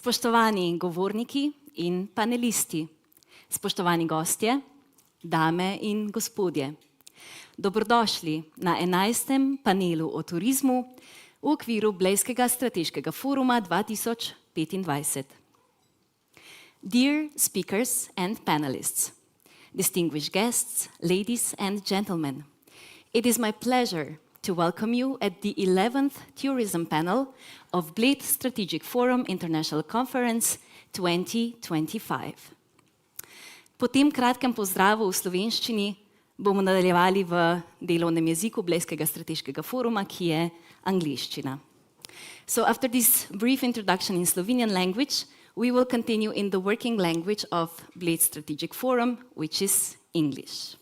Spoštovani govorniki in panelisti, spoštovani gostje, dame in gospodje, dobrodošli na 11. panelu o turizmu v okviru Blejskega strateškega foruma 2025. Dear speakers and panelists, distinguished guests, ladies and gentlemen, it is my pleasure to welcome you at the 11th Tourism Panel of Bled Strategic Forum International Conference 2025. Po tem kratkem pozdravu v slovenščini bomo nadaljevali v delovnem jeziku Blejskega strateškega foruma, ki je angliščina. So after this brief introduction in Slovenian language, we will continue in the working language of Bled Strategic Forum, which is English.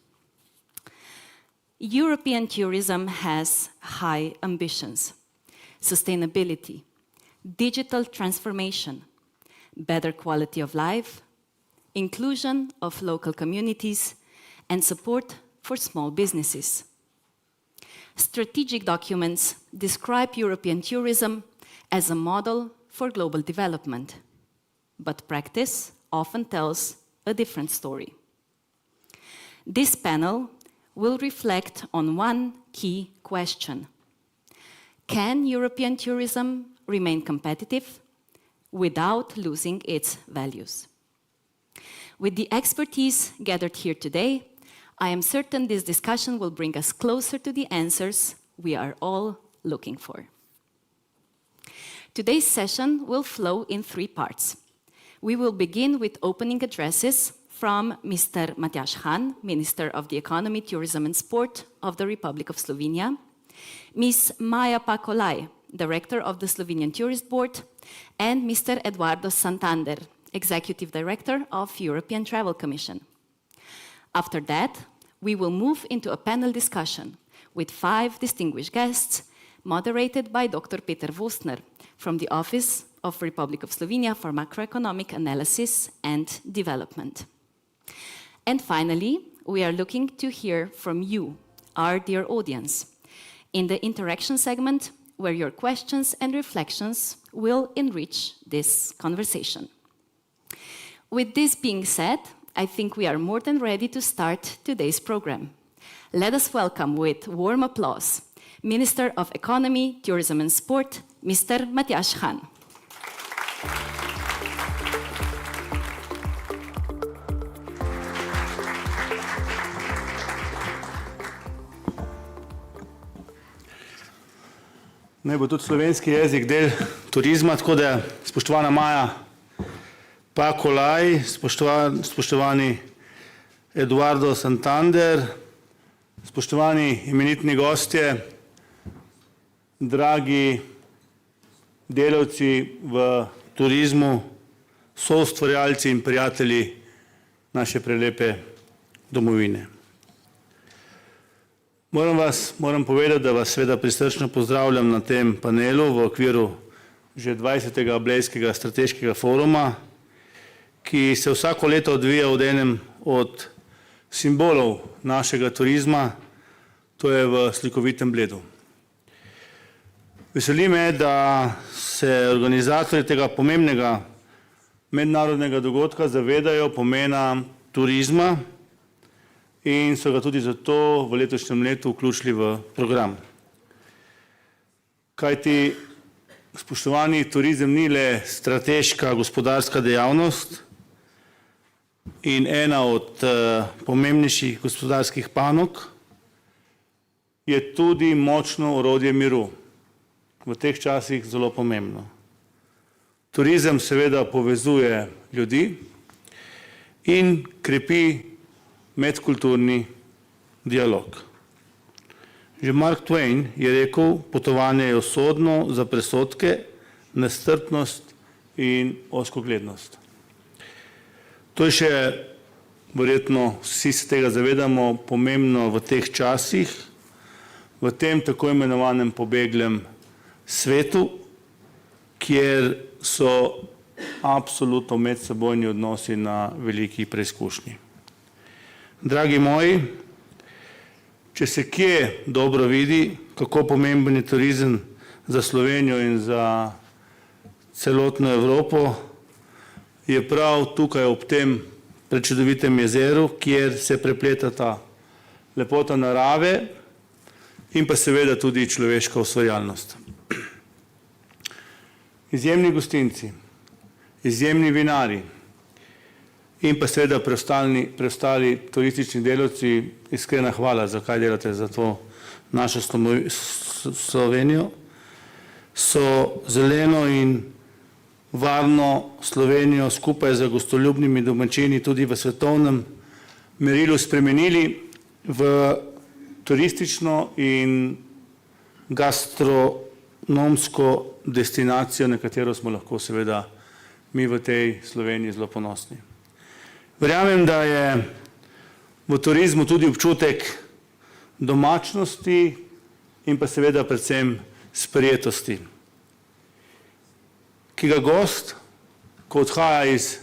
European tourism has high ambitions: sustainability, digital transformation, better quality of life, inclusion of local communities, and support for small businesses. Strategic documents describe European tourism as a model for global development, but practice often tells a different story. This panel will reflect on one key question: can European tourism remain competitive without losing its values? With the expertise gathered here today, I am certain this discussion will bring us closer to the answers we are all looking for. Today's session will flow in 3 parts. We will begin with opening addresses from Mr. Matjaž, Minister of the Economy, Tourism and Sport of the Republic of Slovenia, Ms. Maja Olaj, Director of the Slovenian Tourist Board, and Mr. Eduardo Santander, Executive Director of European Travel Commission. After that, we will move into a panel discussion with 5 distinguished guests, moderated by Dr. Wostner from the Office of Republic of Slovenia for Macroeconomic Analysis and Development. And finally, we are looking to hear from you, our dear audience, in the interaction segment where your questions and reflections will enrich this conversation. With this being said, I think we are more than ready to start today's program. Let us welcome with warm applause Minister of Economy, Tourism and Sport, Mr. Matjaž. Naj bo tudi slovenski jezik del turizma, tako da spoštovana Maja, Olaj, spoštovani Eduardo Santander, spoštovani imenitni gostje, dragi delavci v turizmu, soustvarjalci in prijatelji naše prelepe domovine. Moram povedati, da vas seveda prisrčno pozdravljam na tem panelu v okviru že 20. Blejskega strateškega foruma, ki se vsako leto odvija v enem od simbolov našega turizma, to je v slikovitem Bledu. Veseli me, da se organizatorji tega pomembnega mednarodnega dogodka zavedajo pomena turizma in so ga tudi zato v letošnjem letu vključili v program. Kajti, spoštovani, turizem ni le strateška gospodarska dejavnost in ena od pomembnejših gospodarskih panog, je tudi močno orodje miru. V teh časih zelo pomembno. Turizem seveda povezuje ljudi in krepi medkulturni dialog. Že Mark Twain je rekel, potovanje je usodno za presodke, nestrpnost in ozkoglednost. To je še, verjetno vsi se tega zavedamo, pomembno v teh časih, v tem tako imenovanem pobeglem svetu, kjer so absolutno medsebojni odnosi na veliki preizkušnji. Dragi moji, če se kje dobro vidi, kako pomemben je turizem za Slovenijo in za celotno Evropo, je prav tukaj ob tem prečudovitem jezeru, kjer se prepletata lepota narave in pa seveda tudi človeška ustvarjalnost. Izjemni gostinci, izjemni vinari in pa seveda preostali turistični delavci, iskrena hvala, za kaj delate za to našo Slovenijo, so zeleno in varno Slovenijo skupaj z gostoljubnimi domačini tudi v svetovnem merilu spremenili v turistično in gastronomsko destinacijo, na katero smo lahko seveda mi v tej Sloveniji zelo ponosni. Verjamem, da je v turizmu tudi občutek domačnosti in pa seveda predvsem sprejetosti, ki ga gost, ko odhaja iz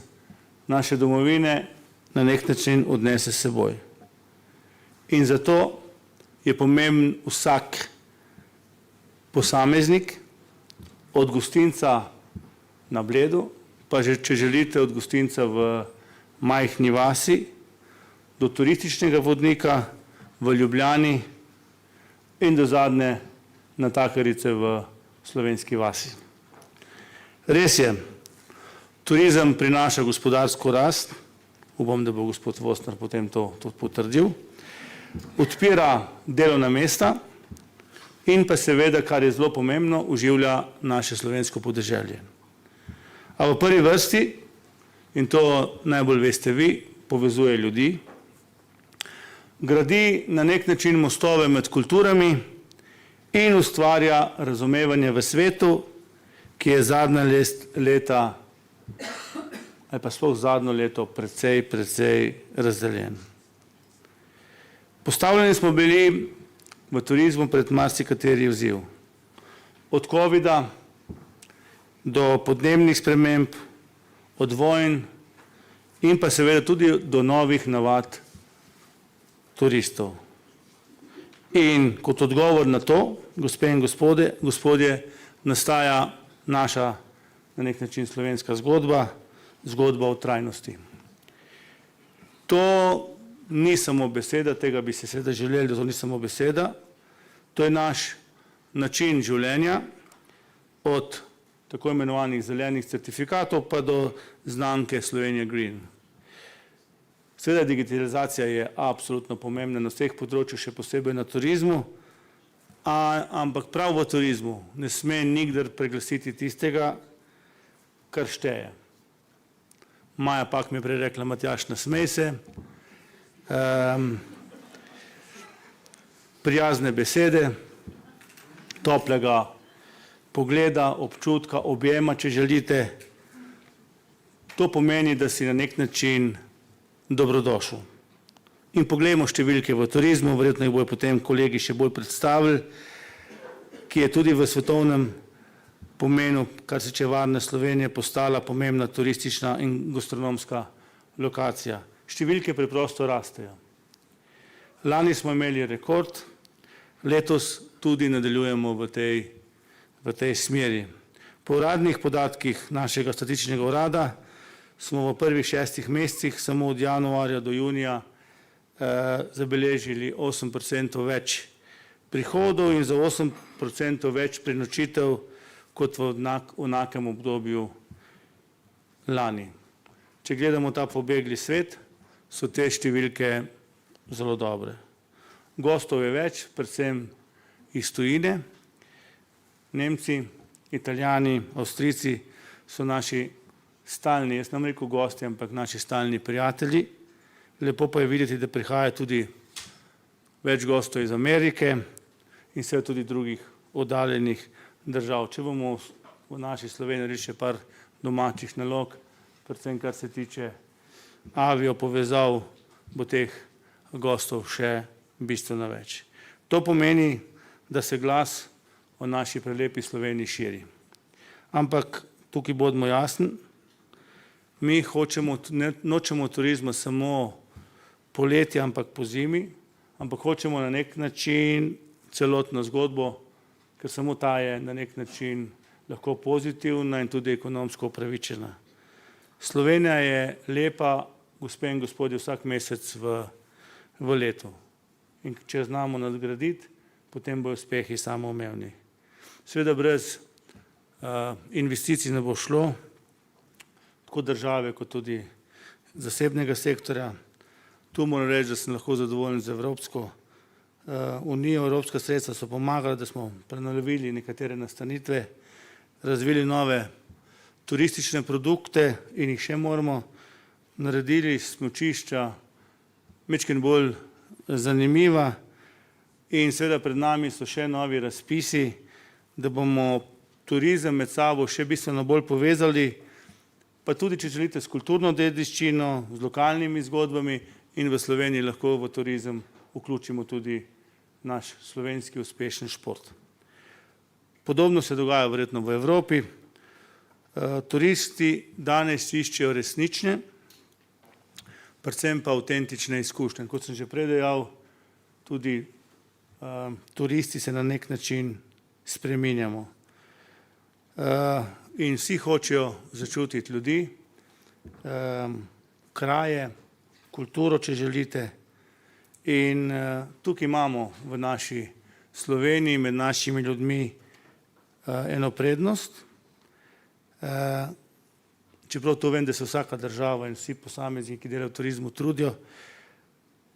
naše domovine, na nek način odnese s seboj. In zato je pomemben vsak posameznik, od gostinca na Bledu, pa že, če želite, od gostinca v majhni vasi, do turističnega vodnika v Ljubljani in do zadnje natakarice v slovenski vasi. Res je, turizem prinaša gospodarsko rast, upam, da bo gospod Wostner potem to potrdil, odpira delovna mesta in pa seveda, kar je zelo pomembno, oživlja naše slovensko podeželje. A v prvi vrsti, in to najbolj veste vi, povezuje ljudi, gradi na nek način mostove med kulturami in ustvarja razumevanje v svetu, ki je zadnja leta, ali pa sploh zadnjo leto, precej razdeljen. Postavljeni smo bili v turizmu pred marsikateri izziv. Od covida do podnebnih sprememb, od vojn in pa seveda tudi do novih navad turistov. In kot odgovor na to, gospe in gospodje, nastaja naša na nek način slovenska zgodba, zgodba o trajnosti. To ni samo beseda, tega bi se seveda želeli, da to ni samo beseda, to je naš način življenja, od tako imenovanih zelenih certifikatov pa do znamke Slovenija Green. Seveda digitalizacija je absolutno pomembna na vseh področjih, še posebej na turizmu, ampak prav v turizmu ne sme nikdar preglasiti tistega, kar šteje. Maja pak mi je prej rekla, Matjaž, nasmej se, prijazne besede, toplega pogleda, občutka, objema, če želite. To pomeni, da si na nek način dobrodošel. In poglejmo številke v turizmu, verjetno jih bojo potem kolegi še bolj predstavili, ki je tudi v svetovnem pomenu, kar se tiče varne Slovenije, postala pomembna turistična in gastronomska lokacija. Številke preprosto rastejo. Lani smo imeli rekord, letos tudi nadaljujemo v tej smeri. Po uradnih podatkih našega statističnega urada smo v prvih 6 mesecih samo od januarja do junija zabeležili 8% več prihodov in za 8% več prenočitev kot v enakem obdobju lani. Če gledamo ta pobegli svet, so te številke zelo dobre. Gostov je več, predvsem iz tujine. Nemci, Italijani, Avstrijci so naši stalni, jaz ne bom rekel gosti, ampak naši stalni prijatelji. Lepo pa je videti, da prihaja tudi več gostov iz Amerike in seveda tudi drugih oddaljenih držav. Če bomo v naši Sloveniji rešili še par domačih nalog, predvsem kar se tiče avio povezav, bo teh gostov še bistveno več. To pomeni, da se glas o naši prelepi Sloveniji širi. Ampak tukaj bodimo jasni, mi nočemo turizma samo poleti, ampak po zimi, ampak hočemo na nek način celotno zgodbo, ker samo ta je na nek način lahko pozitivna in tudi ekonomsko upravičena. Slovenija je lepa, gospe in gospodje, vsak mesec v letu. In če znamo nadgraditi, potem bojo uspehi samoumevni. Seveda brez investicij ne bo šlo, tako države kot tudi zasebnega sektorja. Tu moram reči, da sem lahko zadovoljen z Evropsko unijo. Evropska sredstva so pomagala, da smo prenovili nekatere nastanitve, razvili nove turistične produkte in jih še moramo. Naredili smučišča majčkeno bolj zanimiva in seveda pred nami so še novi razpisi, da bomo turizem med sabo še bistveno bolj povezali, pa tudi, če želite, s kulturno dediščino, z lokalnimi zgodbami in v Sloveniji lahko v turizem vključimo tudi naš slovenski uspešen šport. Podobno se dogaja verjetno v Evropi. Turisti danes iščejo resnične, predvsem pa avtentične izkušnje. Kot sem že prej dejal, tudi turisti se na nek način spreminjamo. In vsi hočejo začutiti ljudi, kraje, kulturo, če želite. In tukaj imamo v naši Sloveniji med našimi ljudmi eno prednost. Čeprav to vem, da se vsaka država in vsi posamezniki, ki delajo v turizmu, trudijo.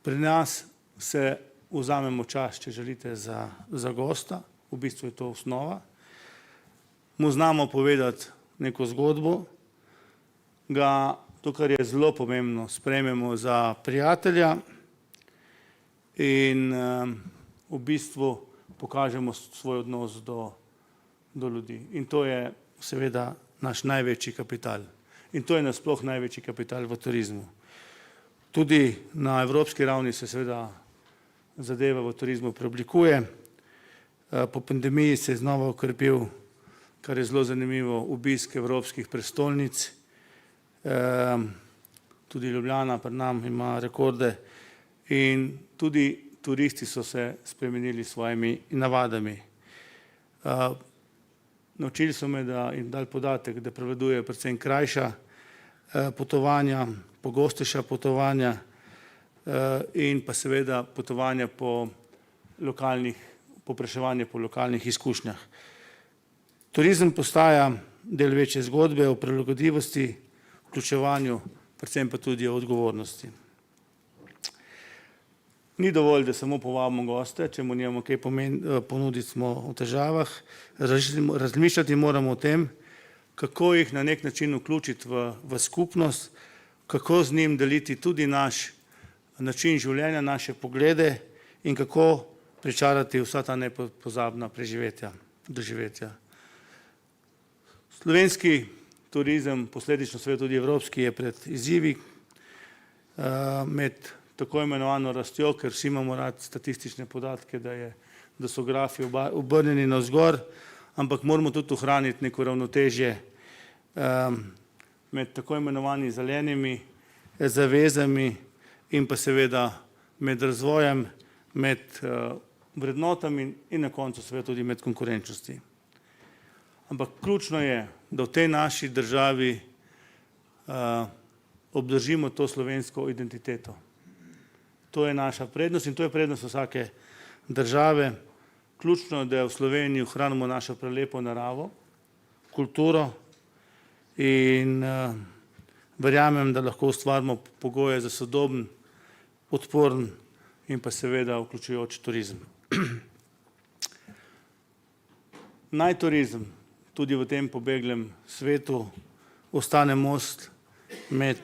Pri nas se vzamemo čas, če želite, za gosta. V bistvu je to osnova. Mu znamo povedati neko zgodbo, ga, to, kar je zelo pomembno, sprejmemo za prijatelja in v bistvu pokažemo svoj odnos do ljudi. In to je seveda naš največji kapital. In to je nasploh največji kapital v turizmu. Tudi na evropski ravni se seveda zadeva v turizmu preoblikuje. Po pandemiji se je znova okrepil, kar je zelo zanimivo, obisk evropskih prestolnic. Tudi Ljubljana pred nami ima rekorde in tudi turisti so se spremenili s svojimi navadami. Naučili so me in dali podatek, da prevladujejo predvsem krajša potovanja, pogostejša potovanja in pa seveda potovanja povpraševanje po lokalnih izkušnjah. Turizem postaja del večje zgodbe o prilagodljivosti, vključevanju, predvsem pa tudi o odgovornosti. Ni dovolj, da samo povabimo goste, če mu nimamo kaj ponuditi, smo v težavah. Razmišljati moramo o tem, kako jih na nek način vključiti v skupnost, kako z njim deliti tudi naš način življenja, naše poglede in kako pričarati vsa ta nepozabna doživetja. Slovenski turizem, posledično seveda tudi evropski, je pred izzivi med tako imenovano rastjo, ker vsi imamo rad statistične podatke, da so grafi obrnjeni navzgor, ampak moramo tudi ohraniti neko ravnotežje med tako imenovanimi zelenimi zavezami in pa seveda med razvojem, med vrednotami in na koncu seveda tudi med konkurenčnosti. Ampak ključno je, da v tej naši državi obdržimo to slovensko identiteto. To je naša prednost in to je prednost vsake države. Ključno je, da v Sloveniji ohranimo našo prelepo naravo, kulturo in verjamem, da lahko ustvarimo pogoje za sodoben, odporen in pa seveda vključujoč turizem. Naj turizem tudi v tem pobeglem svetu ostane most med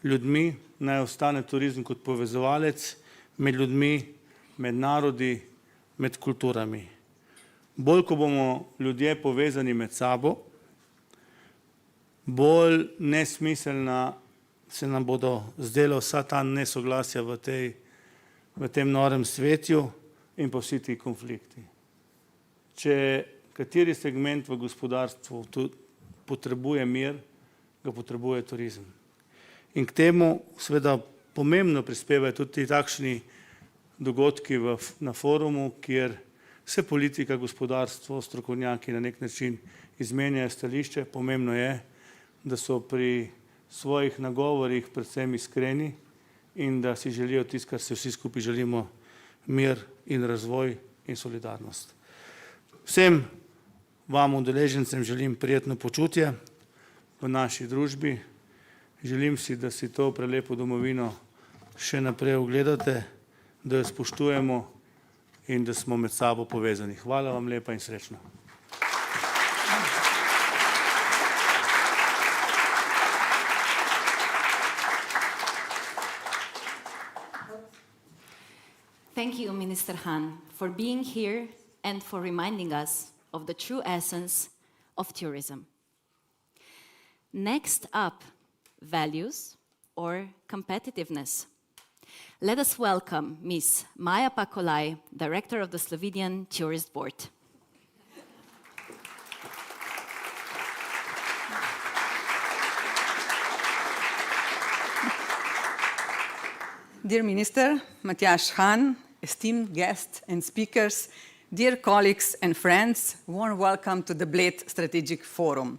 ljudmi, naj ostane turizem kot povezovalec med ljudmi, med narodi, med kulturami. Bolj, ko bomo ljudje povezani med sabo, bolj nesmiselna se nam bodo zdela vsa ta nesoglasja v tem norem svetu in pa vsi ti konflikti. Če kateri segment v gospodarstvu potrebuje mir, ga potrebuje turizem. In k temu seveda pomembno prispevajo tudi takšni dogodki na forumu, kjer se politika, gospodarstvo, strokovnjaki na nek način izmenjajo stališče. Pomembno je, da so pri svojih nagovorih predvsem iskreni in da si želijo tisto, kar se vsi skupaj želimo, mir in razvoj in solidarnost. Vsem vam udeležencem želim prijetno počutje v naši družbi. Želim si, da si to prelepo domovino še naprej ogledate, da jo spoštujemo in da smo med sabo povezani. Hvala vam lepa in srečno. Thank you, Minister Han, for being here and for reminding us of the true essence of tourism. Next up, values or competitiveness. Let us welcome Ms. Maja Olaj, Director of the Slovenian Tourist Board. Dear Minister Matjaž, esteemed guests and speakers, dear colleagues and friends, warm welcome to the Bled Strategic Forum.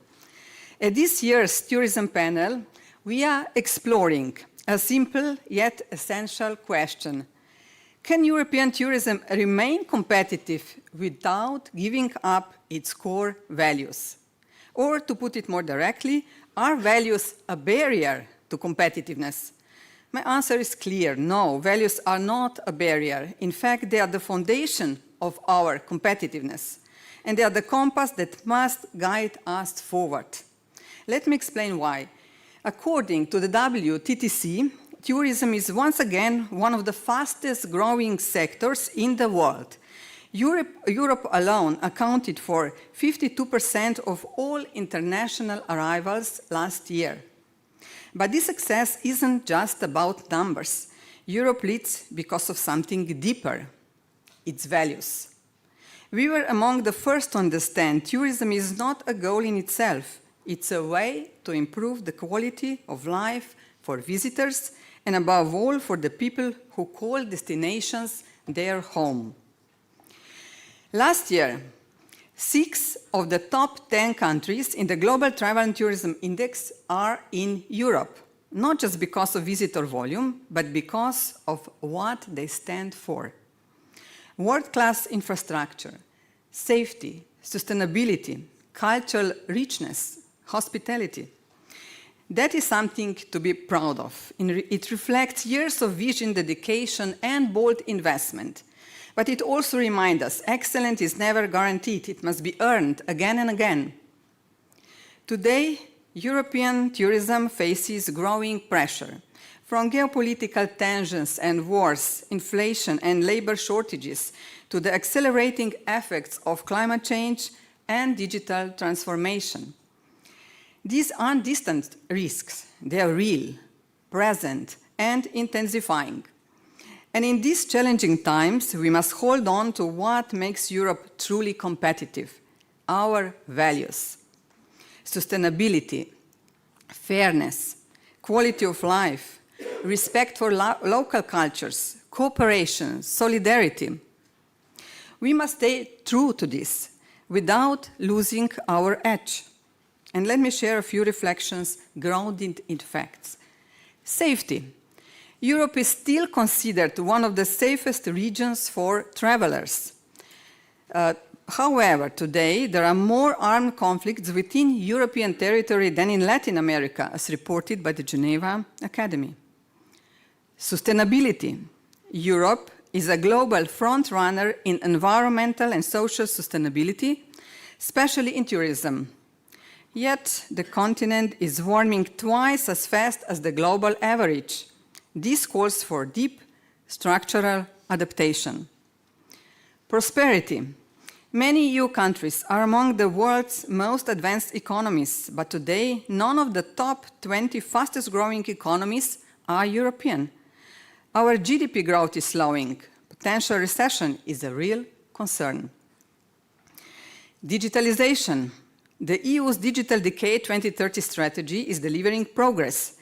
At this year's tourism panel, we are exploring a simple yet essential question. Can European tourism remain competitive without giving up its core values? Or to put it more directly, are values a barrier to competitiveness? My answer is clear. No, values are not a barrier. In fact, they are the foundation of our competitiveness, and they are the compass that must guide us forward. Let me explain why. According to the WTTC, tourism is once again one of the fastest growing sectors in the world. Europe alone accounted for 52% of all international arrivals last year. But this success isn't just about numbers. Europe leads because of something deeper, its values. We were among the first to understand tourism is not a goal in itself. It's a way to improve the quality of life for visitors and above all for the people who call destinations their home. Last year, 6 of the top 10 countries in the Global Travel and Tourism Index are in Europe, not just because of visitor volume, but because of what they stand for. World-class infrastructure, safety, sustainability, cultural richness, hospitality. That is something to be proud of. It reflects years of vision, dedication, and bold investment. But it also reminds us excellence is never guaranteed. It must be earned again and again. Today, European tourism faces growing pressure from geopolitical tensions and wars, inflation and labor shortages, to the accelerating effects of climate change and digital transformation. These aren't distant risks. They are real, present, and intensifying. And in these challenging times, we must hold on to what makes Europe truly competitive, our values. Sustainability, fairness, quality of life, respect for local cultures, cooperation, solidarity. We must stay true to this without losing our edge. And let me share a few reflections grounded in facts. Safety. Europe is still considered one of the safest regions for travelers. However, today there are more armed conflicts within European territory than in Latin America, as reported by the Geneva Academy. Sustainability. Europe is a global front-runner in environmental and social sustainability, especially in tourism. Yet the continent is warming twice as fast as the global average. This calls for deep structural adaptation. Prosperity. Many EU countries are among the world's most advanced economies, but today none of the top 20 fastest growing economies are European. Our GDP growth is slowing. Potential recession is a real concern. Digitalization. The EU's Digital Decade 2030 strategy is delivering progress.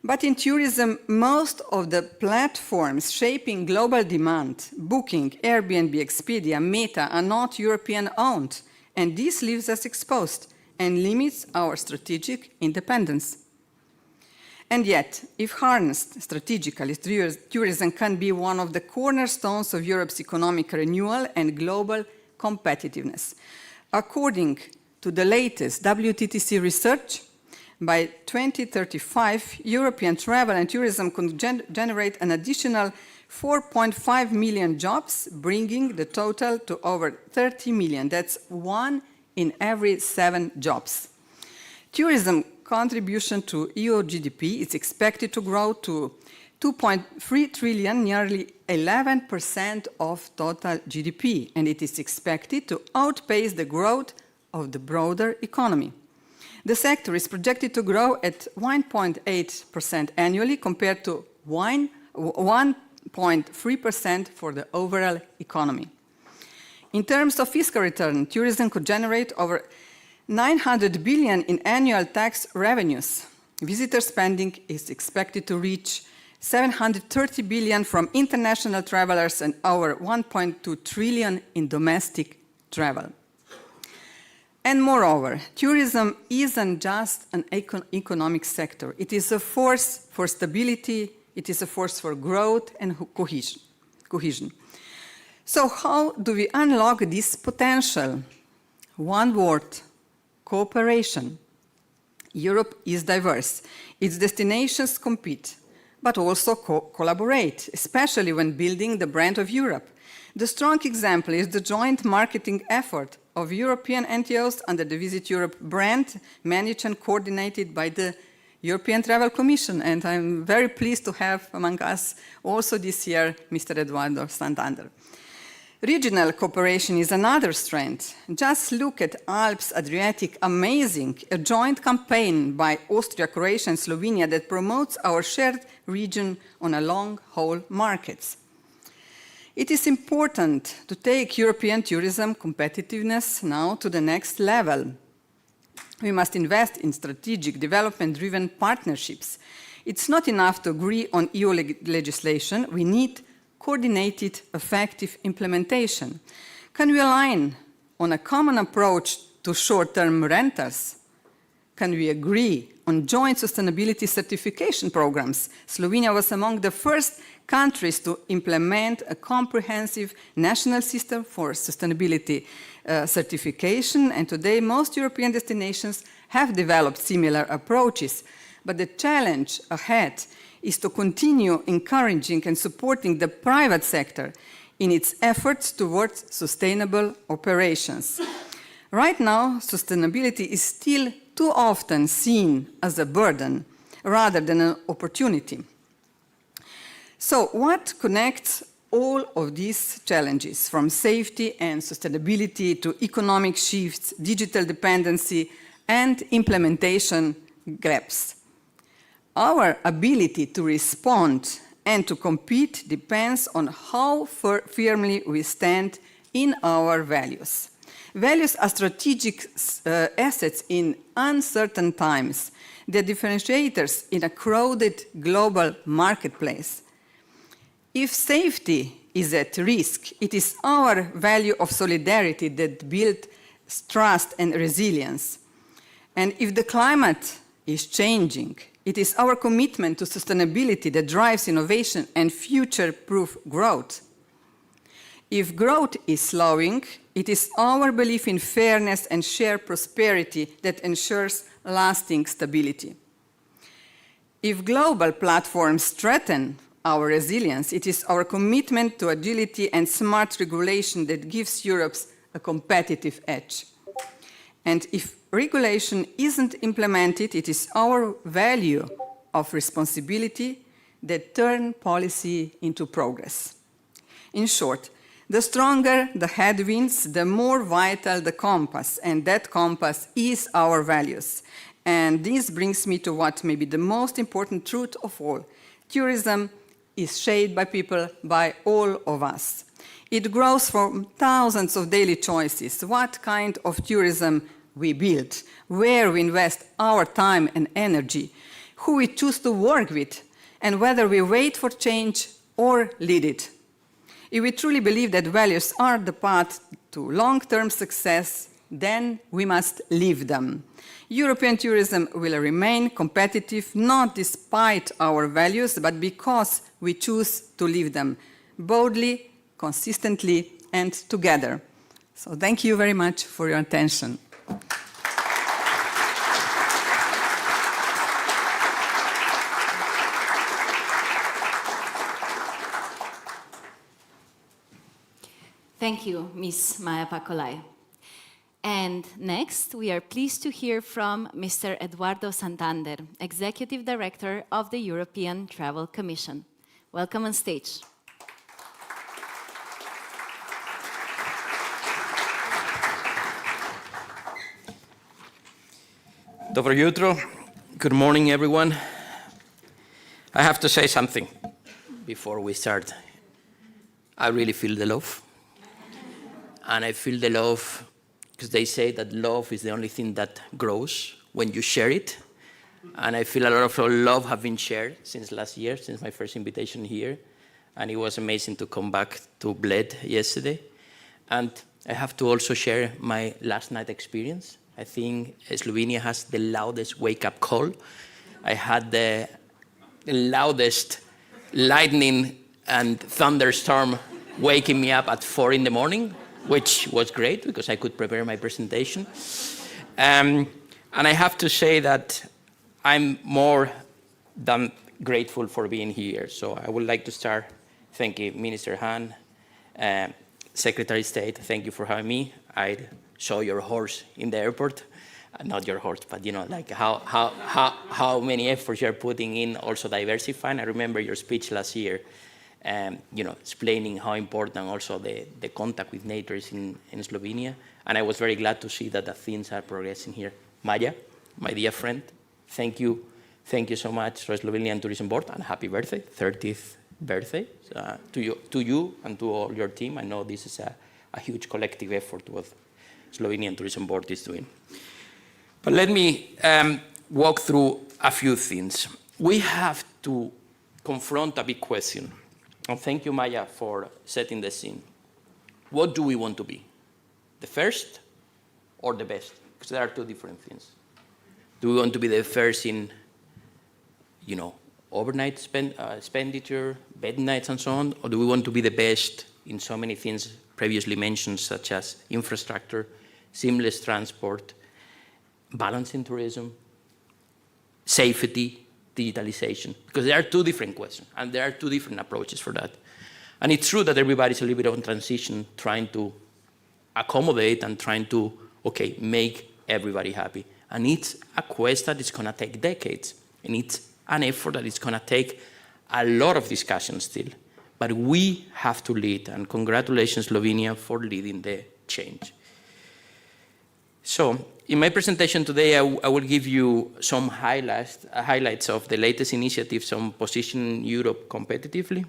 But in tourism, most of the platforms shaping global demand, Booking, Airbnb, Expedia, Meta, are not European-owned, and this leaves us exposed. and limits our strategic independence. And yet, if harnessed strategically, tourism can be one of the cornerstones of Europe's economic renewal and global competitiveness. According to the latest WTTC research, by 2035, European travel and tourism could generate an additional 4.5 million jobs, bringing the total to over 30 million. That's 1 in every 7 jobs. Tourism contribution to EU GDP is expected to grow to 2.3 trillion, nearly 11% of total GDP, and it is expected to outpace the growth of the broader economy. The sector is projected to grow at 1.8% annually compared to 1.3% for the overall economy. In terms of fiscal return, tourism could generate over 900 billion in annual tax revenues. Visitor spending is expected to reach 730 billion from international travelers and over 1.2 trillion in domestic travel. And moreover, tourism isn't just an economic sector. It is a force for stability, it is a force for growth and cohesion. So how do we unlock this potential? One word: cooperation. Europe is diverse. Its destinations compete, but also collaborate, especially when building the brand of Europe. The strong example is the joint marketing effort of European NTOs under the Visit Europe brand, managed and coordinated by the European Travel Commission. And I'm very pleased to have among us also this year Mr. Eduardo Santander. Regional cooperation is another strength. Just look at Alps Adriatic, amazing, a joint campaign by Austria, Croatia and Slovenia that promotes our shared region on a long-haul markets. It is important to take European tourism competitiveness now to the next level. We must invest in strategic development-driven partnerships. It's not enough to agree on EU legislation. We need coordinated, effective implementation. Can we align on a common approach to short-term rentals? Can we agree on joint sustainability certification programs? Slovenia was among the first countries to implement a comprehensive national system for sustainability certification, and today most European destinations have developed similar approaches. But the challenge ahead is to continue encouraging and supporting the private sector in its efforts towards sustainable operations. Right now, sustainability is still too often seen as a burden rather than an opportunity. So what connects all of these challenges, from safety and sustainability to economic shifts, digital dependency, and implementation gaps? Our ability to respond and to compete depends on how firmly we stand in our values. Values are strategic assets in uncertain times. They're differentiators in a crowded global marketplace. If safety is at risk, it is our value of solidarity that builds trust and resilience. And if the climate is changing, it is our commitment to sustainability that drives innovation and future-proof growth. If growth is slowing, it is our belief in fairness and shared prosperity that ensures lasting stability. If global platforms strengthen our resilience, it is our commitment to agility and smart regulation that gives Europe a competitive edge. And if regulation isn't implemented, it is our value of responsibility that turn policy into progress. In short, the stronger the headwinds, the more vital the compass, and that compass is our values. And this brings me to what may be the most important truth of all. Tourism is shaped by people, by all of us. It grows from thousands of daily choices. What kind of tourism we build, where we invest our time and energy, who we choose to work with, and whether we wait for change or lead it. If we truly believe that values are the path to long-term success, then we must live them. European tourism will remain competitive not despite our values, but because we choose to live them boldly, consistently, and together. So thank you very much for your attention. Thank you, Ms. Maja Olaj. And next, we are pleased to hear from Mr. Eduardo Santander, Executive Director of the European Travel Commission. Welcome on stage. Dobro jutro. Good morning, everyone. I have to say something before we start. I really feel the love. And I feel the love because they say that love is the only thing that grows when you share it. And I feel a lot of love have been shared since last year, since my first invitation here. And it was amazing to come back to Bled yesterday. And I have to also share my last night experience. I think Slovenia has the loudest wake-up call. I had the loudest lightning and thunderstorm waking me up at 4 in the morning, which was great because I could prepare my presentation. And I have to say that I'm more than grateful for being here. So I would like to start thanking Minister Han, Secretary of State, thank you for having me. I saw your horse in the airport. Not your horse, but you know, like how many efforts you're putting in also diversifying. I remember your speech last year, you know, explaining how important also the contact with nature is in Slovenia. And I was very glad to see that the things are progressing here. Maja, my dear friend, thank you so much for Slovenian Tourism Board, and happy birthday, 30th birthday to you and to all your team. I know this is a huge collective effort what Slovenian Tourism Board is doing. But let me walk through a few things. We have to confront a big question. And thank you, Maja, for setting the scene. What do we want to be? The first or the best? Because there are two different things. Do we want to be the first in, you know, overnight expenditure, bed nights and so on? Or do we want to be the best in so many things previously mentioned, such as infrastructure, seamless transport, balancing tourism, safety, digitalization? Because there are two different questions, and there are two different approaches for that. And it's true that everybody's a little bit on transition, trying to accommodate and trying to, okay, make everybody happy. And it's a quest that is going to take decades, and it's an effort that is going to take a lot of discussion still. But we have to lead, and congratulations, Slovenia, for leading the change. So, in my presentation today, I will give you some highlights of the latest initiatives on positioning Europe competitively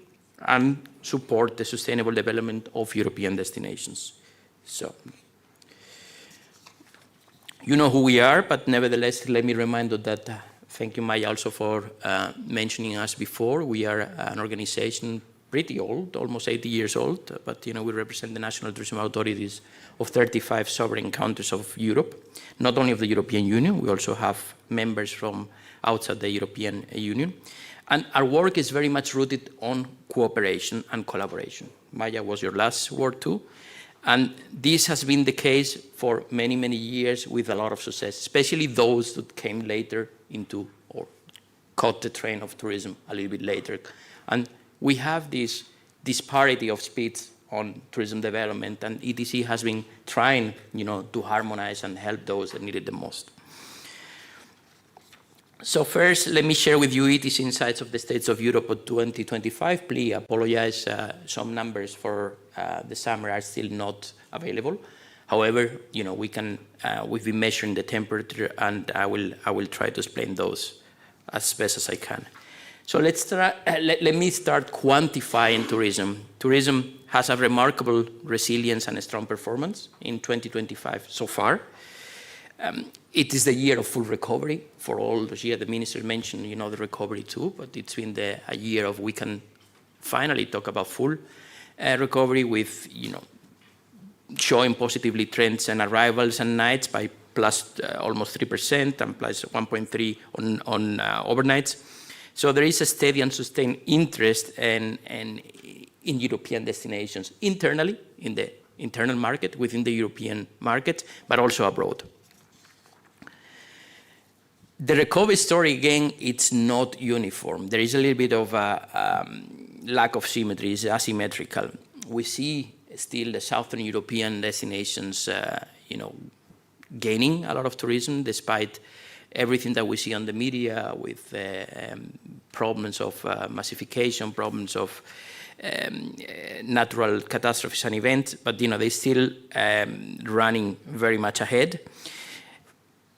and support the sustainable development of European destinations. So, you know who we are, but nevertheless, let me remind you that, thank you, Maja, also for mentioning us before. We are an organization pretty old, almost 80 years old, but you know, we represent the national tourism authorities of 35 sovereign countries of Europe, not only of the European Union, we also have members from outside the European Union. And our work is very much rooted on cooperation and collaboration. Maja was your last word too. And this has been the case for many, many years with a lot of success, especially those that came later into or caught the train of tourism a little bit later. And we have this disparity of speeds on tourism development, and ETC has been trying, you know, to harmonize and help those that need it the most. So first, let me share with you ETC insights of the States of Europe of 2025. Please apologize, some numbers for the summer are still not available. However, you know, we've been measuring the temperature, and I will try to explain those as best as I can. So let me start quantifying tourism. Tourism has a remarkable resilience and a strong performance in 2025 so far. It is the year of full recovery for all those years. The minister mentioned, you know, the recovery too, but it's been a year of we can finally talk about full recovery with, you know, showing positively trends and arrivals and nights by plus almost 3% and plus 1.3 on overnights. So there is a steady and sustained interest in European destinations internally, in the internal market, within the European market, but also abroad. The recovery story, again, it's not uniform. There is a little bit of a lack of symmetry, it's asymmetrical. We see still the Southern European destinations, gaining a lot of tourism, despite everything that we see on the media with problems of massification, problems of natural catastrophes and events, but they're still running very much ahead.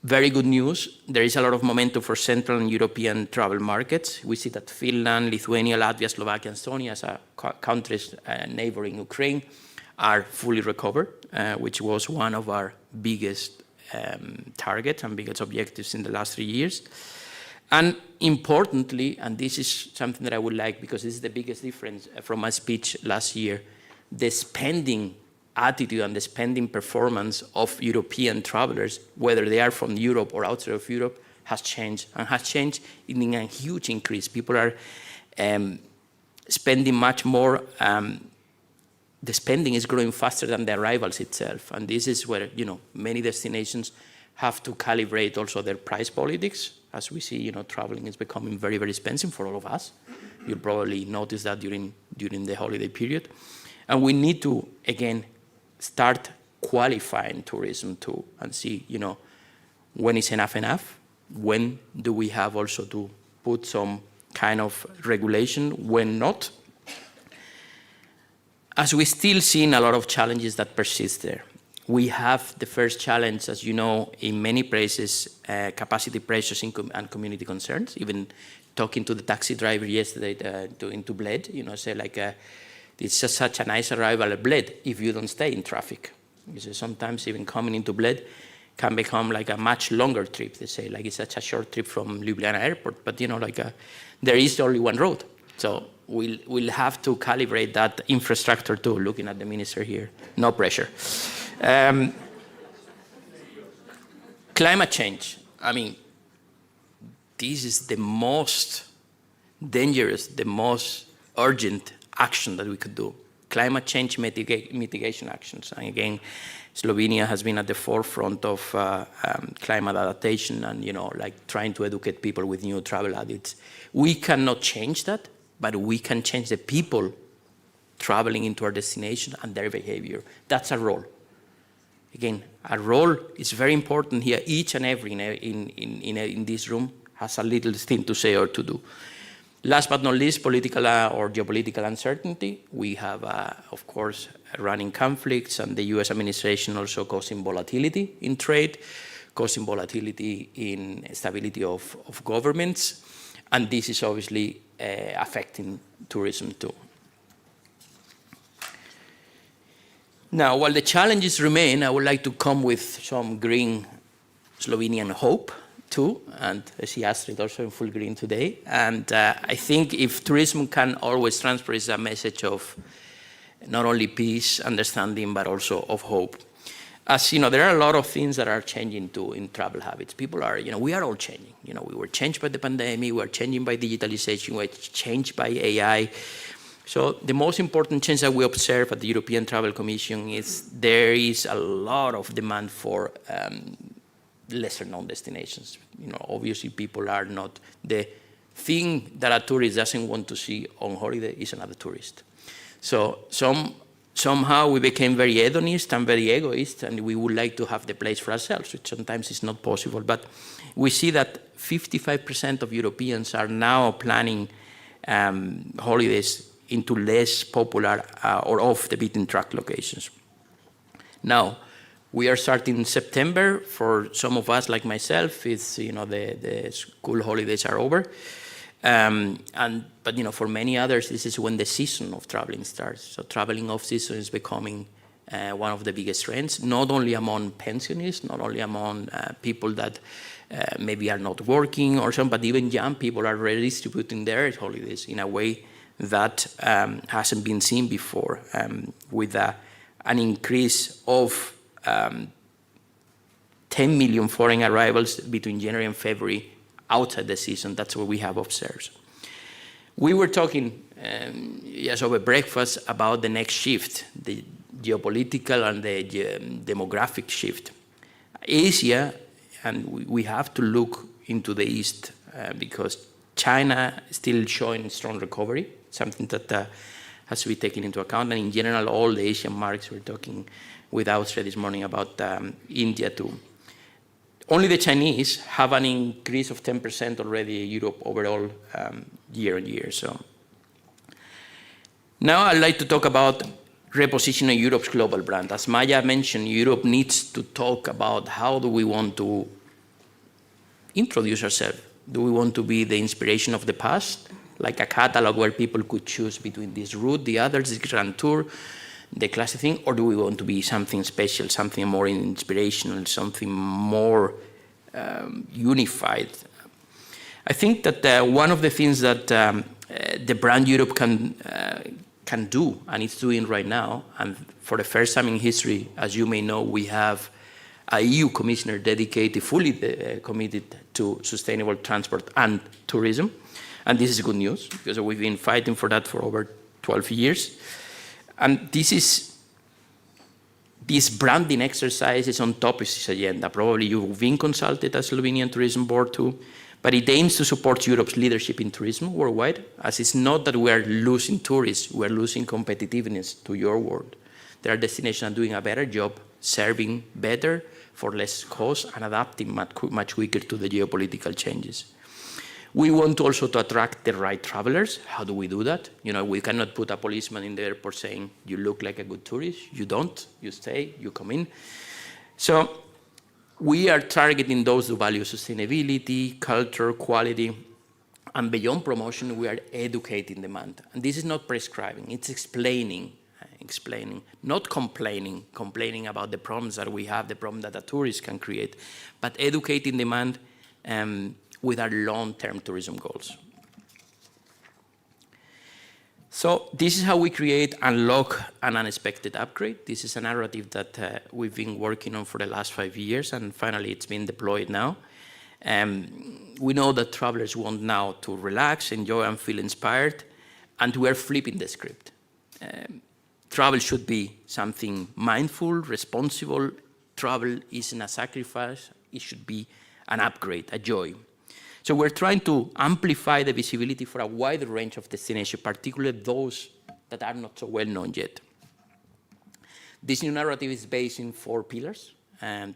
Very good news, there is a lot of momentum for Central and European travel markets. We see that Finland, Lithuania, Latvia, Slovakia, and Estonia, as countries neighboring Ukraine, are fully recovered, which was one of our biggest targets and biggest objectives in the last 3 years. And importantly, and this is something that I would like, because this is the biggest difference from my speech last year, the spending attitude and the spending performance of European travelers, whether they are from Europe or outside of Europe, has changed, and has changed in a huge increase. People are spending much more. The spending is growing faster than the arrivals itself, and this is where many destinations have to calibrate also their price politics. As we see, traveling is becoming very, very expensive for all of us. You'll probably notice that during the holiday period, and we need to again start qualifying tourism too, and see, when is enough? When do we have also to put some kind of regulation? When not? As we still seeing a lot of challenges that persist there. We have the first challenge, as you know, in many places, capacity pressures and community concerns. Even talking to the taxi driver yesterday into Bled, say like, it's just such a nice arrival at Bled if you don't stay in traffic. Because sometimes even coming into Bled can become like a much longer trip. They say like it's such a short trip from Ljubljana airport, but there is only one road. So we'll have to calibrate that infrastructure too, looking at the minister here. No pressure. Climate change. I mean, this is the most dangerous, the most urgent action that we could do. Climate change mitigation actions. And again, Slovenia has been at the forefront of climate adaptation and, trying to educate people with new travel habits. We cannot change that, but we can change the people traveling into our destination and their behavior. That's our role. Again, our role is very important here. Each and every in this room has a little thing to say or to do. Last but not least, political or geopolitical uncertainty. We have, of course, running conflicts, and the US administration also causing volatility in trade, causing volatility in stability of governments, and this is obviously affecting tourism too. Now, while the challenges remain, I would like to come with some green Slovenian hope too, and I see Astrid also in full green today. And I think if tourism can always transfer is a message of not only peace, understanding, but also of hope. As you know, there are a lot of things that are changing too in travel habits. People are, we are all changing. We were changed by the pandemic, we are changing by digitalization, we are changed by AI. So the most important change that we observe at the European Travel Commission is there is a lot of demand for lesser known destinations. Obviously people are not, the thing that a tourist doesn't want to see on holiday is another tourist. So somehow we became very hedonist and very egoist, and we would like to have the place for ourselves, which sometimes is not possible. But we see that 55% of Europeans are now planning holidays into less popular or off the beaten track locations. Now, we are starting in September. For some of us, like myself, it's, the school holidays are over. But for many others, this is when the season of traveling starts. So traveling off season is becoming one of the biggest trends, not only among pensionists, not only among people that maybe are not working or something, but even young people are redistributing their holidays in a way that hasn't been seen before, with a an increase of 10 million foreign arrivals between January and February outside the season. That's what we have observed. We were talking just over breakfast about the next shift, the geopolitical and the demographic shift. Asia, and we have to look into the East because China is still showing strong recovery, something that has to be taken into account. And in general, all the Asian markets, we're talking with Austria this morning about India too. Only the Chinese have an increase of 10% already Europe overall year on year. So now I'd like to talk about repositioning Europe's global brand. As Maja mentioned, Europe needs to talk about how do we want to introduce ourselves. Do we want to be the inspiration of the past, like a catalog where people could choose between this route, the other, this grand tour, the classic thing, or do we want to be something special, something more inspirational, something more unified? I think that one of the things that the brand Europe can do, and it's doing right now, and for the first time in history, as you may know, we have a EU commissioner dedicated, fully committed to sustainable transport and tourism. And this is good news, because we've been fighting for that for over 12 years. And this branding exercise is on top of this agenda. Probably you've been consulted as Slovenian Tourism Board too, but it aims to support Europe's leadership in tourism worldwide, as it's not that we are losing tourists, we are losing competitiveness to your world. There are destinations that are doing a better job, serving better for less cost and adapting much quicker to the geopolitical changes. We want also to attract the right travelers. How do we do that? You know, we cannot put a policeman in the airport saying, you look like a good tourist. You don't, you stay, you come in. So we are targeting those who value sustainability, culture, quality, and beyond promotion, we are educating demand. And this is not prescribing, it's explaining, not complaining about the problems that we have, the problem that a tourist can create, but educating demand with our long-term tourism goals. So this is how we create, unlock an unexpected upgrade. This is a narrative that we've been working on for the last 5 years, and finally it's been deployed now. We know that travelers want now to relax, enjoy, and feel inspired, and we're flipping the script. Travel should be something mindful, responsible. Travel isn't a sacrifice, it should be an upgrade, a joy. So we're trying to amplify the visibility for a wider range of destinations, particularly those that are not so well known yet. This new narrative is based in 4 pillars: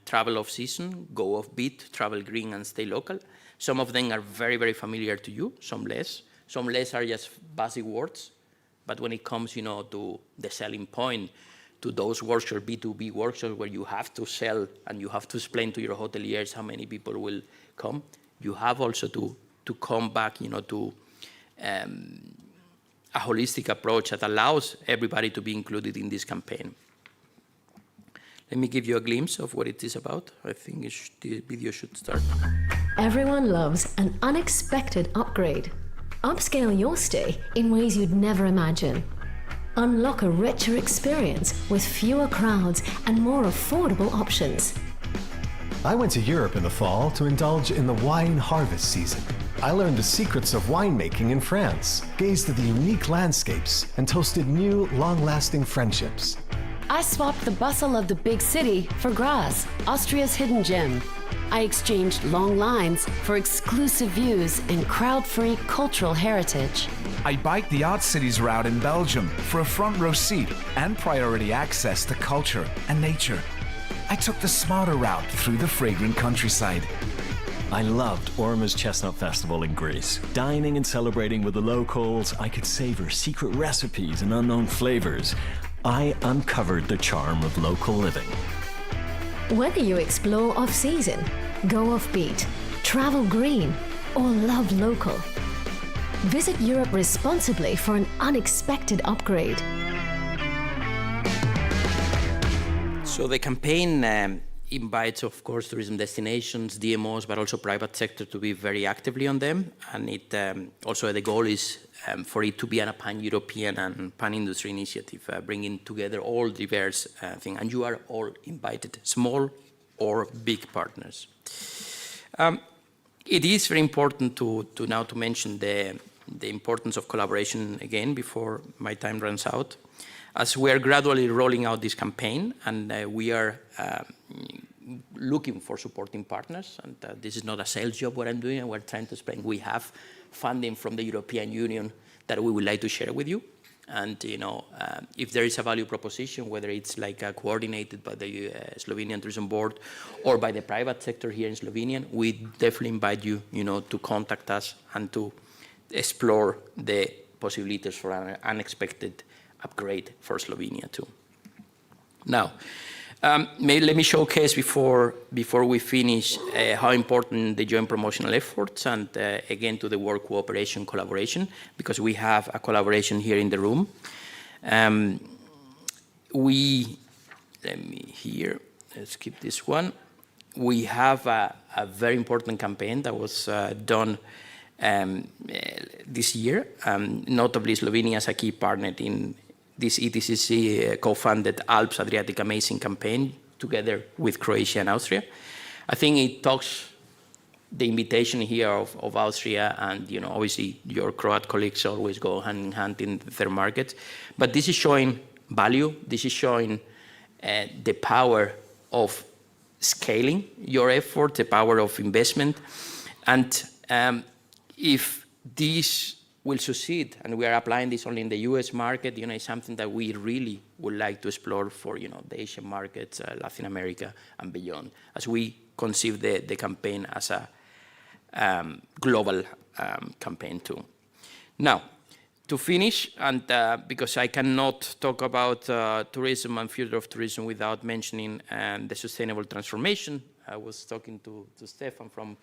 travel off season, go off beat, travel green, and stay local. Some of them are very, very familiar to you, some less. Some less are just basic words. But when it comes, to the selling point, to those workshops, B2B workshops, where you have to sell and you have to explain to your hoteliers how many people will come, you have also to come back, to a holistic approach that allows everybody to be included in this campaign. Let me give you a glimpse of what it is about. I think the video should start. Everyone loves an unexpected upgrade. Upscale your stay in ways you'd never imagine. Unlock a richer experience with fewer crowds and more affordable options. I went to Europe in the fall to indulge in the wine harvest season. I learned the secrets of winemaking in France, gazed at the unique landscapes, and toasted new, long-lasting friendships. I swapped the bustle of the big city for Graz, Austria's hidden gem. I exchanged long lines for exclusive views and crowd-free cultural heritage. I biked the Art Cities route in Belgium for a front row seat and priority access to culture and nature. I took the smarter route through the fragrant countryside. I loved Orma's Chestnut Festival in Greece. Dining and celebrating with the locals, I could savor secret recipes and unknown flavors. I uncovered the charm of local living. Whether you explore off-season, go off-beat, travel green, or love local, visit Europe responsibly for an unexpected upgrade. So the campaign invites, of course, tourism destinations, DMOs, but also private sector to be very actively on them. And it also the goal is for it to be a pan-European and pan-industry initiative, bringing together all diverse things. And you are all invited, small or big partners. It is very important to mention the importance of collaboration again before my time runs out. As we are gradually rolling out this campaign, and we are looking for supporting partners, and this is not a sales job what I'm doing, and we're trying to explain we have funding from the European Union that we would like to share with you. And if there is a value proposition, whether it's like coordinated by the Slovenian Tourism Board or by the private sector here in Slovenia, we definitely invite you, to contact us and to explore the possibilities for an unexpected upgrade for Slovenia too. Now, let me showcase before we finish how important the joint promotional efforts and again to the work cooperation collaboration, because we have a collaboration here in the room. Let's keep this one. We have a very important campaign that was done this year, notably Slovenia as a key partner in this ETCC co-funded Alps Adriatic Amazing campaign together with Croatia and Austria. I think it talks the invitation here of Austria, and obviously your Croat colleagues always go hand in hand in their markets. But this is showing value. This is showing the power of scaling your effort, the power of investment. And if this will succeed, and we are applying this only in the US market, it's something that we really would like to explore for, the Asian markets, Latin America, and beyond, as we conceive the campaign as a global campaign too. Now, to finish, and because I cannot talk about tourism and future of tourism without mentioning the sustainable transformation. I was talking to Stefan from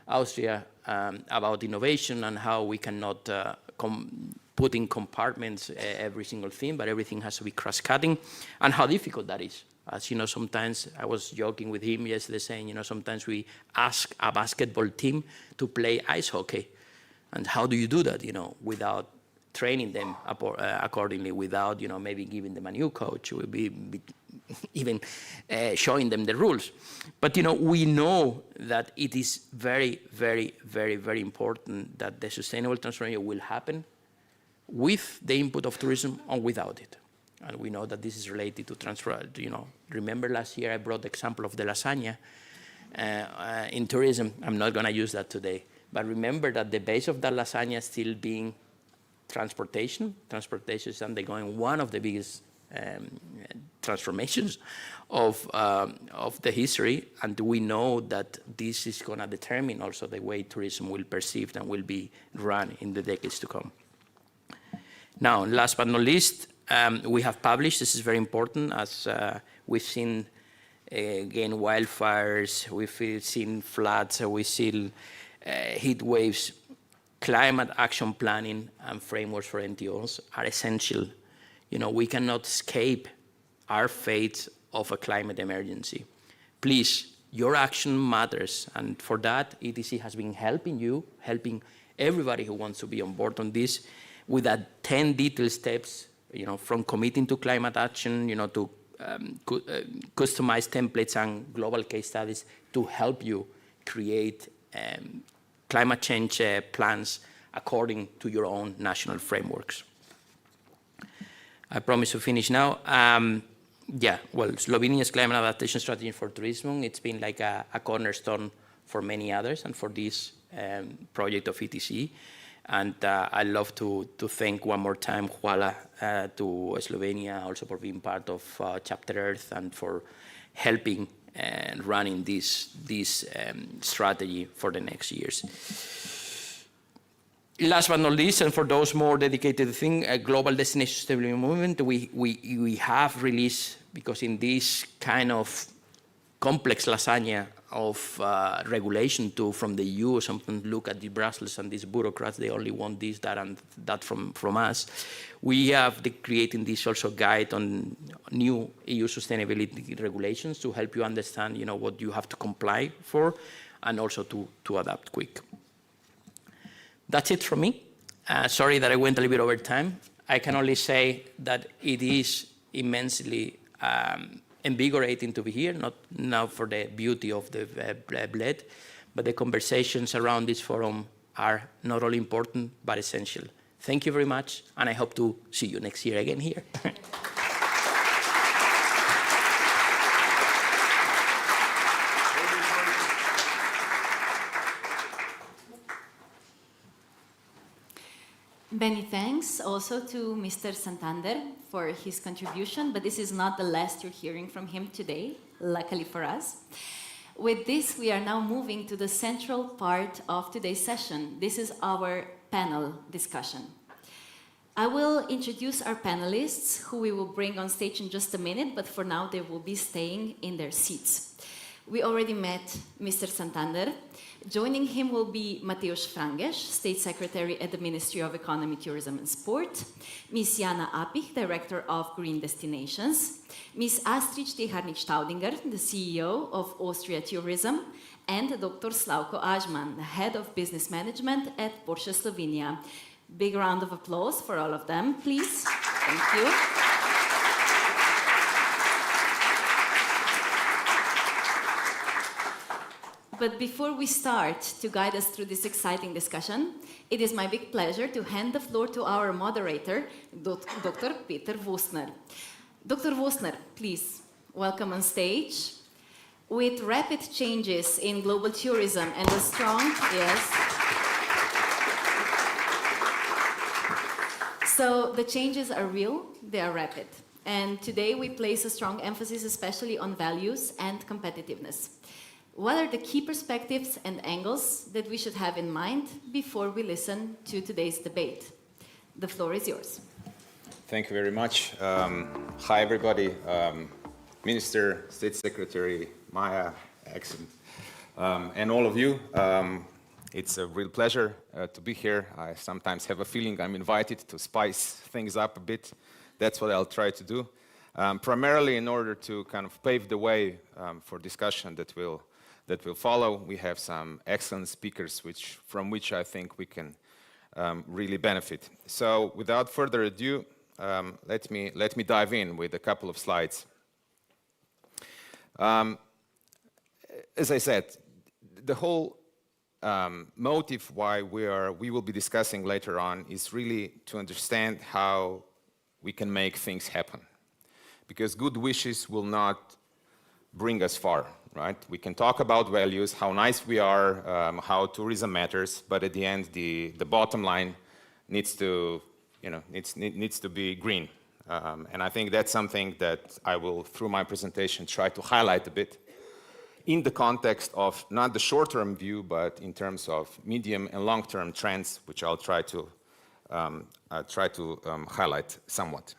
Austria about innovation and how we cannot put in compartments every single thing, but everything has to be cross-cutting, and how difficult that is. As you know, sometimes I was joking with him yesterday saying, sometimes we ask a basketball team to play ice hockey. And how do you do that, without training them accordingly, without, maybe giving them a new coach, even showing them the rules. But, we know that it is very, very, very, very important that the sustainable transformation will happen with the input of tourism or without it. And we know that this is related to transfer. Remember last year I brought the example of the lasagna in tourism. I'm not going to use that today. But remember that the base of that lasagna still being transportation. Transportation is undergoing one of the biggest transformations of the history, and we know that this is going to determine also the way tourism will perceive and will be run in the decades to come. Now, last but not least, we have published, this is very important, as we've seen again wildfires, we've seen floods, we've seen heat waves. Climate action planning and frameworks for NTOs are essential. We cannot escape our fate of a climate emergency. Please, your action matters, and for that, ETC has been helping you, helping everybody who wants to be on board on this, with 10 detailed steps, from committing to climate action, to customize templates and global case studies to help you create climate change plans according to your own national frameworks. I promise to finish now. Slovenia's climate adaptation strategy for tourism, it's been like a cornerstone for many others and for this project of ETC. And I'd love to thank one more time Hvala to Slovenia also for being part of Chapter Earth and for helping and running this strategy for the next years. Last but not least, and for those more dedicated thing, a global destination sustainability movement, we have released, because in this kind of complex lasagna regulation from the EU or something. Look at the Brussels and these bureaucrats, they only want this, that, and that from us. We have creating this also guide on new EU sustainability regulations to help you understand, what you have to comply for, and also to adapt quick. That's it from me. Sorry that I went a little bit over time. I can only say that it is immensely invigorating to be here, not now for the beauty of the Bled, but the conversations around this forum are not only important, but essential. Thank you very much, and I hope to see you next year again here. Many thanks also to Mr. Santander for his contribution, but this is not the last you're hearing from him today, luckily for us. With this, we are now moving to the central part of today's session. This is our panel discussion. I will introduce our panelists, who we will bring on stage in just a minute, but for now they will be staying in their seats. We already met Mr. Santander. Joining him will be Matevž Frangež, State Secretary at the Ministry of Economy, Tourism and Sport, Ms. Jana Apih, Director of Green Destinations, Ms. Astrid Steharnik-Staudinger, the CEO of Austria Tourism, and Dr. Slavko Ažman, the Head of Business Management at Porsche Slovenia. Big round of applause for all of them, please. Thank you. But before we start to guide us through this exciting discussion, it is my big pleasure to hand the floor to our moderator, Dr. Peter Wostner. Dr. Wostner, please, welcome on stage. With rapid changes in global tourism and a strong, yes. So the changes are real, they are rapid. And today we place a strong emphasis especially on values and competitiveness. What are the key perspectives and angles that we should have in mind before we listen to today's debate? The floor is yours. Thank you very much. Hi, everybody. Minister, State Secretary, Maja, excellent, and all of you. It's a real pleasure to be here. I sometimes have a feeling I'm invited to spice things up a bit. That's what I'll try to do, primarily in order to kind of pave the way for discussion that will follow. We have some excellent speakers from which I think we can really benefit. So without further ado, let me dive in with a couple of slides. As I said, the whole motive why we will be discussing later on is really to understand how we can make things happen. Because good wishes will not bring us far, right? We can talk about values, how nice we are, how tourism matters, but at the end, the bottom line needs to be green. And I think that's something that I will, through my presentation, try to highlight a bit in the context of not the short-term view, but in terms of medium and long-term trends, which I'll try to highlight somewhat.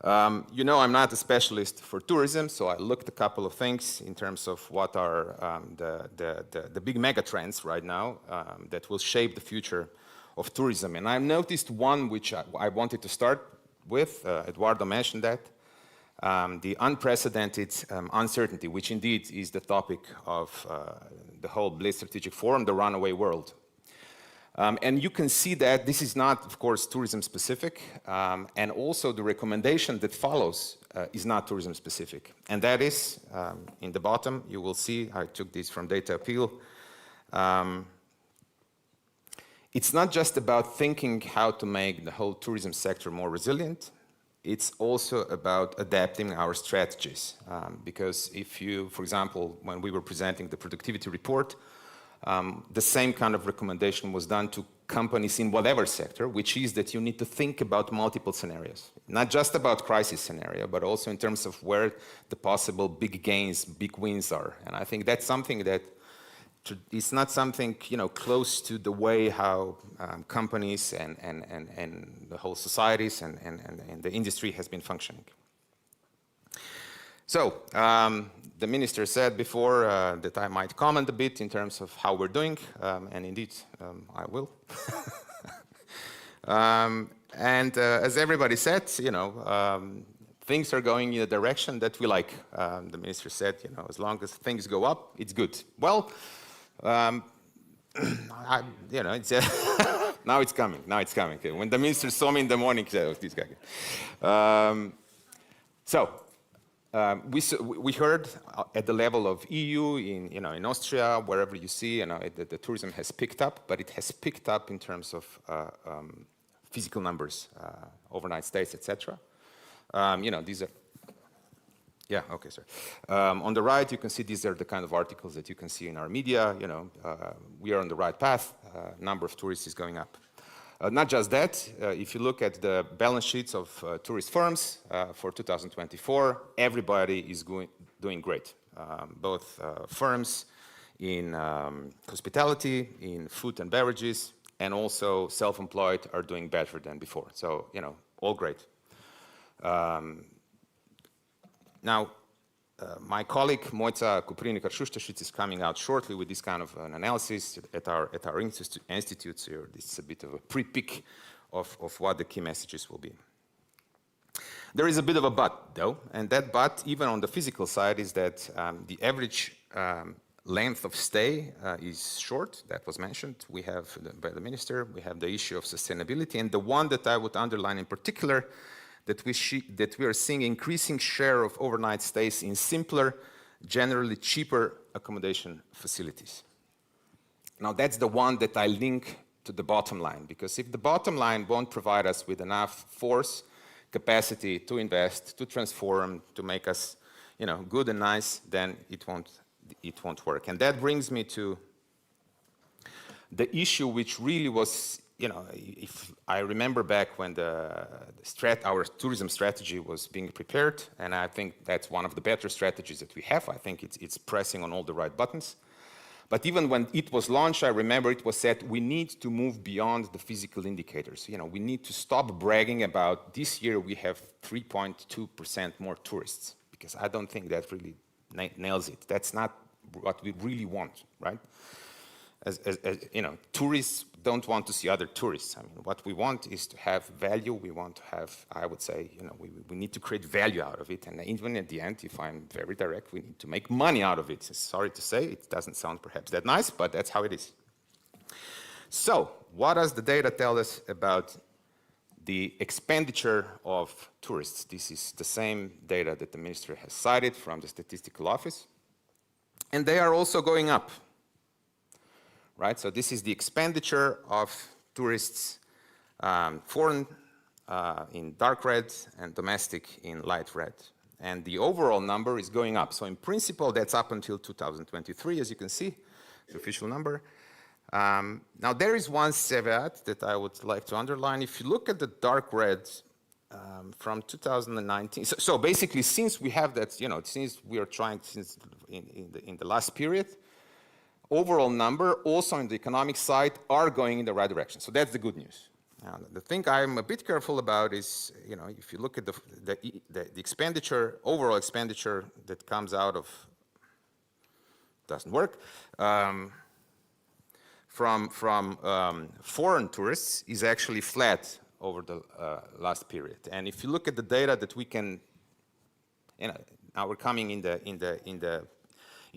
I'm not a specialist for tourism, so I looked a couple of things in terms of what are the big mega trends right now that will shape the future of tourism. And I've noticed one which I wanted to start with, Eduardo mentioned that, the unprecedented uncertainty, which indeed is the topic of the whole Bled Strategic Forum, the runaway world. And you can see that this is not, of course, tourism specific, and also the recommendation that follows is not tourism specific. And that is, in the bottom, you will see, I took this from Data Appeal. It's not just about thinking how to make the whole tourism sector more resilient. It's also about adapting our strategies. Because if you, for example, when we were presenting the productivity report, the same kind of recommendation was done to companies in whatever sector, which is that you need to think about multiple scenarios. Not just about crisis scenario, but also in terms of where the possible big gains, big wins are. And I think that's something that is not something close to the way how companies and the whole societies and the industry has been functioning. So the minister said before that I might comment a bit in terms of how we're doing, and indeed I will. And as everybody said, you know, things are going in a direction that we like. The minister said, you know, as long as things go up, it's good. Well, you know, it's, now it's coming. Now it's coming. When the minister saw me in the morning, he said, "Oh, this guy." We heard at the level of EU, in Austria, wherever you see, the tourism has picked up, but it has picked up in terms of physical numbers, overnight stays, etc. These are. Yeah, okay, sorry. On the right, you can see these are the kind of articles that you can see in our media. We are on the right path. Number of tourists is going up. Not just that, if you look at the balance sheets of tourist firms for 2024, everybody is doing great. Both firms in hospitality, in food and beverages, and also self-employed are doing better than before. So, all great. Now, my colleague Mojca Koprivnikar-Šuštašić is coming out shortly with this kind of an analysis at our institute. So this is a bit of a pre-pick of what the key messages will be. There is a bit of a but, though, and that but, even on the physical side, is that the average length of stay is short. That was mentioned. We have, by the minister, we have the issue of sustainability, and the one that I would underline in particular, that we are seeing increasing share of overnight stays in simpler, generally cheaper accommodation facilities. Now that's the one that I link to the bottom line, because if the bottom line won't provide us with enough force, capacity to invest, to transform, to make us, good and nice, then it won't work. And that brings me to the issue which really was, if I remember back when our tourism strategy was being prepared, and I think that's one of the better strategies that we have. I think it's pressing on all the right buttons. But even when it was launched, I remember it was said, we need to move beyond the physical indicators. We need to stop bragging about this year we have 3.2% more tourists, because I don't think that really nails it. That's not what we really want, right? As tourists don't want to see other tourists. I mean, what we want is to have value. We want to have, I would say, we need to create value out of it. And even at the end, if I'm very direct, we need to make money out of it. Sorry to say, it doesn't sound perhaps that nice, but that's how it is. So, what does the data tell us about the expenditure of tourists? This is the same data that the minister has cited from the statistical office. And they are also going up. Right, so this is the expenditure of tourists, foreign in dark red and domestic in light red. And the overall number is going up. So in principle, that's up until 2023, as you can see, the official number. Now there is one caveat that I would like to underline. If you look at the dark red from 2019, so basically since we have that, since we are trying, in the last period, overall number, also on the economic side, are going in the right direction. So that's the good news. Now, the thing I'm a bit careful about is, if you look at the expenditure, overall expenditure that comes out of, doesn't work, from foreign tourists is actually flat over the last period. And if you look at the data that we can, now we're coming in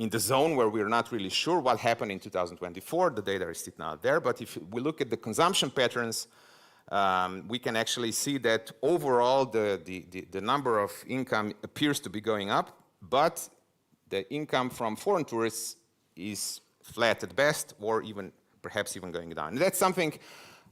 the zone where we're not really sure what happened in 2024. The data is still not there. But if we look at the consumption patterns, we can actually see that overall the number of income appears to be going up, but the income from foreign tourists is flat at best, or perhaps even going down. And that's something,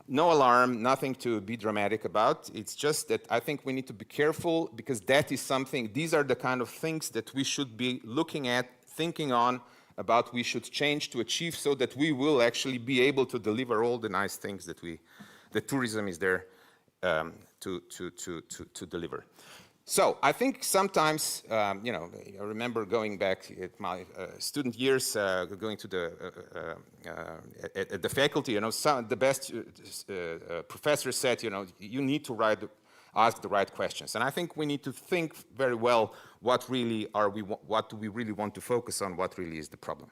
no alarm, nothing to be dramatic about. It's just that I think we need to be careful, because that is something, these are the kind of things that we should be looking at, thinking on about we should change to achieve, so that we will actually be able to deliver all the nice things that tourism is there to deliver. So I think sometimes, I remember going back at my student years, going to the faculty, the best professor said, you need to write ask the right questions. And I think we need to think very well what do we really want to focus on, what really is the problem.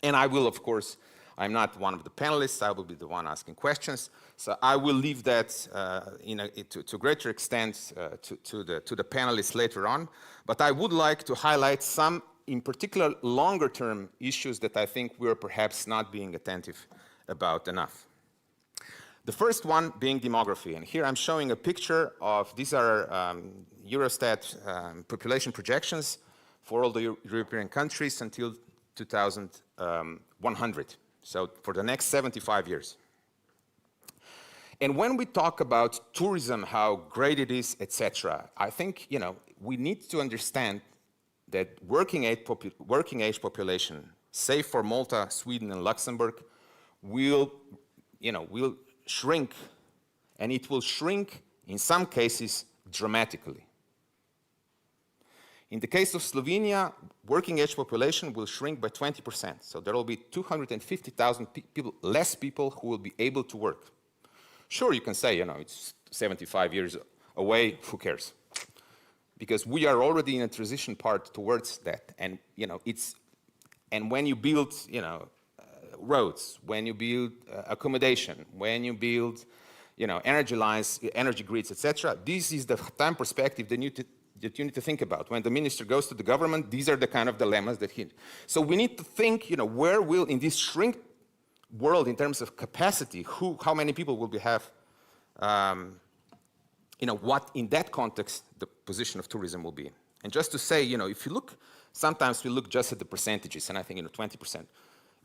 And I will, of course, I'm not one of the panelists, I will be the one asking questions, so I will leave that to a greater extent to the panelists later on, but I would like to highlight some, in particular, longer-term issues that I think we're perhaps not being attentive about enough. The first one being demography, and here I'm showing a picture of, these are Eurostat population projections for all the European countries until 2100, so for the next 75 years. And when we talk about tourism, how great it is, etc., I think we need to understand that working age population, save for Malta, Sweden, and Luxembourg, will shrink, and it will shrink in some cases dramatically. In the case of Slovenia, working age population will shrink by 20%, so there will be 250,000 less people who will be able to work. Sure, you can say, it's 75 years away, who cares? Because we are already in a transition part towards that, and and when you build, roads, when you build accommodation, when you build, energy lines, energy grids, etc., this is the time perspective that you need to think about. When the minister goes to the government, these are the kind of dilemmas that so we need to think, where will, in this shrink world in terms of capacity, how many people will we have, what in that context the position of tourism will be. And just to say, if you look, sometimes we look just at the percentages, and I think 20%.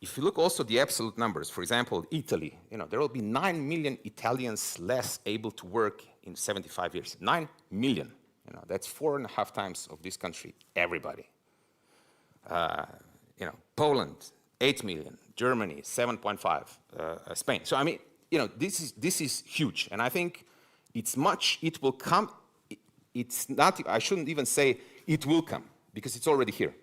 If you look also at the absolute numbers, for example, Italy, there will be 9 million Italians less able to work in 75 years. 9 million. That's 4.5 times of this country, everybody. Poland, 8 million. Germany, 7.5. Spain. So I mean, this is huge, and I think it will come. It's not. I shouldn't even say it will come, because it's already here.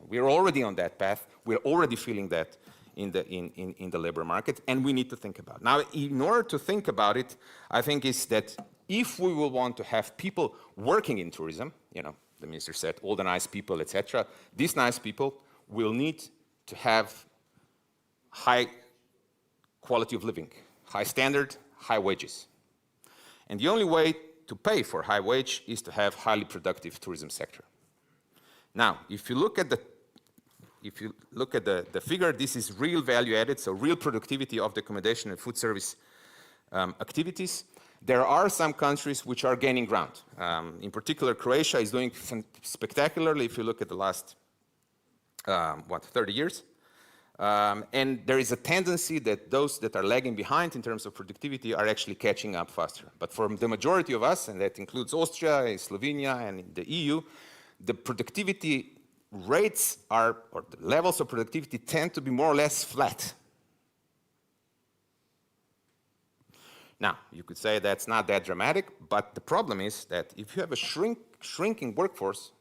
We're already on that path. We're already feeling that in the labor market, and we need to think about it. Now, in order to think about it, I think is that if we will want to have people working in tourism, the minister said all the nice people, etc. These nice people will need to have high quality of living, high standard, high wages. And the only way to pay for high wage is to have highly productive tourism sector. Now, if you look at the figure, this is real value added, so real productivity of the accommodation and food service activities. There are some countries which are gaining ground. In particular, Croatia is doing spectacularly if you look at the last, 30 years. And there is a tendency that those that are lagging behind in terms of productivity are actually catching up faster. But for the majority of us, and that includes Austria, Slovenia, and the EU, the productivity rates or the levels of productivity tend to be more or less flat. Now, you could say that's not that dramatic, but the problem is that if you have a shrinking workforce,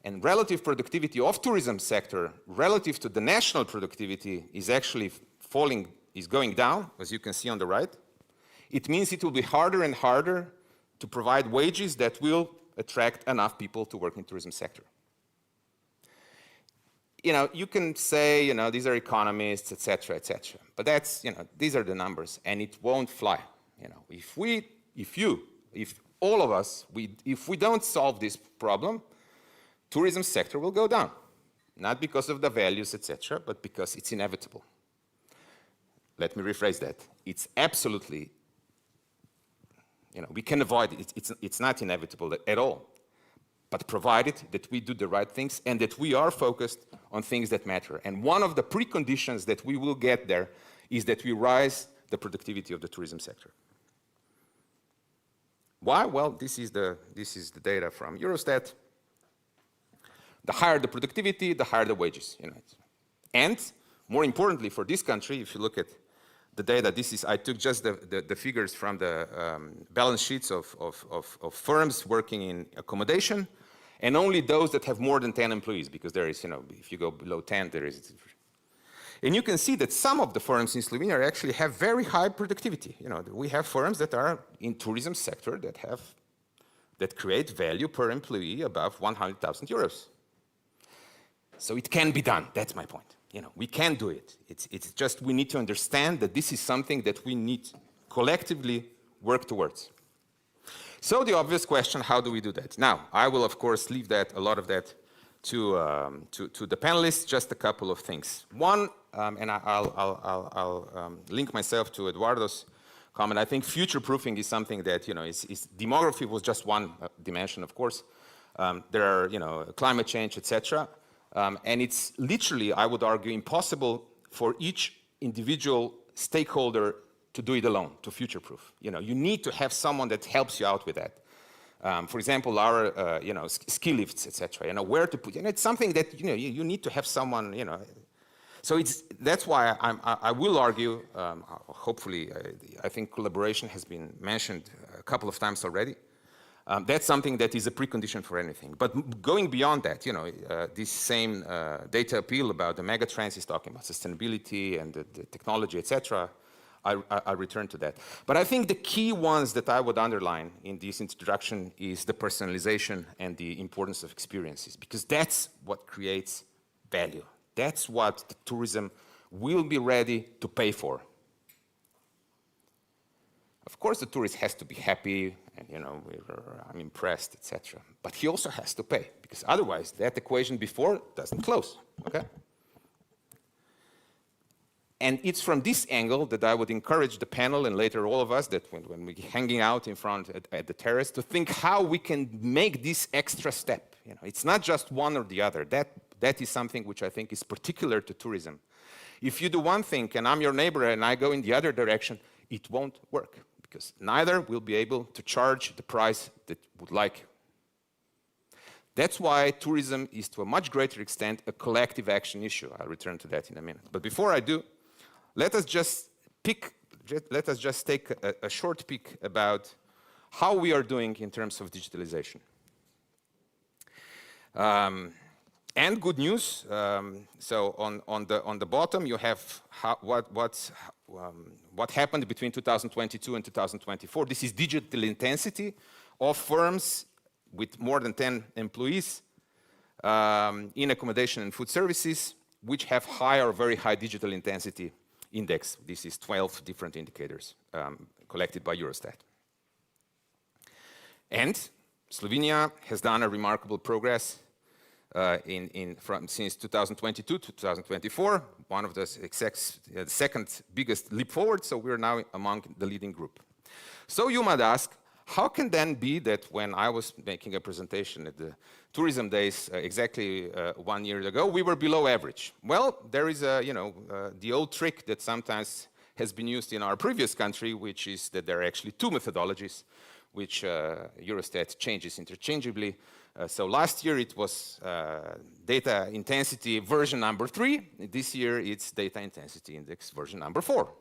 and relative productivity of tourism sector relative to the national productivity is actually going down, as you can see on the right, it means it will be harder and harder to provide wages that will attract enough people to work in tourism sector. You can say, these are economists, etc., etc. But that's, these are the numbers, and it won't fly. If all of us, if we don't solve this problem, tourism sector will go down, not because of the values, etc., but because it's inevitable. Let me rephrase that. It's absolutely, we can avoid it. It's not inevitable at all, but provided that we do the right things and that we are focused on things that matter. And one of the preconditions that we will get there is that we rise the productivity of the tourism sector. Why? Well, this is the data from Eurostat. The higher the productivity, the higher the wages. And more importantly for this country, if you look at the data, I took just the figures from the balance sheets of firms working in accommodation, and only those that have more than 10 employees, because there is, if you go below 10, there is. And you can see that some of the firms in Slovenia actually have very high productivity. You know, we have firms that are in tourism sector that create value per employee above 100,000 euros. So it can be done. That's my point. You know, we can do it. It's just we need to understand that this is something that we need collectively work towards. So the obvious question, how do we do that? Now, I will of course leave a lot of that to the panelists. Just a couple of things. One, and I'll link myself to Eduardo's comment. I think future-proofing is something that, you know, demography was just one dimension, of course. There are, you know, climate change, etc. And it's literally, I would argue, impossible for each individual stakeholder to do it alone, to future-proof. You know, you need to have someone that helps you out with that. For example, our, you know, ski lifts, etc. You know, where to put, and it's something that, you know, you need to have someone, you know. So that's why I will argue, hopefully, I think collaboration has been mentioned a couple of times already. That's something that is a precondition for anything. But going beyond that, you know, this same data appeal about the megatrends is talking about sustainability and the technology, etc. I return to that. But I think the key ones that I would underline in this introduction is the personalization and the importance of experiences, because that's what creates value. That's what the tourism will be ready to pay for. Of course, the tourist has to be happy, and, you know, I'm impressed, etc. But he also has to pay, because otherwise that equation before doesn't close, okay? And it's from this angle that I would encourage the panel and later all of us that when we're hanging out in front at the terrace to think how we can make this extra step. You know, it's not just one or the other. That is something which I think is particular to tourism. If you do one thing and I'm your neighbor and I go in the other direction, it won't work, because neither will be able to charge the price that would like. That's why tourism is to a much greater extent a collective action issue. I'll return to that in a minute. But before I do, let us just take a short peek about how we are doing in terms of digitalization. And good news. So on the bottom you have what happened between 2022 and 2024. This is digital intensity of firms with more than 10 employees in accommodation and food services, which have high or very high digital intensity index. This is 12 different indicators collected by Eurostat. And Slovenia has done a remarkable progress since 2022 to 2024, one of the second biggest leap forward, so we're now among the leading group. So you might ask, how can then be that when I was making a presentation at the tourism days exactly 1 year ago, we were below average? Well, there is the old trick that sometimes has been used in our previous country, which is that there are actually two methodologies, which Eurostat changes interchangeably. So last year it was data intensity version number 3. This year it's data intensity index version number 4.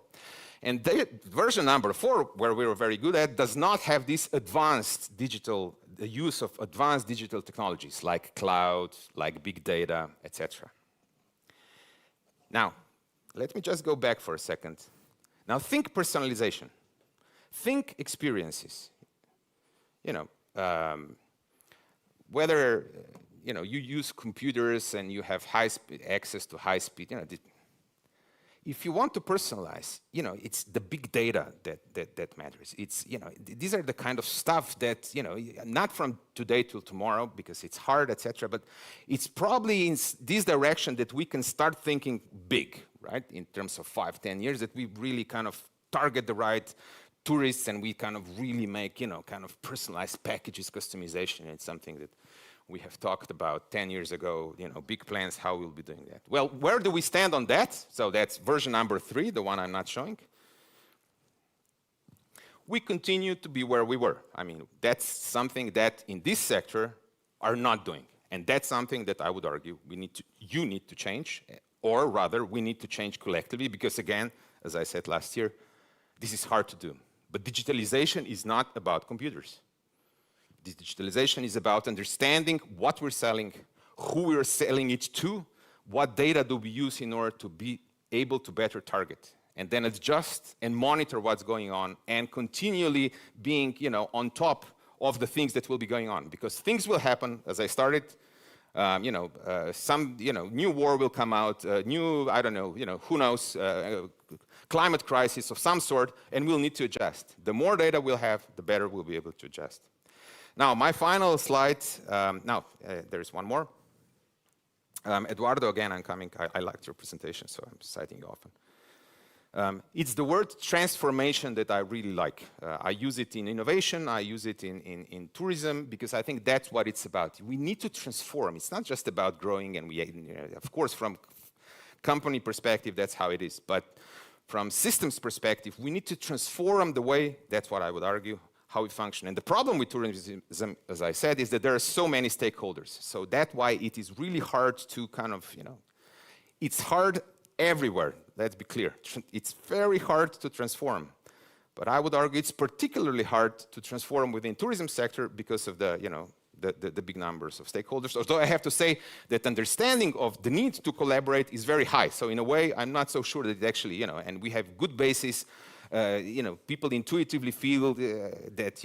And version number 4, where we were very good at, does not have this advanced digital, the use of advanced digital technologies like cloud, like big data, etc. Now, let me just go back for a second. Now think personalization. Think experiences. You know, whether you use computers and you have access to high speed, if you want to personalize, it's the big data that matters. It's, these are the kind of stuff that, not from today till tomorrow because it's hard, etc. But it's probably in this direction that we can start thinking big, right? In terms of 5-10 years, that we really kind of target the right tourists and we kind of really make, kind of personalized packages, customization. It's something that we have talked about 10 years ago, big plans, how we'll be doing that. Well, where do we stand on that? So that's version number 3, the one I'm not showing. We continue to be where we were. I mean, that's something that in this sector are not doing. And that's something that I would argue you need to change, or rather we need to change collectively because again, as I said last year, this is hard to do. But digitalization is not about computers. Digitalization is about understanding what we're selling, who we're selling it to, what data do we use in order to be able to better target and then adjust and monitor what's going on and continually being, on top of the things that will be going on. Because things will happen, as I started, some, new war will come out, new, I don't know, who knows, climate crisis of some sort, and we'll need to adjust. The more data we'll have, the better we'll be able to adjust. Now, my final slide, there's one more. Eduardo, again, I liked your presentation, so I'm citing you often. It's the word transformation that I really like. I use it in innovation, I use it in tourism, because I think that's what it's about. We need to transform. It's not just about growing, and of course, from company perspective, that's how it is. But from systems perspective, we need to transform the way, that's what I would argue, how we function. And the problem with tourism, as I said, is that there are so many stakeholders. So that's why it is really hard to kind of, it's hard everywhere, let's be clear. It's very hard to transform. But I would argue it's particularly hard to transform within tourism sector because of the, the big numbers of stakeholders. Although I have to say that understanding of the need to collaborate is very high. So in a way, I'm not so sure that it actually, and we have good basis. People intuitively feel that,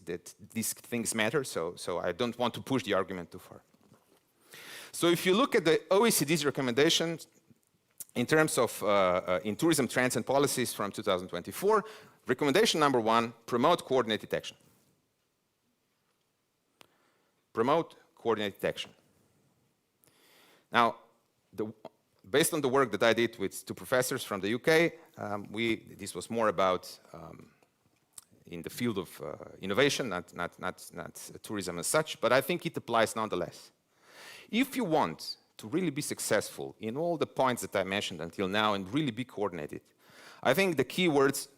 that these things matter. So I don't want to push the argument too far. So if you look at the OECD's recommendations, in terms of in tourism trends and policies from 2024, recommendation number 1, promote coordinated action. Promote coordinated action. Now, based on the work that I did with 2 professors from the UK, this was more about in the field of innovation, not tourism as such, but I think it applies nonetheless. If you want to really be successful in all the points that I mentioned until now and really be coordinated, I think the key words,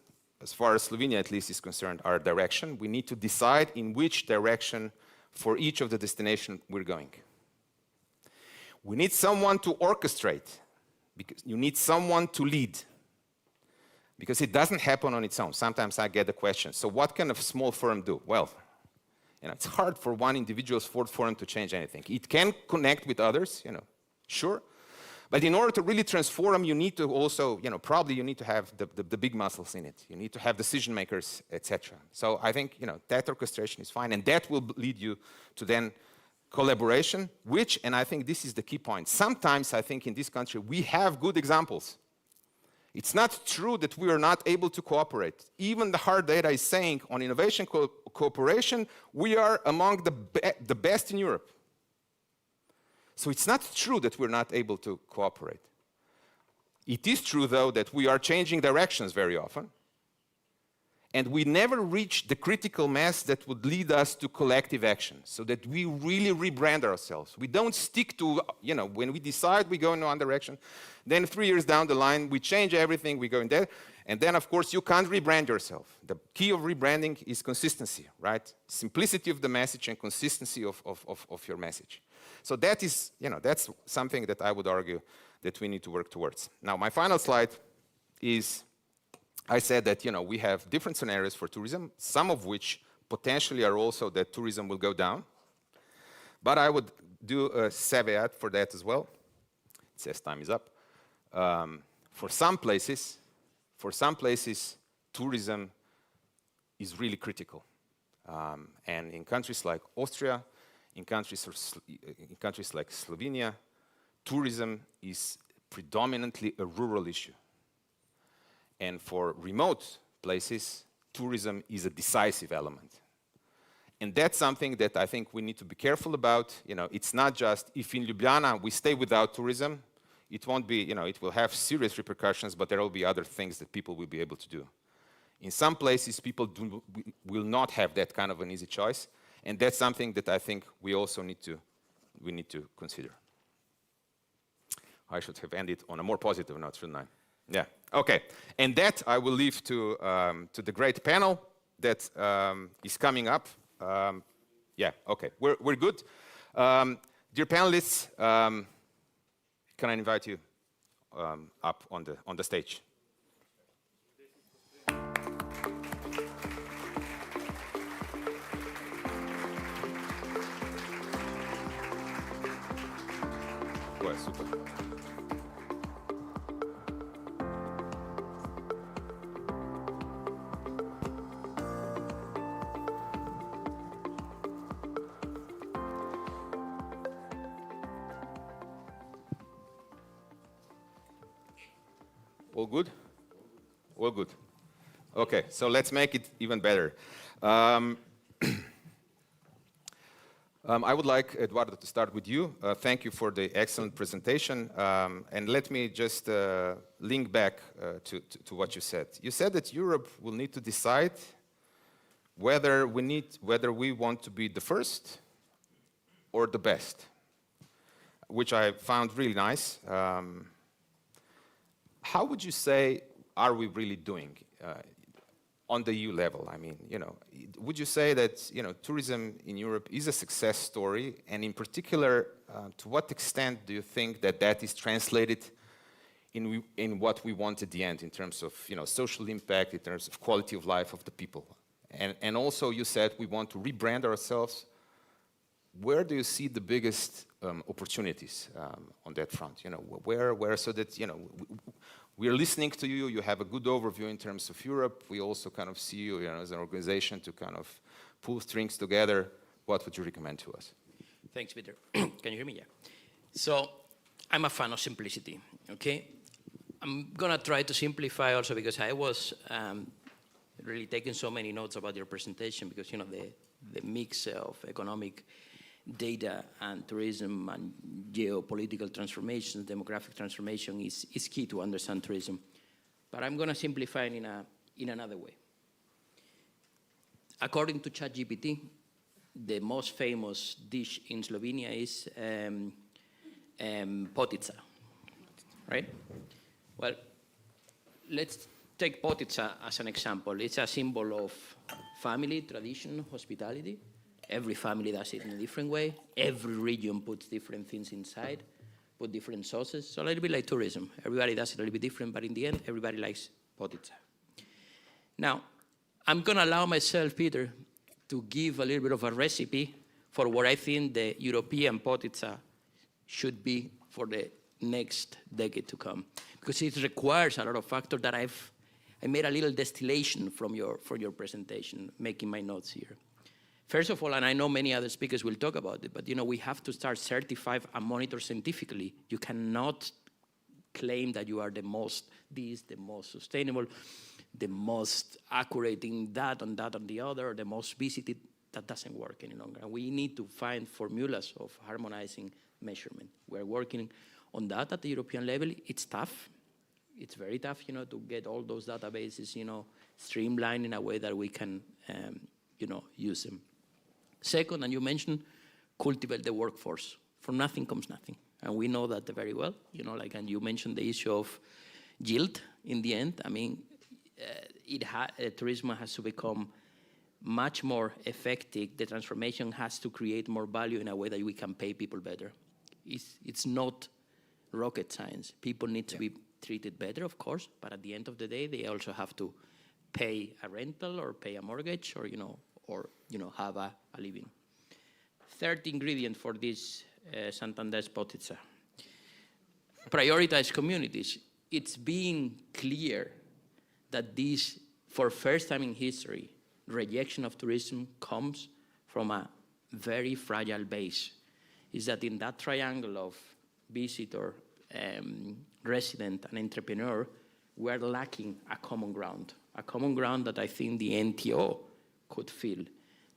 as far as Slovenia at least is concerned, are direction. We need to decide in which direction for each of the destinations we're going. We need someone to orchestrate, because you need someone to lead, because it doesn't happen on its own. Sometimes I get the question, so what can a small firm do? Well, it's hard for one individual forum to change anything. It can connect with others, sure. But in order to really transform, you need to also, probably you need to have the big muscles in it. You need to have decision makers, etc. So I think, that orchestration is fine, and that will lead you to then collaboration, which, and I think this is the key point, sometimes I think in this country we have good examples. It's not true that we are not able to cooperate. Even the hard data is saying on innovation cooperation, we are among the best in Europe. So it's not true that we're not able to cooperate. It is true, though, that we are changing directions very often. And we never reach the critical mass that would lead us to collective action, so that we really rebrand ourselves. We don't stick to, when we decide we go in one direction, then 3 years down the line, we change everything, we go in there, and then, of course, you can't rebrand yourself. The key of rebranding is consistency, right? Simplicity of the message and consistency of your message. So that is, that's something that I would argue that we need to work towards. Now, my final slide is, I said that, we have different scenarios for tourism, some of which potentially are also that tourism will go down. But I would do a caveat for that as well. It says time is up. For some places, tourism is really critical. And in countries like Austria, in countries like Slovenia, tourism is predominantly a rural issue. And for remote places, tourism is a decisive element. And that's something that I think we need to be careful about. It's not just if in Ljubljana we stay without tourism, it won't be, it will have serious repercussions, but there will be other things that people will be able to do. In some places, people will not have that kind of an easy choice. And that's something that I think we also need to consider. I should have ended on a more positive note, shouldn't I? Yeah, okay. And that I will leave to the great panel that is coming up. Yeah, okay, we're good. Dear panelists, can I invite you up on the stage? Well, super. All good? All good. Okay, so let's make it even better. I would like, Eduardo, to start with you. Thank you for the excellent presentation. And let me just link back to what you said. You said that Europe will need to decide whether we want to be the first or the best, which I found really nice. How would you say, are we really doing on the EU level? I mean, would you say that, tourism in Europe is a success story? And in particular, to what extent do you think that that is translated in what we want at the end in terms of, social impact, in terms of quality of life of the people? And also you said we want to rebrand ourselves. Where do you see the biggest opportunities on that front? Where so that, we're listening to you, you have a good overview in terms of Europe. We also kind of see you, as an organization to kind of pull strings together. What would you recommend to us? Thanks, Peter. Can you hear me? Yeah. So I'm a fan of simplicity, okay? I'm gonna try to simplify also because I was really taking so many notes about your presentation because, the mix of economic data and tourism and geopolitical transformation, demographic transformation is key to understand tourism. But I'm going to simplify it in another way. According to ChatGPT, the most famous dish in Slovenia is potica, right? Well, let's take potica as an example. It's a symbol of family, tradition, hospitality. Every family does it in a different way. Every region puts different things inside, put different sauces. So a little bit like tourism. Everybody does it a little bit different, but in the end, everybody likes potica. Now, I'm going to allow myself, Peter, to give a little bit of a recipe for what I think the European potica should be for the next decade to come. Because it requires a lot of factors that I made a little distillation from your presentation, making my notes here. First of all, and I know many other speakers will talk about it, but we have to start certify and monitor scientifically. You cannot claim that you are the most sustainable, the most accurate in that and the other, or the most visited. That doesn't work any longer. And we need to find formulas of harmonizing measurement. We're working on that at the European level. It's tough. It's very tough, to get all those databases, streamlined in a way that we can, use them. Second, and you mentioned, cultivate the workforce. From nothing comes nothing. And we know that very well, and you mentioned the issue of yield in the end. I mean, tourism has to become much more effective. The transformation has to create more value in a way that we can pay people better. It's not rocket science. People need to be treated better, of course, but at the end of the day, they also have to pay a rental or pay a mortgage or have a living. Third ingredient for this Santander's potica. Prioritize communities. It's being clear that this, for first time in history, rejection of tourism comes from a very fragile base. Is that in that triangle of visitor, resident, and entrepreneur, we're lacking a common ground that I think the NTO could fill.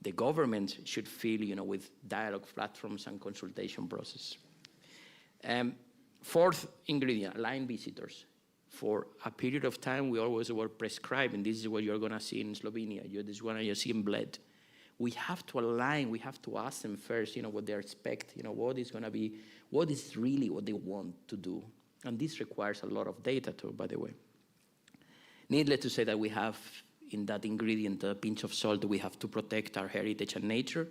The government should fill, with dialogue platforms and consultation process. Fourth ingredient, align visitors. For a period of time, we always were prescribing, this is what you're going to see in Slovenia, this is what you see in Bled. We have to align, we have to ask them first, what they expect, what is going to be, what is really what they want to do. And this requires a lot of data too, by the way. Needless to say that we have in that ingredient a pinch of salt. We have to protect our heritage and nature.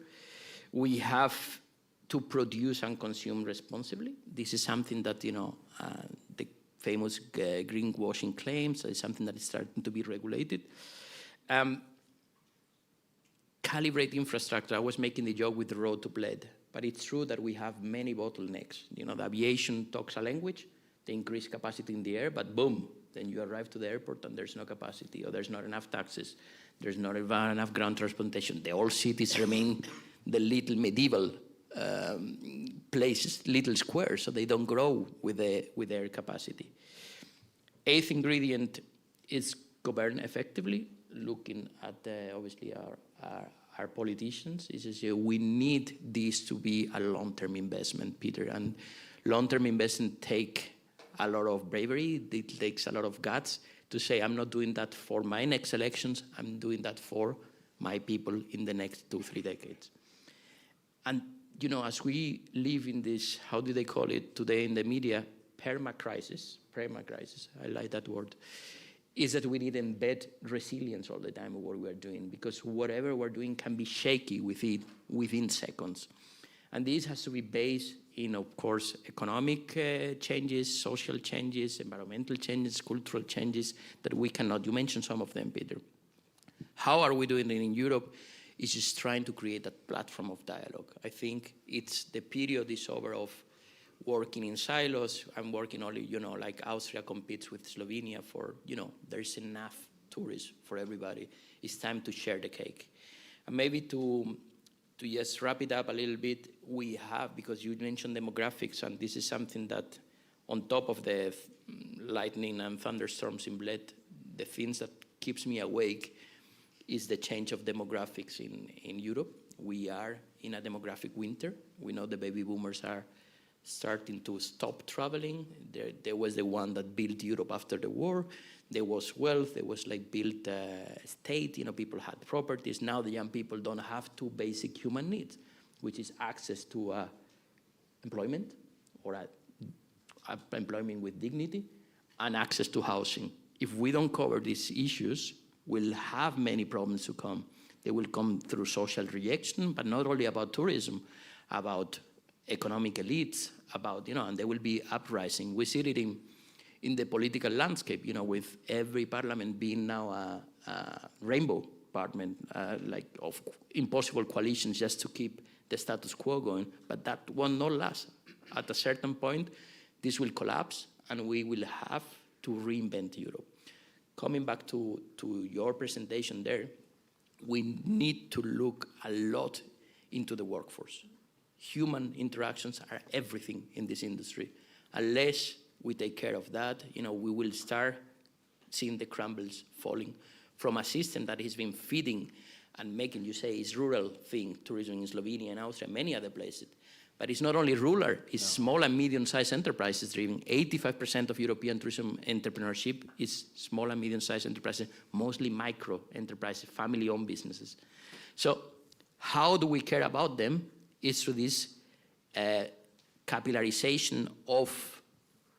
We have to produce and consume responsibly. This is something that, the famous greenwashing claims is something that is starting to be regulated. Calibrate infrastructure. I was making the joke with the road to Bled, but it's true that we have many bottlenecks. The aviation talks a language, they increase capacity in the air, but boom, then you arrive to the airport and there's no capacity, or there's not enough taxis, there's not enough ground transportation. The old cities remain the little medieval places, little squares, so they don't grow with their capacity. Eighth ingredient is govern effectively, looking at obviously our politicians. Is we need this to be a long-term investment, Peter, and long-term investment take a lot of bravery. It takes a lot of guts to say, I'm not doing that for my next elections, I'm doing that for my people in the next 2-3 decades. And as we live in this, how do they call it today in the media, perma-crisis, I like that word, is that we need to embed resilience all the time of what we are doing, because whatever we're doing can be shaky within seconds. And this has to be based in, of course, economic changes, social changes, environmental changes, cultural changes that we cannot. You mentioned some of them, Peter. How are we doing it in Europe? Is just trying to create a platform of dialogue. I think the period is over of working in silos. I'm working only, like Austria competes with Slovenia for, there's enough tourists for everybody. It's time to share the cake. And maybe to just wrap it up a little bit, we have, because you mentioned demographics, and this is something that on top of the lightning and thunderstorms in Bled, the things that keeps me awake is the change of demographics in Europe. We are in a demographic winter. We know the baby boomers are starting to stop traveling. There was the one that built Europe after the war. There was wealth. There was built state. People had properties. Now the young people don't have two basic human needs, which is access to employment or employment with dignity and access to housing. If we don't cover these issues, we'll have many problems to come. They will come through social rejection, but not only about tourism, about economic elites, about, and there will be uprising. We see it in the political landscape, with every parliament being now a rainbow parliament, of impossible coalitions just to keep the status quo going, but that will not last. At a certain point, this will collapse, and we will have to reinvent Europe. Coming back to your presentation there, we need to look a lot into the workforce. Human interactions are everything in this industry. Unless we take care of that, we will start seeing the crumbles falling from a system that has been feeding and making, you say, is rural thing, tourism in Slovenia and Austria, many other places. But it's not only rural, it's small and medium-sized enterprises driven. 85% of European tourism entrepreneurship is small and medium-sized enterprises, mostly micro enterprises, family-owned businesses. So how do we care about them? Is through this capillarization of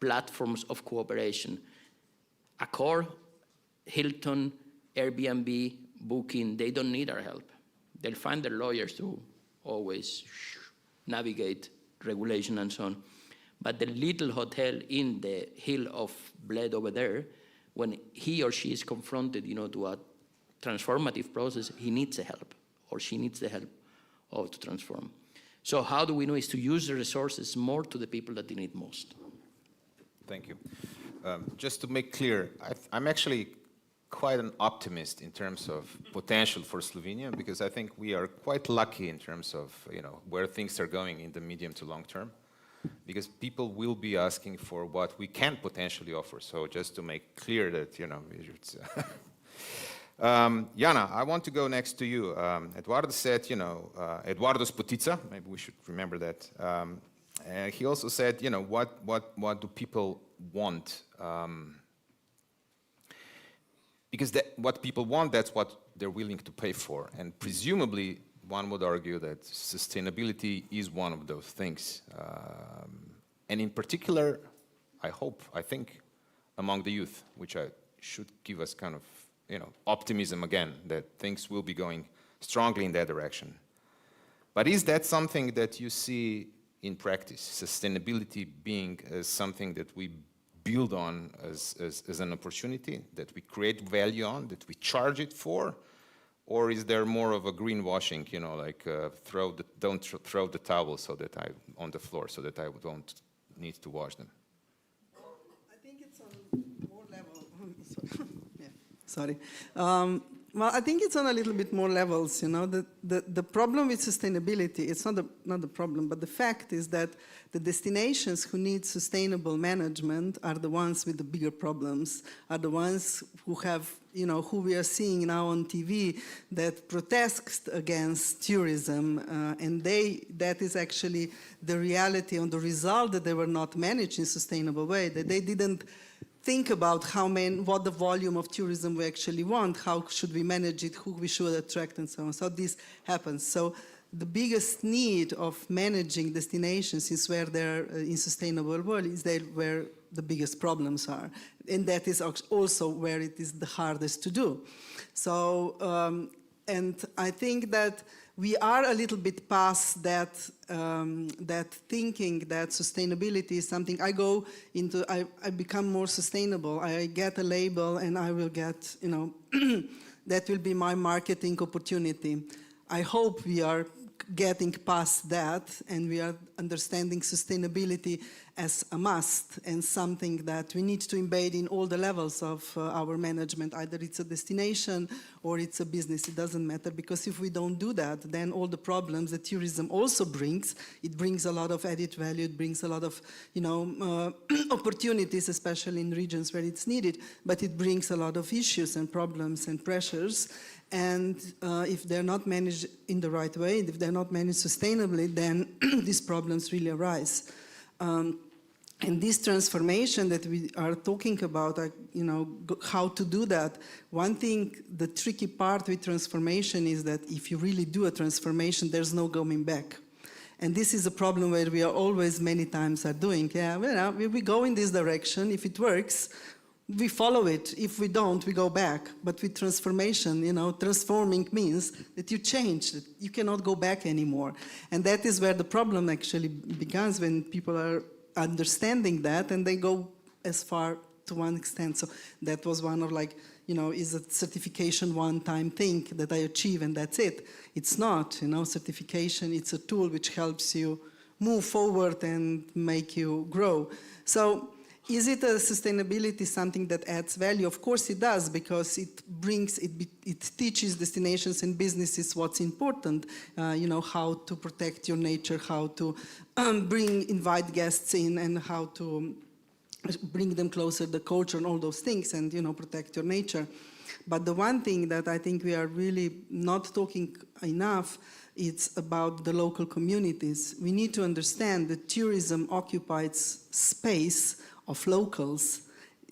platforms of cooperation. Accor, Hilton, Airbnb, Booking, they don't need our help. They'll find their lawyers to always navigate regulation and so on. But the little hotel in the hill of Bled over there, when he or she is confronted, to a transformative process, he needs the help, or she needs the help to transform. So how do we know is to use the resources more to the people that they need most. Thank you. Just to make clear, I'm actually quite an optimist in terms of potential for Slovenia, because I think we are quite lucky in terms of where things are going in the medium to long term, because people will be asking for what we can potentially offer. So just to make clear that it's Jana, I want to go next to you. Eduardo said, Eduardo's potica, maybe we should remember that. He also said, what do people want? Because what people want, that's what they're willing to pay for. And presumably, one would argue that sustainability is one of those things. And in particular, I think, among the youth, which should give us kind of, optimism again, that things will be going strongly in that direction. But is that something that you see in practice, sustainability being something that we build on as an opportunity, that we create value on, that we charge it for? Or is there more of a greenwashing, don't throw the towel on the floor so that I don't need to wash them? I think it's on more level. Yeah. Sorry. Well, I think it's on a little bit more levels, you know. The problem with sustainability, it's not the problem, but the fact is that the destinations who need sustainable management are the ones with the bigger problems, are the ones who have, you know, who we are seeing now on TV that protest against tourism, and that is actually the reality and the result that they were not managed in a sustainable way, that they didn't think about what the volume of tourism we actually want, how should we manage it, who we should attract, and so on. So this happens. So the biggest need of managing destinations is where they're in sustainable world, is where the biggest problems are. And that is also where it is the hardest to do. So, and I think that we are a little bit past that, that thinking that sustainability is something I go into, I become more sustainable, I get a label and I will get, you know, that will be my marketing opportunity. I hope we are getting past that and we are understanding sustainability as a must and something that we need to embed in all the levels of our management. Either it's a destination or it's a business, it doesn't matter, because if we don't do that, then all the problems that tourism also brings, it brings a lot of added value, it brings a lot of, you know, opportunities, especially in regions where it's needed, but it brings a lot of issues and problems and pressures. And if they're not managed in the right way, if they're not managed sustainably, then these problems really arise. And this transformation that we are talking about, you know, how to do that. One thing, the tricky part with transformation is that if you really do a transformation, there's no going back. And this is a problem where we are always many times are doing. Yeah, well, we go in this direction. If it works, we follow it. If we don't, we go back. But with transformation, you know, transforming means that you change, that you cannot go back anymore. And that is where the problem actually begins, when people are understanding that and they go as far to one extent. So that was one of, like, you know, is a certification one-time thing that I achieve and that's it. It's not, you know, certification, it's a tool which helps you move forward and make you grow. So is it a sustainability something that adds value? Of course it does, because it brings, it teaches destinations and businesses what's important, you know, how to protect your nature, how to invite guests in, and how to bring them closer to the culture and all those things, and, you know, protect your nature. But the one thing that I think we are really not talking enough, it's about the local communities. We need to understand that tourism occupies space of locals.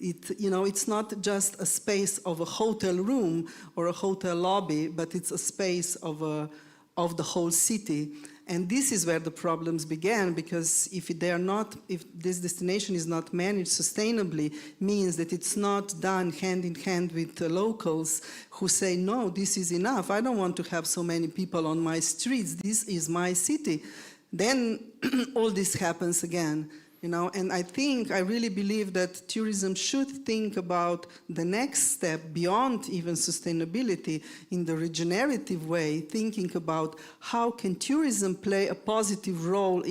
You know, it's not just a space of a hotel room or a hotel lobby, but it's a space of the whole city. And this is where the problems began, because if this destination is not managed sustainably, means that it's not done hand in hand with the locals who say, no, this is enough. I don't want to have so many people on my streets. This is my city. Then all this happens again. You know, and I really believe that tourism should think about the next step beyond even sustainability in the regenerative way, thinking about how can tourism play a positive role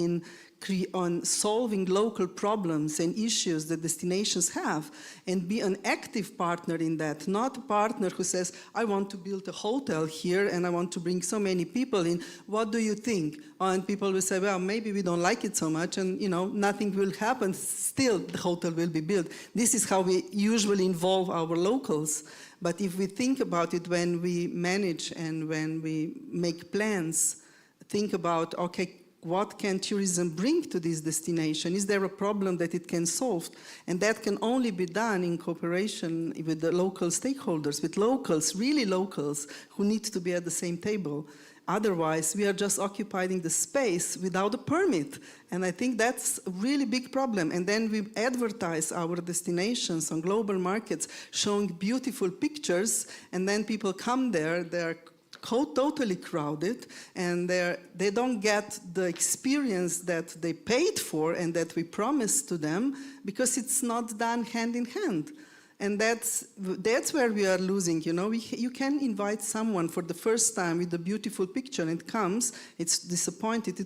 on solving local problems and issues that destinations have, and be an active partner in that, not a partner who says, I want to build a hotel here and I want to bring so many people in. What do you think? And people will say, well, maybe we don't like it so much, and, you know, nothing will happen. Still, the hotel will be built. This is how we usually involve our locals. But if we think about it when we manage and when we make plans, think about, okay, what can tourism bring to this destination? Is there a problem that it can solve? And that can only be done in cooperation with the local stakeholders, with locals, really locals, who need to be at the same table. Otherwise, we are just occupying the space without a permit. And I think that's a really big problem. And then we advertise our destinations on global markets, showing beautiful pictures, and then people come there, they're totally crowded, and they don't get the experience that they paid for and that we promised to them, because it's not done hand in hand. And that's where we are losing. You know, you can invite someone for the first time with a beautiful picture, and it comes, it's disappointed,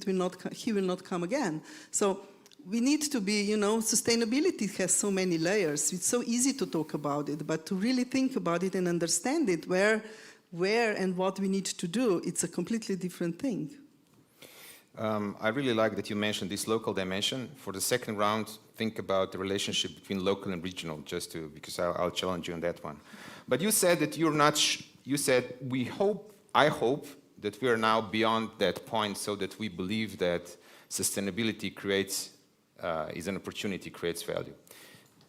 he will not come again. So we need to be, sustainability has so many layers. It's so easy to talk about it, but to really think about it and understand it, where and what we need to do, it's a completely different thing. I really like that you mentioned this local dimension. For the second round, think about the relationship between local and regional, because I'll challenge you on that one. But you said that you're not, you said, I hope that we are now beyond that point so that we believe that sustainability is an opportunity, creates value.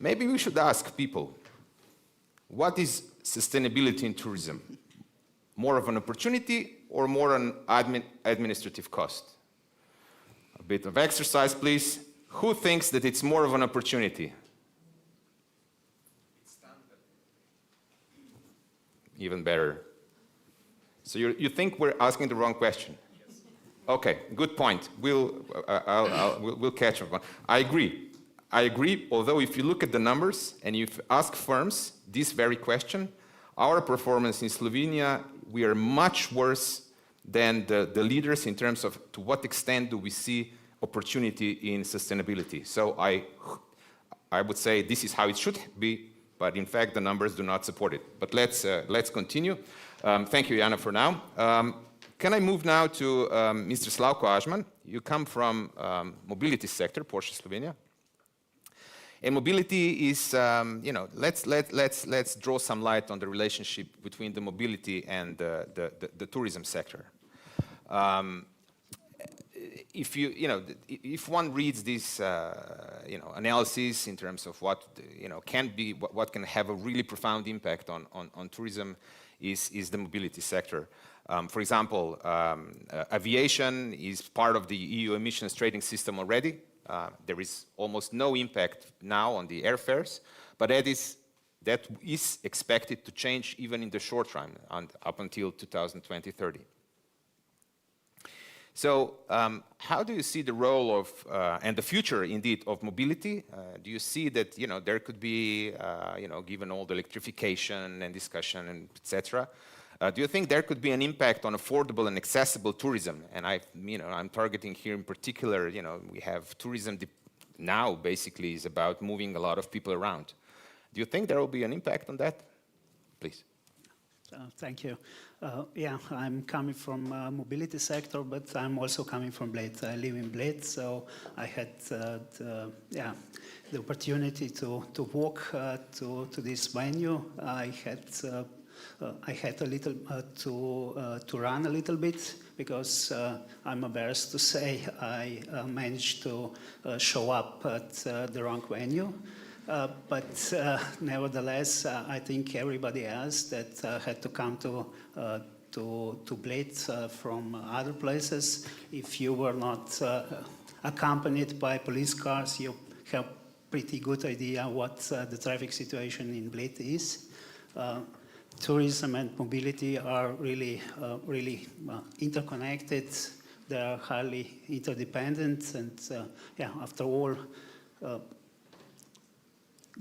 Maybe we should ask people, what is sustainability in tourism? More of an opportunity or more an administrative cost? A bit of exercise, please. Who thinks that it's more of an opportunity? Even better. So you think we're asking the wrong question? Yes. Okay, good point. We'll catch up. I agree, although if you look at the numbers and you ask firms this very question, our performance in Slovenia, we are much worse than the leaders in terms of to what extent do we see opportunity in sustainability. So I would say this is how it should be, but in fact the numbers do not support it. But let's continue. Thank you, Jana, for now. Can I move now to Mr. Slavko Ažman? You come from mobility sector, Porsche Slovenia. And mobility is, let's draw some light on the relationship between the mobility and the tourism sector. If one reads this, analysis in terms of what what can have a really profound impact on tourism, is the mobility sector. For example, aviation is part of the EU emissions trading system already. There is almost no impact now on the airfares, but that is expected to change even in the short run, up until 2020-30. So how do you see the role of, and the future indeed, of mobility? Do you see that there could be, given all the electrification and discussion and etc., do you think there could be an impact on affordable and accessible tourism? And I'm targeting here in particular, we have tourism now basically is about moving a lot of people around. Do you think there will be an impact on that? Please. Thank you. Yeah, I'm coming from mobility sector, but I'm also coming from Bled. I live in Bled, so I had the opportunity to walk to this venue. I had a little to run a little bit because I'm embarrassed to say I managed to show up at the wrong venue. But nevertheless, I think everybody else that had to come to Bled from other places, if you were not accompanied by police cars, you have pretty good idea what the traffic situation in Bled is. Tourism and mobility are really interconnected. They are highly interdependent, and after all,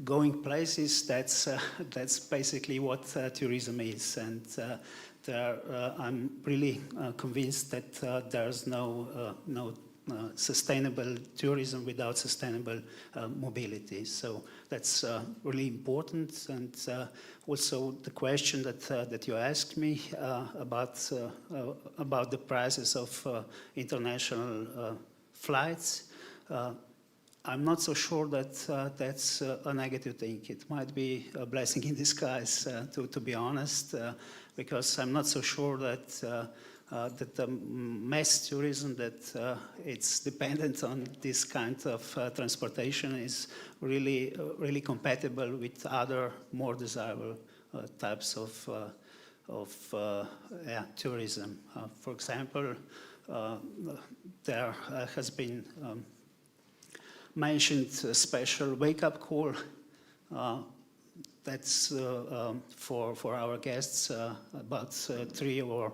going places, that's basically what tourism is. And I'm really convinced that there's no sustainable tourism without sustainable mobility. So that's really important. And also the question that you asked me about the prices of international flights, I'm not so sure that that's a negative thing. It might be a blessing in disguise, to be honest, because I'm not so sure that the mass tourism that it's dependent on this kind of transportation is really compatible with other more desirable types of tourism. For example, there has been mentioned a special wake-up call. That's for our guests about 3 or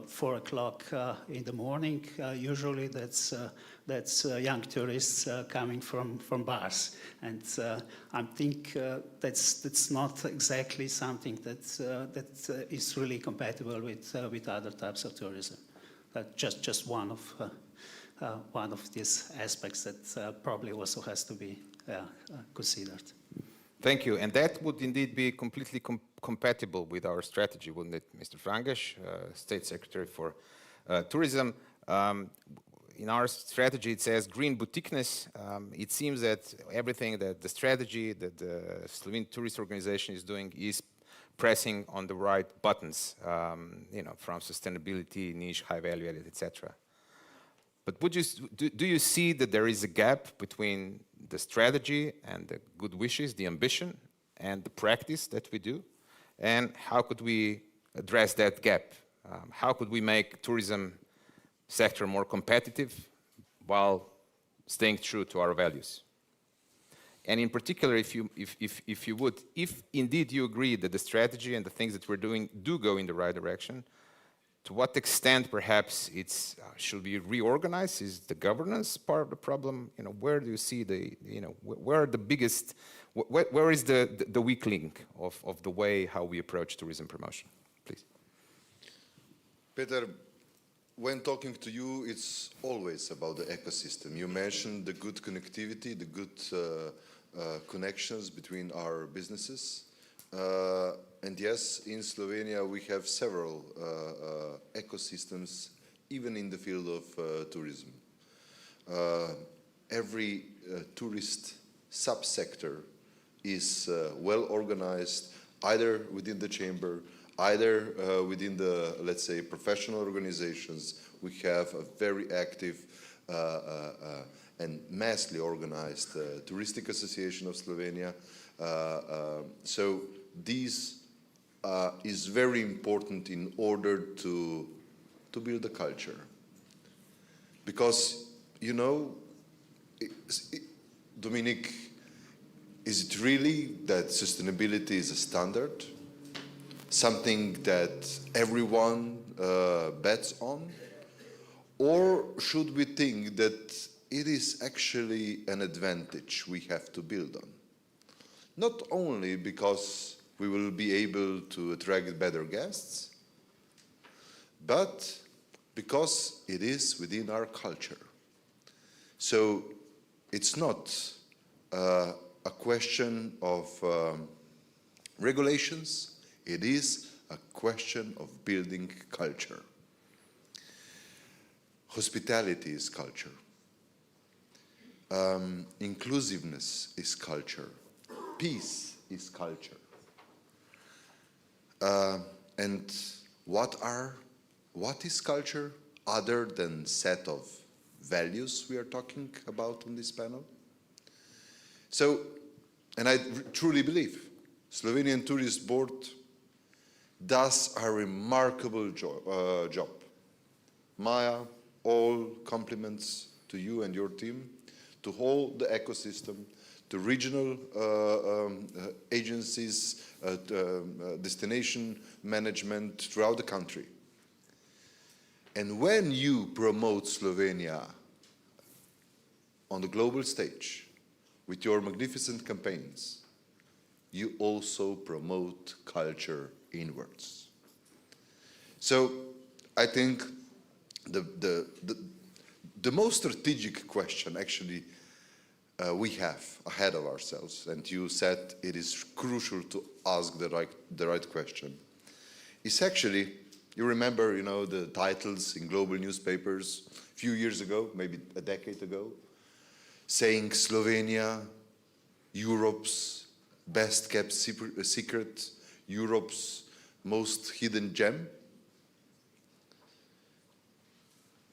4 o'clock in the morning. Usually that's young tourists coming from bars, and I think that's not exactly something that is really compatible with other types of tourism. Just one of one of these aspects that probably also has to be considered. Thank you. And that would indeed be completely compatible with our strategy, wouldn't it, Mr. Frangež, State Secretary for Tourism? In our strategy, it says green boutiqueness. It seems that everything that the strategy that the Slovene Tourist Organization is doing is pressing on the right buttons, from sustainability, niche, high value added, etc. But do you see that there is a gap between the strategy and the good wishes, the ambition, and the practice that we do? And how could we address that gap? How could we make tourism sector more competitive while staying true to our values? And in particular, if indeed you agree that the strategy and the things that we're doing do go in the right direction, to what extent perhaps it's should be reorganized? Is the governance part of the problem? Where do you see where are the biggest, where is the weak link of the way how we approach tourism promotion? Please. Peter, when talking to you, it's always about the ecosystem. You mentioned the good connectivity, the good connections between our businesses. And yes, in Slovenia we have several ecosystems, even in the field of tourism. Every tourist subsector is well organized, either within the chamber, either within the, let's say, professional organizations. We have a very active and massively organized Touristic Association of Slovenia. So this is very important in order to build a culture. Because, Dominic, is it really that sustainability is a standard? Something that everyone bets on? Or should we think that it is actually an advantage we have to build on? Not only because we will be able to attract better guests, but because it is within our culture. So it's not a question of regulations, it is a question of building culture. Hospitality is culture. Inclusiveness is culture. Peace is culture. And what is culture other than set of values we are talking about on this panel? So, and I truly believe Slovenian Tourist Board does a remarkable job. Maja, all compliments to you and your team, to hold the ecosystem, to regional agencies, destination management throughout the country. And when you promote Slovenia on the global stage with your magnificent campaigns, you also promote culture inwards. So I think the most strategic question actually we have ahead of ourselves, and you said it is crucial to ask the right question, is actually, you remember, the titles in global newspapers a few years ago, maybe a decade ago, saying Slovenia, Europe's best kept secret, Europe's most hidden gem.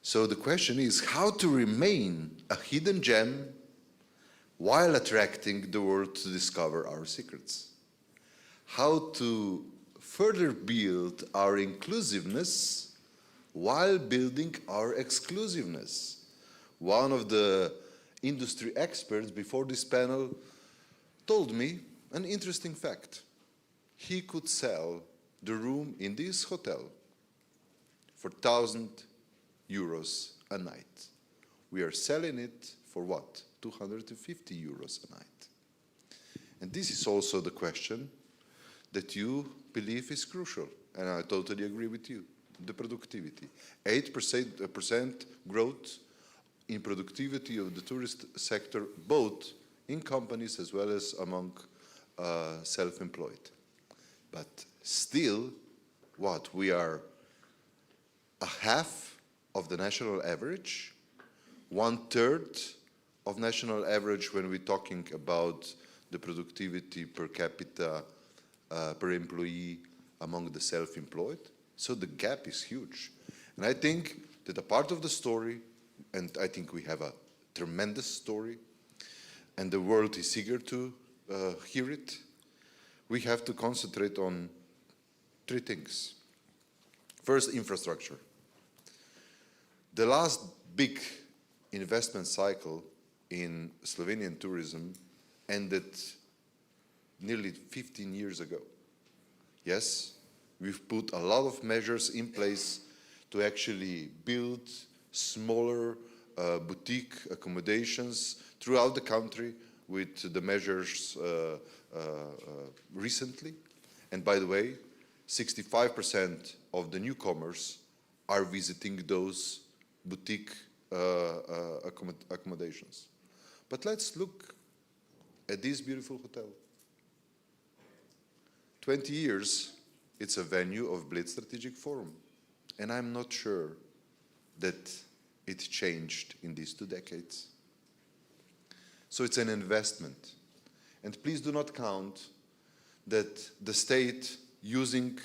So the question is how to remain a hidden gem while attracting the world to discover our secrets. How to further build our inclusiveness while building our exclusiveness. One of the industry experts before this panel told me an interesting fact. He could sell the room in this hotel for 1,000 euros a night. We are selling it for what? 250 euros a night. And this is also the question that you believe is crucial, and I totally agree with you, the productivity. 8% growth in productivity of the tourist sector, both in companies as well as among self-employed. But still, what, we are a half of the national average, 1/3 of national average when we're talking about the productivity per capita, per employee among the self-employed. So the gap is huge. And I think that a part of the story, and I think we have a tremendous story, and the world is eager to hear it, we have to concentrate on 3 things. First, infrastructure. The last big investment cycle in Slovenian tourism ended nearly 15 years ago. Yes, we've put a lot of measures in place to actually build smaller boutique accommodations throughout the country with the measures recently. And by the way, 65% of the newcomers are visiting those boutique accommodations. But let's look at this beautiful hotel. 20 years, it's a venue of Bled Strategic Forum. And I'm not sure that it changed in these 2 decades. So it's an investment. And please do not count that the state using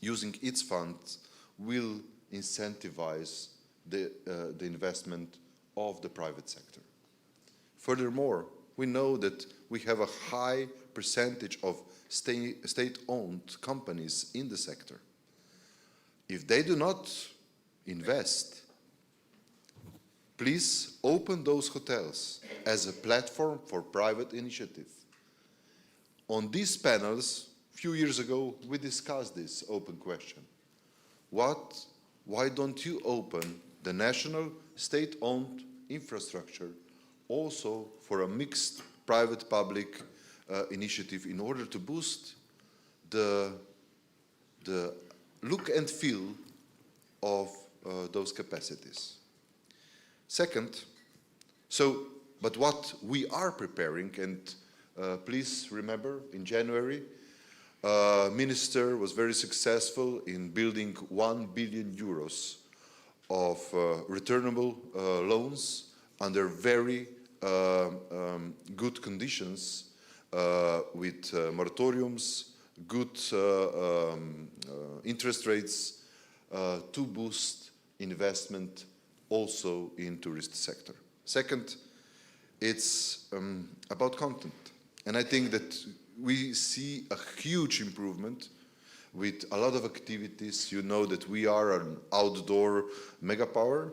its funds will incentivize the investment of the private sector. Furthermore, we know that we have a high percentage of state-owned companies in the sector. If they do not invest, please open those hotels as a platform for private initiative. On these panels, a few years ago, we discussed this open question. Why don't you open the national state-owned infrastructure also for a mixed private-public initiative in order to boost the look and feel of those capacities? Second, but what we are preparing, and please remember, in January, Minister was very successful in building 1 billion euros of returnable loans under very good conditions, with moratoriums, good interest rates, to boost investment also in tourist sector. Second, it's about content. And I think that we see a huge improvement with a lot of activities. You know that we are an outdoor megapower.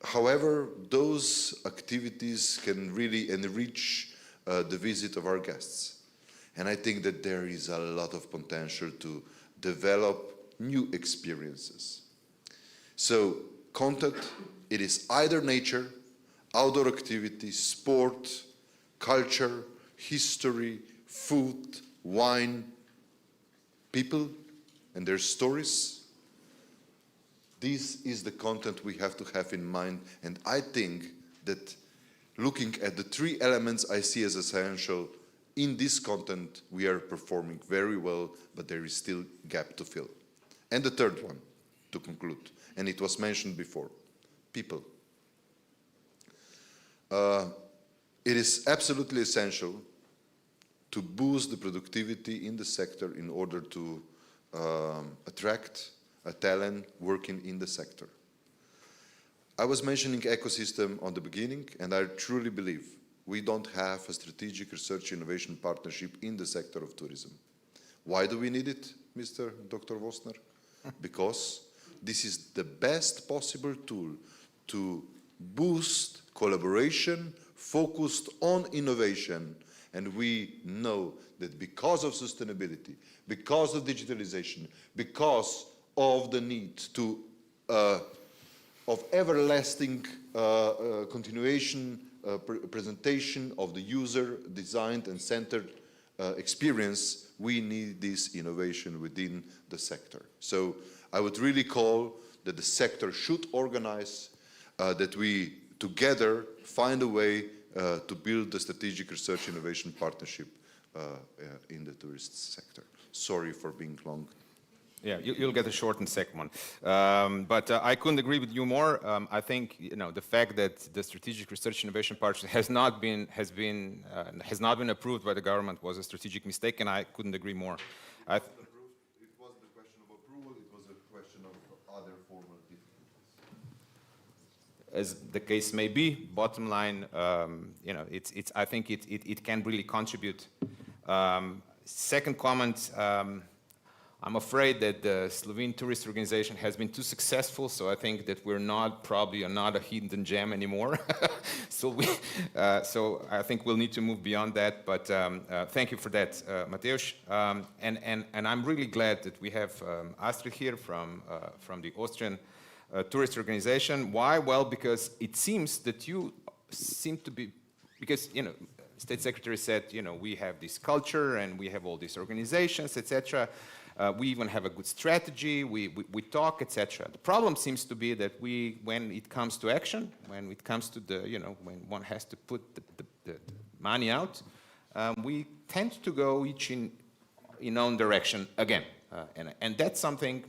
However, those activities can really enrich the visit of our guests. And I think that there is a lot of potential to develop new experiences. So content, it is either nature, outdoor activity, sport, culture, history, food, wine, people and their stories. This is the content we have to have in mind, and I think that looking at the 3 elements I see as essential in this content, we are performing very well, but there is still a gap to fill. And the third one, to conclude, and it was mentioned before, people. It is absolutely essential to boost the productivity in the sector in order to attract a talent working in the sector. I was mentioning ecosystem on the beginning, and I truly believe we don't have a strategic research innovation partnership in the sector of tourism. Why do we need it, Mr. Dr. Wostner? Because this is the best possible tool to boost collaboration focused on innovation. And we know that because of sustainability, because of digitalization, because of the need to of everlasting continuation, presentation of the user-designed and centered experience, we need this innovation within the sector. So I would really call that the sector should organize, that we together find a way to build the strategic research innovation partnership in the tourist sector. Sorry for being long. Yeah, you'll get a shortened second one. But I couldn't agree with you more. I think the fact that the strategic research innovation partnership has not been approved by the government was a strategic mistake, and I couldn't agree more. It wasn't a question of approval; it was a question of other formal difficulties. As the case may be, bottom line, I think it can really contribute. Second comment. I'm afraid that the Slovene tourist organization has been too successful, so I think that we're probably not a hidden gem anymore. So I think we'll need to move beyond that. But thank you for that, Matevž. And I'm really glad that we have Astrid here from the Austrian tourist organization. Why? Well, because it seems that you seem to be, because State Secretary said, we have this culture and we have all these organizations, etc. We even have a good strategy, we talk, etc. The problem seems to be that when it comes to action, when it comes to when one has to put the money out, we tend to go each in own direction again. And that's something,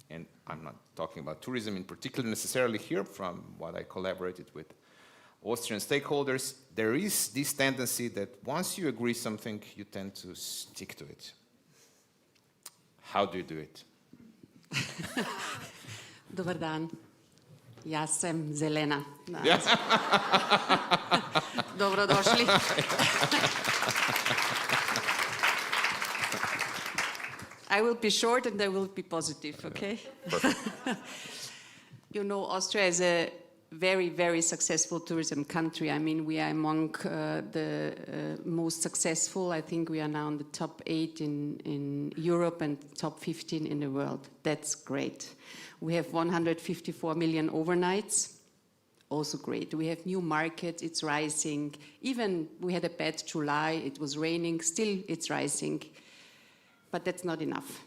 and I'm not talking about tourism in particular necessarily here, from what I collaborated with Austrian stakeholders, there is this tendency that once you agree something, you tend to stick to it. How do you do it? Dobar dan. Jaz sem zelena. Yes. Dobrodošli. I will be short and I will be positive, okay? Austria is a very, very successful tourism country. I mean, we are among the most successful. I think we are now in the top 8 in Europe and top 15 in the world. That's great. We have 154 million overnights. Also great. We have new markets. It's rising. Even we had a bad July. It was raining. Still, it's rising. But that's not enough.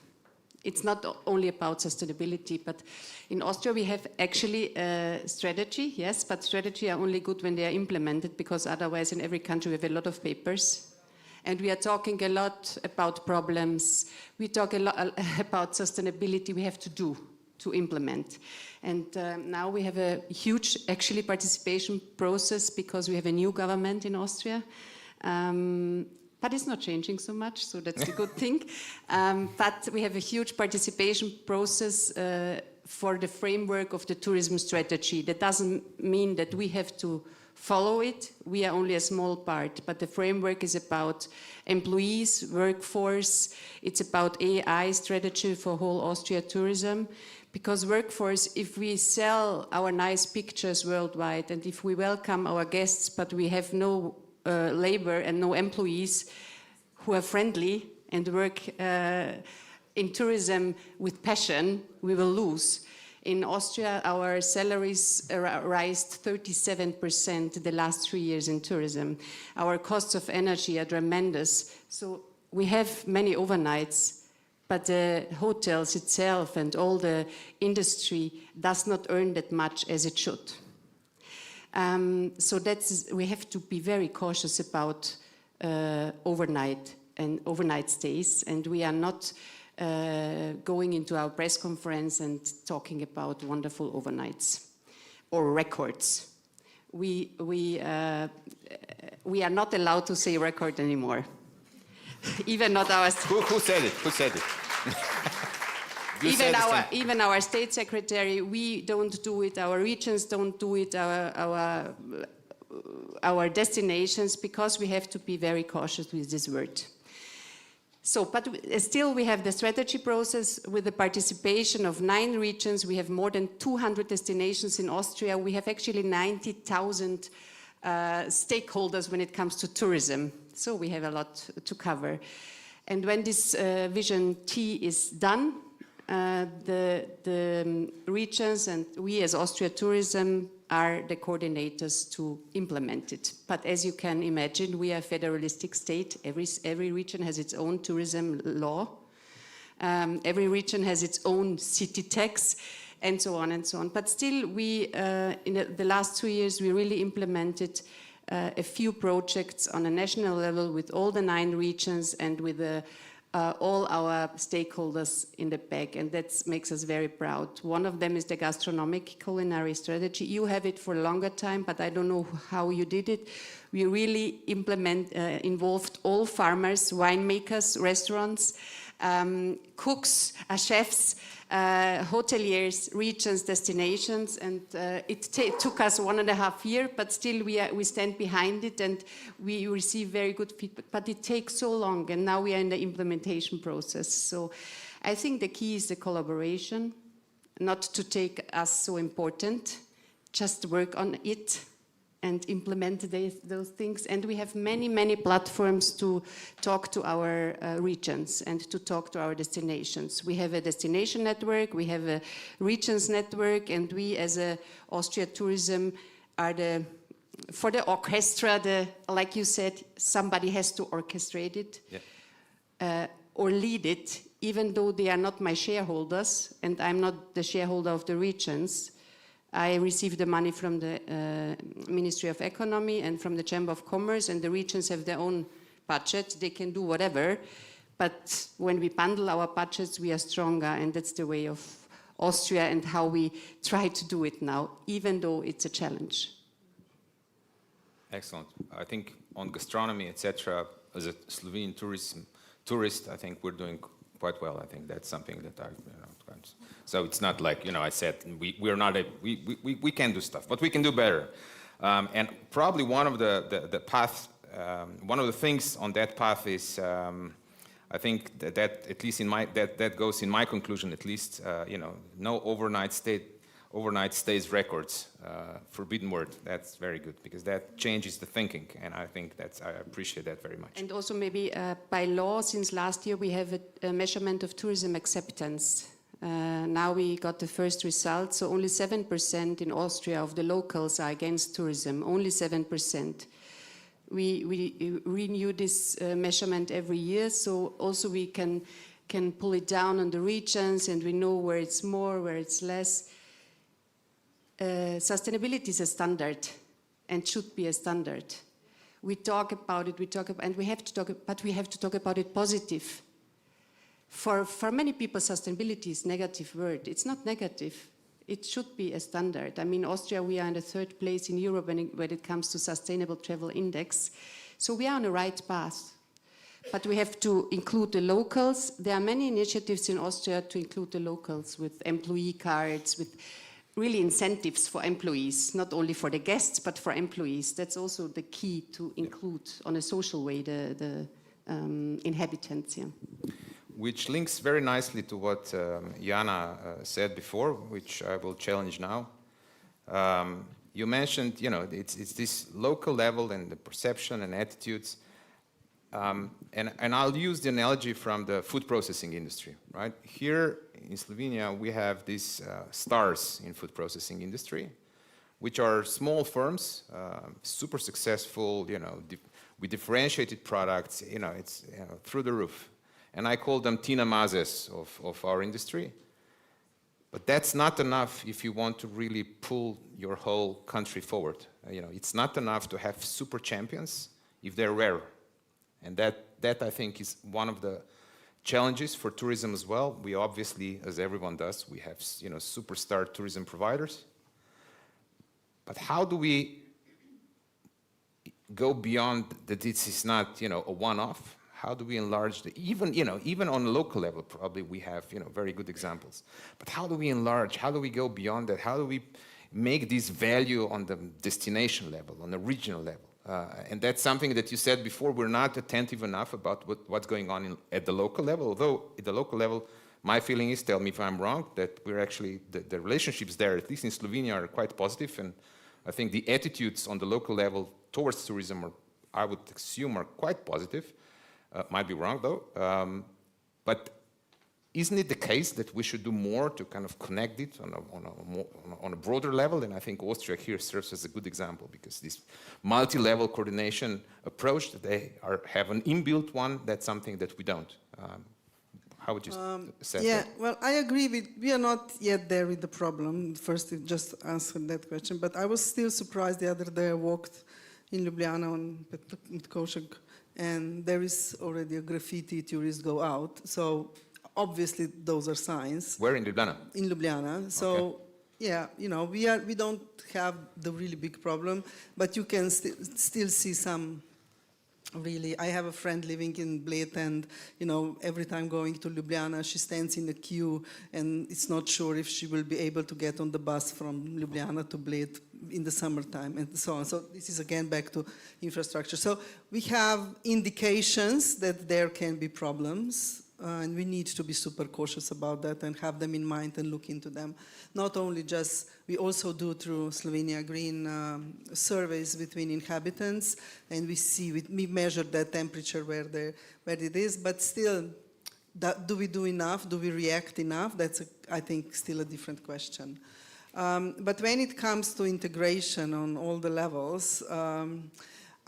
It's not only about sustainability, but in Austria we have actually a strategy, yes, but strategy are only good when they are implemented, because otherwise in every country we have a lot of papers. And we are talking a lot about problems. We talk a lot about sustainability we have to do to implement. And now we have a huge actually participation process because we have a new government in Austria. But it's not changing so much, so that's the good thing. But we have a huge participation process for the framework of the tourism strategy. That doesn't mean that we have to follow it. We are only a small part, but the framework is about employees, workforce. It's about AI strategy for whole Austria tourism. Because workforce, if we sell our nice pictures worldwide and if we welcome our guests, but we have no labor and no employees who are friendly and work in tourism with passion, we will lose. In Austria, our salaries rised 37% the last 3 years in tourism. Our costs of energy are tremendous. So we have many overnights, but the hotels itself and all the industry does not earn that much as it should. So we have to be very cautious about overnight stays, and we are not going into our press conference and talking about wonderful overnights or records. We are not allowed to say record anymore. Even not our. Who said it? Who said it? Even our state secretary, we don't do it, our regions don't do it, our destinations, because we have to be very cautious with this word. So, but still we have the strategy process with the participation of 9 regions. We have more than 200 destinations in Austria. We have actually 90,000 stakeholders when it comes to tourism. So we have a lot to cover. And when this Vision T is done, the regions and we as Austria Tourism are the coordinators to implement it. But as you can imagine, we are a federalistic state. Every region has its own tourism law. Every region has its own city tax. and so on and so on. But still, we, in the last 2 years, we really implemented a few projects on a national level with all the 9 regions and with all our stakeholders in the back, and that makes us very proud. One of them is the gastronomic culinary strategy. You have it for a longer time, but I don't know how you did it. We really involved all farmers, winemakers, restaurants, cooks, chefs, hoteliers, regions, destinations, and it took us 1.5 years, but still we stand behind it and we receive very good feedback. But it takes so long, and now we are in the implementation process. So I think the key is the collaboration, not to take us so important, just work on it and implement those things. And we have many, many platforms to talk to our regions and to talk to our destinations. We have a destination network, we have a regions network, and we as a Austria Tourism are for the orchestra, like you said, somebody has to orchestrate it or lead it, even though they are not my shareholders, and I'm not the shareholder of the regions. I receive the money from the Ministry of Economy and from the Chamber of Commerce, and the regions have their own budget. They can do whatever, but when we bundle our budgets, we are stronger, and that's the way of Austria and how we try to do it now, even though it's a challenge. Excellent. I think on gastronomy, etc., as a Slovenian tourist, I think we're doing quite well. I think that's something that so it's not like, I said, we can do stuff, but we can do better. And probably one of the paths, one of the things on that path is, I think that at least that goes in my conclusion, at least, no overnight stays records, forbidden word. That's very good, because that changes the thinking, and I think I appreciate that very much. And also maybe by law, since last year, we have a measurement of tourism acceptance. Now we got the first results, so only 7% in Austria of the locals are against tourism, only 7%. We renew this measurement every year, so also we can pull it down on the regions, and we know where it's more, where it's less. Sustainability is a standard and should be a standard. We talk about it, and we have to talk, but we have to talk about it positive. For many people, sustainability is a negative word. It's not negative. It should be a standard. I mean, Austria, we are in the 3rd place in Europe when it comes to Sustainable Travel Index. So we are on the right path. But we have to include the locals. There are many initiatives in Austria to include the locals with employee cards, with really incentives for employees, not only for the guests, but for employees. That's also the key to include on a social way the inhabitants. Yeah. Which links very nicely to what Jana said before, which I will challenge now. You mentioned, it's this local level and the perception and attitudes. And I'll use the analogy from the food processing industry, right? Here in Slovenia, we have these stars in food processing industry, which are small firms, super successful, with differentiated products, it's through the roof. And I call them Tina Mazes of our industry. But that's not enough if you want to really pull your whole country forward. It's not enough to have super champions if they're rare. And that I think is one of the challenges for tourism as well. We obviously, as everyone does, we have superstar tourism providers. But how do we go beyond that? This is not a one-off. How do we enlarge even on a local level? Probably we have very good examples. But how do we enlarge? How do we go beyond that? How do we make this value on the destination level, on the regional level? And that's something that you said before. We're not attentive enough about what's going on at the local level. Although at the local level, my feeling is, tell me if I'm wrong, that we're actually the relationships there, at least in Slovenia, are quite positive. And I think the attitudes on the local level towards tourism I would assume, are quite positive. Might be wrong though, but isn't it the case that we should do more to kind of connect it on a broader level? And I think Austria here serves as a good example, because this multi-level coordination approach that they have an inbuilt one, that's something that we don't. How would you assess Yeah, that? well, I agree we are not yet there with the problem. First, you just answered that question, but I was still surprised the other day. I walked in Ljubljana on Petkošek, and there is already a graffiti, tourists go out. So obviously those are signs. Where in Ljubljana? In Ljubljana. So Okay. yeah, you know, we don't have the really big problem, but you can still see some. Really, I have a friend living in Bled, and you know, every time going to Ljubljana, she stands in a queue, and it's not sure if she will be able to get on the bus from Ljubljana to Bled in the summertime, and so on. So this is again back to infrastructure. So we have indications that there can be problems, and we need to be super cautious about that and have them in mind and look into them. Not only just, we also do through Slovenia Green surveys between inhabitants, and we measure that temperature where it is, but still, do we do enough? Do we react enough? That's, I think, still a different question. But when it comes to integration on all the levels,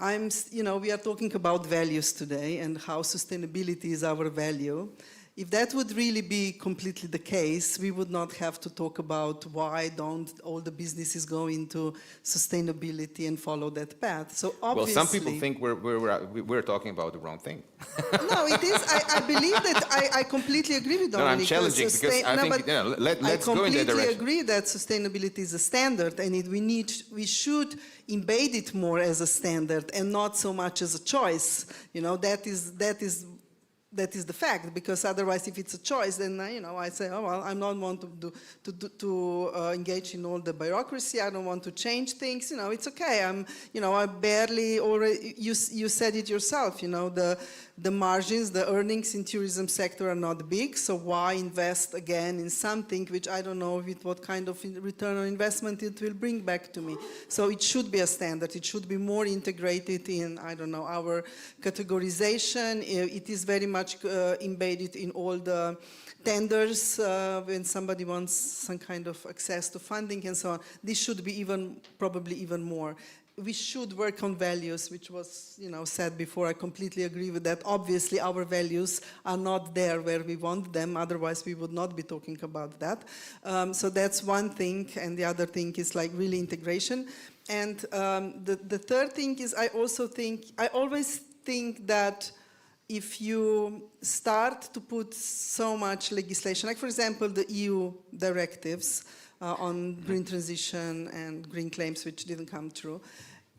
we are talking about values today and how sustainability is our value. If that would really be completely the case, we would not have to talk about why don't all the businesses go into sustainability and follow that path. So obviously, well, some people think we're talking about the wrong thing. No, it is. I believe that I completely agree with Dominic. No, I'm challenging because I think let's go in that direction. I completely agree that sustainability is a standard, and we should embed it more as a standard and not so much as a choice. You know, that is the fact, because otherwise, if it's a choice, then I say, oh well, I don't want to engage in all the bureaucracy. I don't want to change things. You know, it's okay. I barely already. You said it yourself. You know, the margins, the earnings in tourism sector are not big. So why invest again in something which I don't know what kind of return on investment it will bring back to me? So it should be a standard. It should be more integrated in, I don't know, our categorization. It is very much embedded in all the tenders when somebody wants some kind of access to funding and so on. This should be probably even more. We should work on values, which was said before. I completely agree with that. Obviously, our values are not there where we want them. Otherwise, we would not be talking about that. So that's one thing. And the other thing is like really integration. And the third thing is I always think that if you start to put so much legislation, like for example, the EU directives on green transition and green claims, which didn't come true,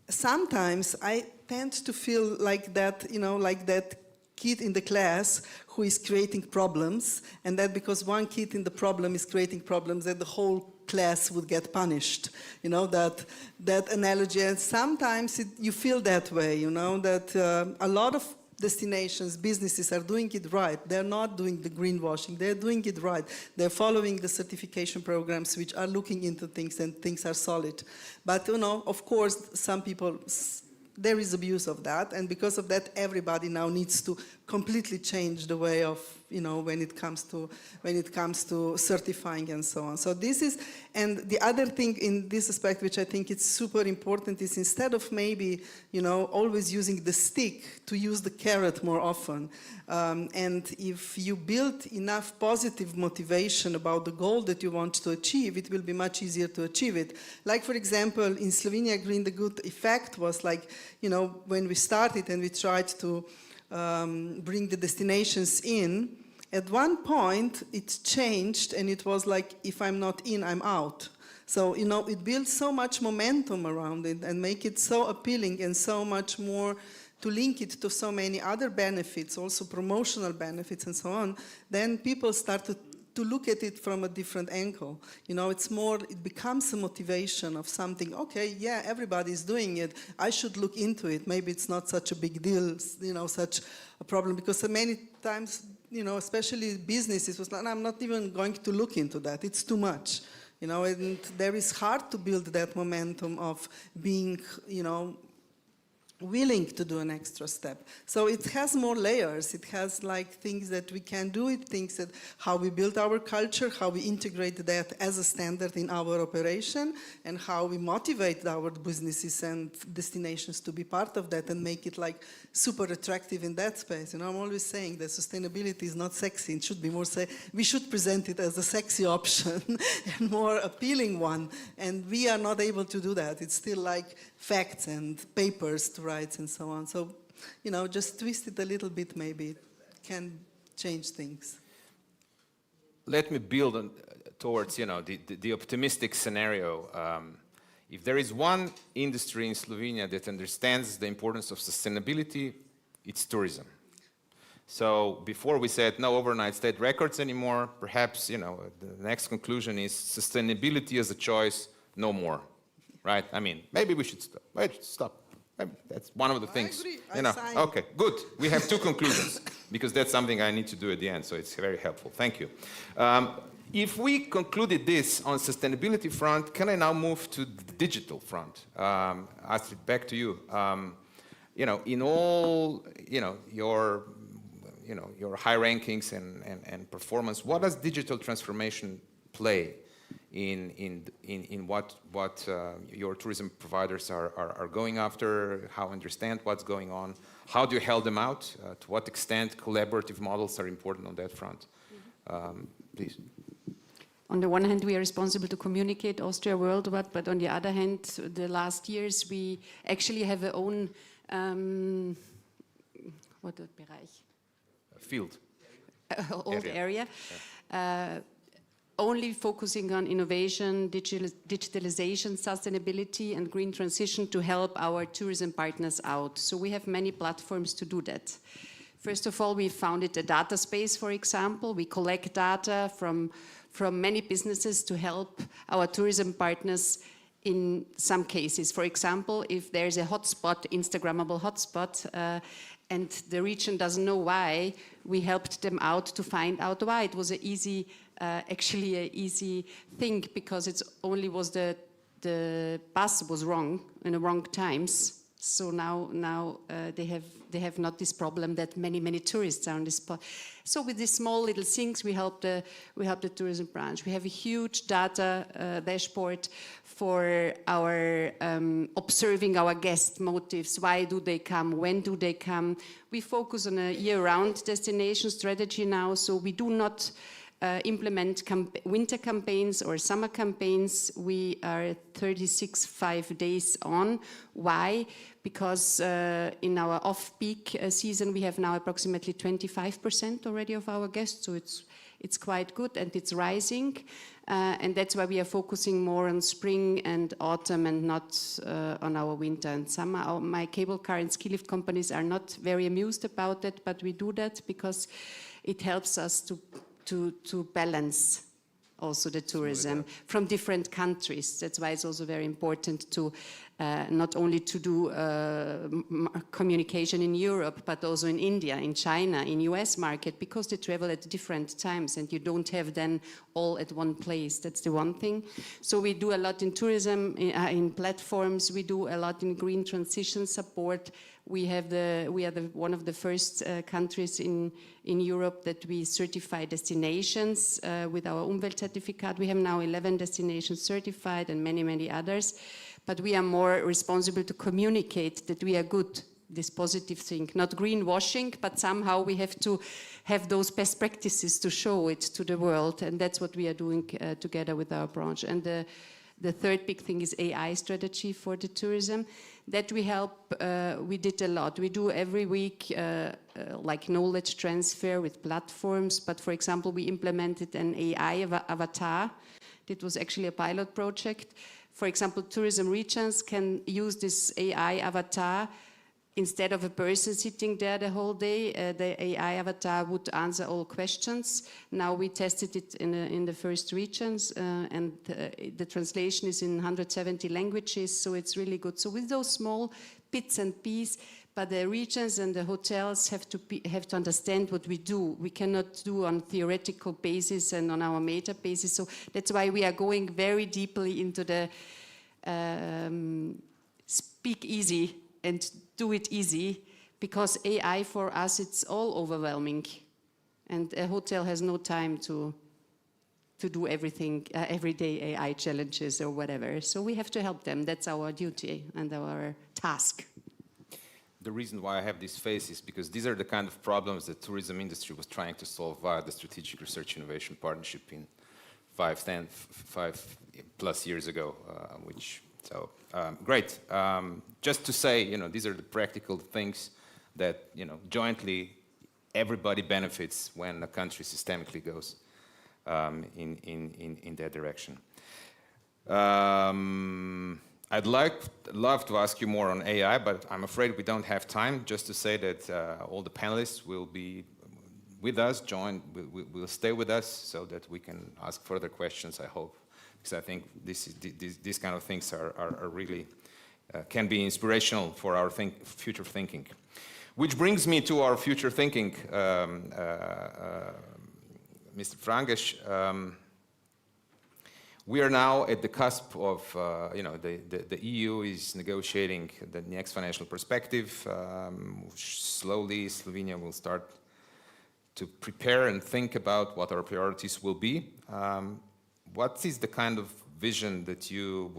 sometimes I tend to feel like that, like that kid in the class who is creating problems, and that because one kid in the problem is creating problems, that the whole class would get punished. That analogy. And sometimes you feel that way, that a lot of destinations, businesses are doing it right. They're not doing the greenwashing. They're doing it right. They're following the certification programs which are looking into things, and things are solid. But, of course, some people, there is abuse of that. And because of that, everybody now needs to completely change the way of, when it comes to certifying and so on. So this is, and the other thing in this aspect, which I think is super important, is instead of maybe, always using the stick, to use the carrot more often. And if you build enough positive motivation about the goal that you want to achieve, it will be much easier to achieve it. Like, for example, in Slovenia Green, the good effect was like, when we started and we tried to bring the destinations in, at one point it changed, and it was like, if I'm not in, I'm out. So, it builds so much momentum around it and make it so appealing and so much more to link it to so many other benefits, also promotional benefits and so on. Then people start to look at it from a different angle. It becomes a motivation of something, okay, yeah, everybody's doing it. I should look into it. Maybe it's not such a big deal, such a problem, because many times, especially businesses was like, I'm not even going to look into that. It's too much, and there is hard to build that momentum of being, willing to do an extra step. So it has more layers. It has like things that we can do, it things that how we build our culture, how we integrate that as a standard in our operation, and how we motivate our businesses and destinations to be part of that and make it like super attractive in that space. You know, I'm always saying that sustainability is not sexy. It should be more we should present it as a sexy option and more appealing one. And we are not able to do that. It's still like facts and papers to write and so on. So, you know, just twist it a little bit, maybe it can change things. Let me build on, towards, you know, the optimistic scenario. If there is one industry in Slovenia that understands the importance of sustainability, it's tourism. So before we said no overnight state records anymore, perhaps, you know, the next conclusion is sustainability as a choice, no more. Right? I mean, maybe we should stop. Wait, stop. Maybe that's one of the things. I agree. You know. Okay, good. We have two conclusions because that's something I need to do at the end. So it's very helpful. Thank you. If we concluded this on sustainability front, can I now move to the digital front? Astrid, back to you. You know, in all, you know, your high rankings and performance, what does digital transformation play in what your tourism providers are going after, how understand what's going on, how do you help them out, to what extent collaborative models are important on that front? Please. On the one hand, we are responsible to communicate Austria worldwide, but on the other hand, the last years we actually have our own Bereich? Field. Old area. Only focusing on innovation, digitalization, sustainability, and green transition to help our tourism partners out. So we have many platforms to do that. First of all, we founded a data space, for example. We collect data from many businesses to help our tourism partners in some cases. For example, if there's a hotspot, Instagrammable hotspot, and the region doesn't know why, we helped them out to find out why. It was actually an easy thing, because it's only was the bus was wrong in the wrong times. So now they have not this problem that many tourists are on this spot. So with these small little things, we help the tourism branch. We have a huge data dashboard for our observing our guest motives. Why do they come? When do they come? We focus on a year-round destination strategy now, so we do not implement winter campaigns or summer campaigns. We are 5 days on. Why? Because in our off-peak season, we have now approximately 25% already of our guests, so it's quite good and it's rising. And that's why we are focusing more on spring and autumn and not on our winter and summer. My cable car and ski lift companies are not very amused about that, but we do that because it helps us to balance also the tourism from different countries. That's why it's also very important to not only to do communication in Europe, but also in India, in China, in US market, because they travel at different times and you don't have them all at one place. That's the one thing. So we do a lot in tourism, in platforms. We do a lot in green transition support. We are one of the first countries in Europe that we certify destinations with our Umweltzertifikat. We have now 11 destinations certified and many others. But we are more responsible to communicate that we are good, this positive thing. Not greenwashing, but somehow we have to have those best practices to show it to the world. And that's what we are doing together with our branch. And the third big thing is AI strategy for the tourism. That we help, we did a lot. We do every week like knowledge transfer with platforms. But for example, we implemented an AI avatar. It was actually a pilot project. For example, tourism regions can use this AI avatar. Instead of a person sitting there the whole day, the AI avatar would answer all questions. Now we tested it in the first regions, and the translation is in 170 languages, so it's really good. So with those small bits and pieces, but the regions and the hotels have to understand what we do. We cannot do on theoretical basis and on our meta basis. So that's why we are going very deeply into the speak easy and do it easy, because AI for us, it's all overwhelming. And a hotel has no time to do everything, everyday AI challenges or whatever. So we have to help them. That's our duty and our task. The reason why I have this face is because these are the kind of problems that tourism industry was trying to solve via the Strategic Research Innovation Partnership in 5 plus years ago, great. Just to say, these are the practical things that, jointly everybody benefits when a country systemically goes in that direction. I'd love to ask you more on AI, but I'm afraid we don't have time. Just to say that all the panelists will be with us, will stay with us so that we can ask further questions, I hope. Because I think these kind of things are really, can be inspirational for our future thinking. Which brings me to our future thinking, Mr. Frangež. We are now at the cusp of, the EU is negotiating the next financial perspective. Slowly, Slovenia will start to prepare and think about what our priorities will be. What is the kind of vision that you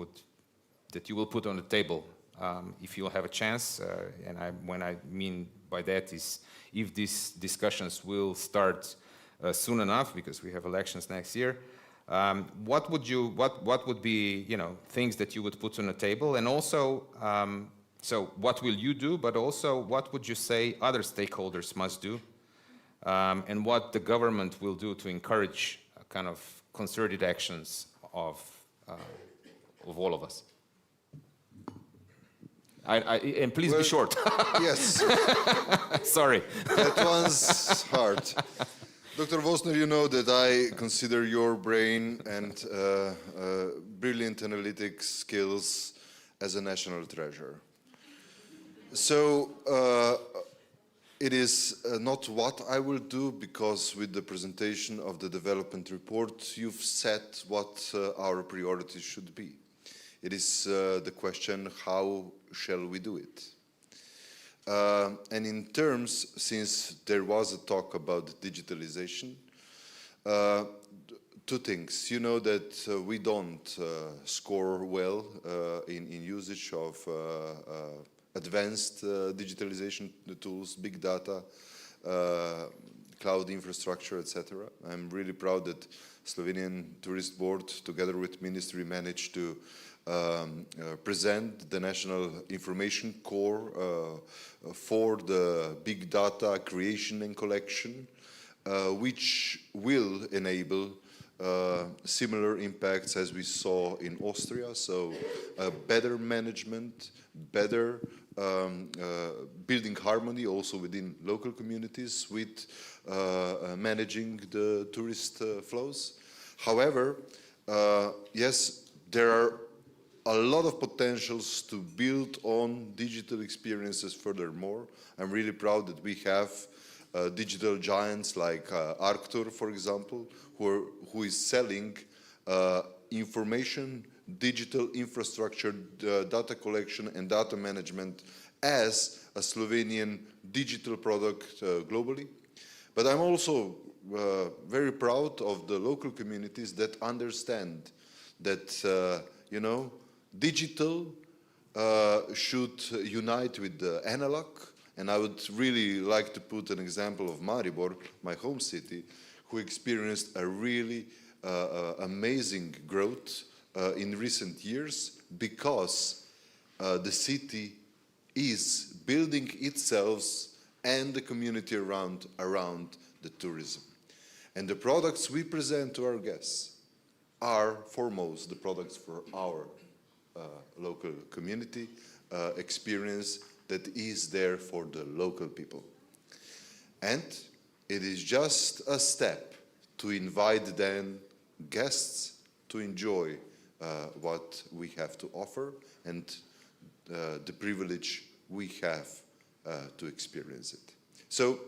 will put on the table if you'll have a chance? When I mean by that is if these discussions will start soon enough, because we have elections next year. What would be things that you would put on the table, and also so what will you do, but also what would you say other stakeholders must do, and what the government will do to encourage kind of concerted actions of all of us? And please be short. Yes. Sorry. That one's hard. Dr. Wostner, you know that I consider your brain and brilliant analytic skills as a national treasure. So it is not what I will do, because with the presentation of the development report, you've set what our priorities should be. It is the question, how shall we do it? And in terms, since there was a talk about digitalization, two things. You know that we don't score well in usage of advanced digitalization tools, big data, cloud infrastructure, etc. I'm really proud that Slovenian Tourist Board, together with Ministry, managed to present the National Information Core for the big data creation and collection, which will enable similar impacts as we saw in Austria, so better management, better building harmony also within local communities with managing the tourist flows. However, yes, there are a lot of potentials to build on digital experiences furthermore. I'm really proud that we have digital giants like Arctur, for example, who is selling information, digital infrastructure, data collection and data management as a Slovenian digital product globally. But I'm also very proud of the local communities that understand that, digital should unite with the analog. And I would really like to put an example of Maribor, my home city, who experienced a really amazing growth in recent years because the city is building itself and the community around the tourism. And the products we present to our guests are foremost the products for our local community experience that is there for the local people. And it is just a step to invite then guests to enjoy what we have to offer and the privilege we have to experience it. So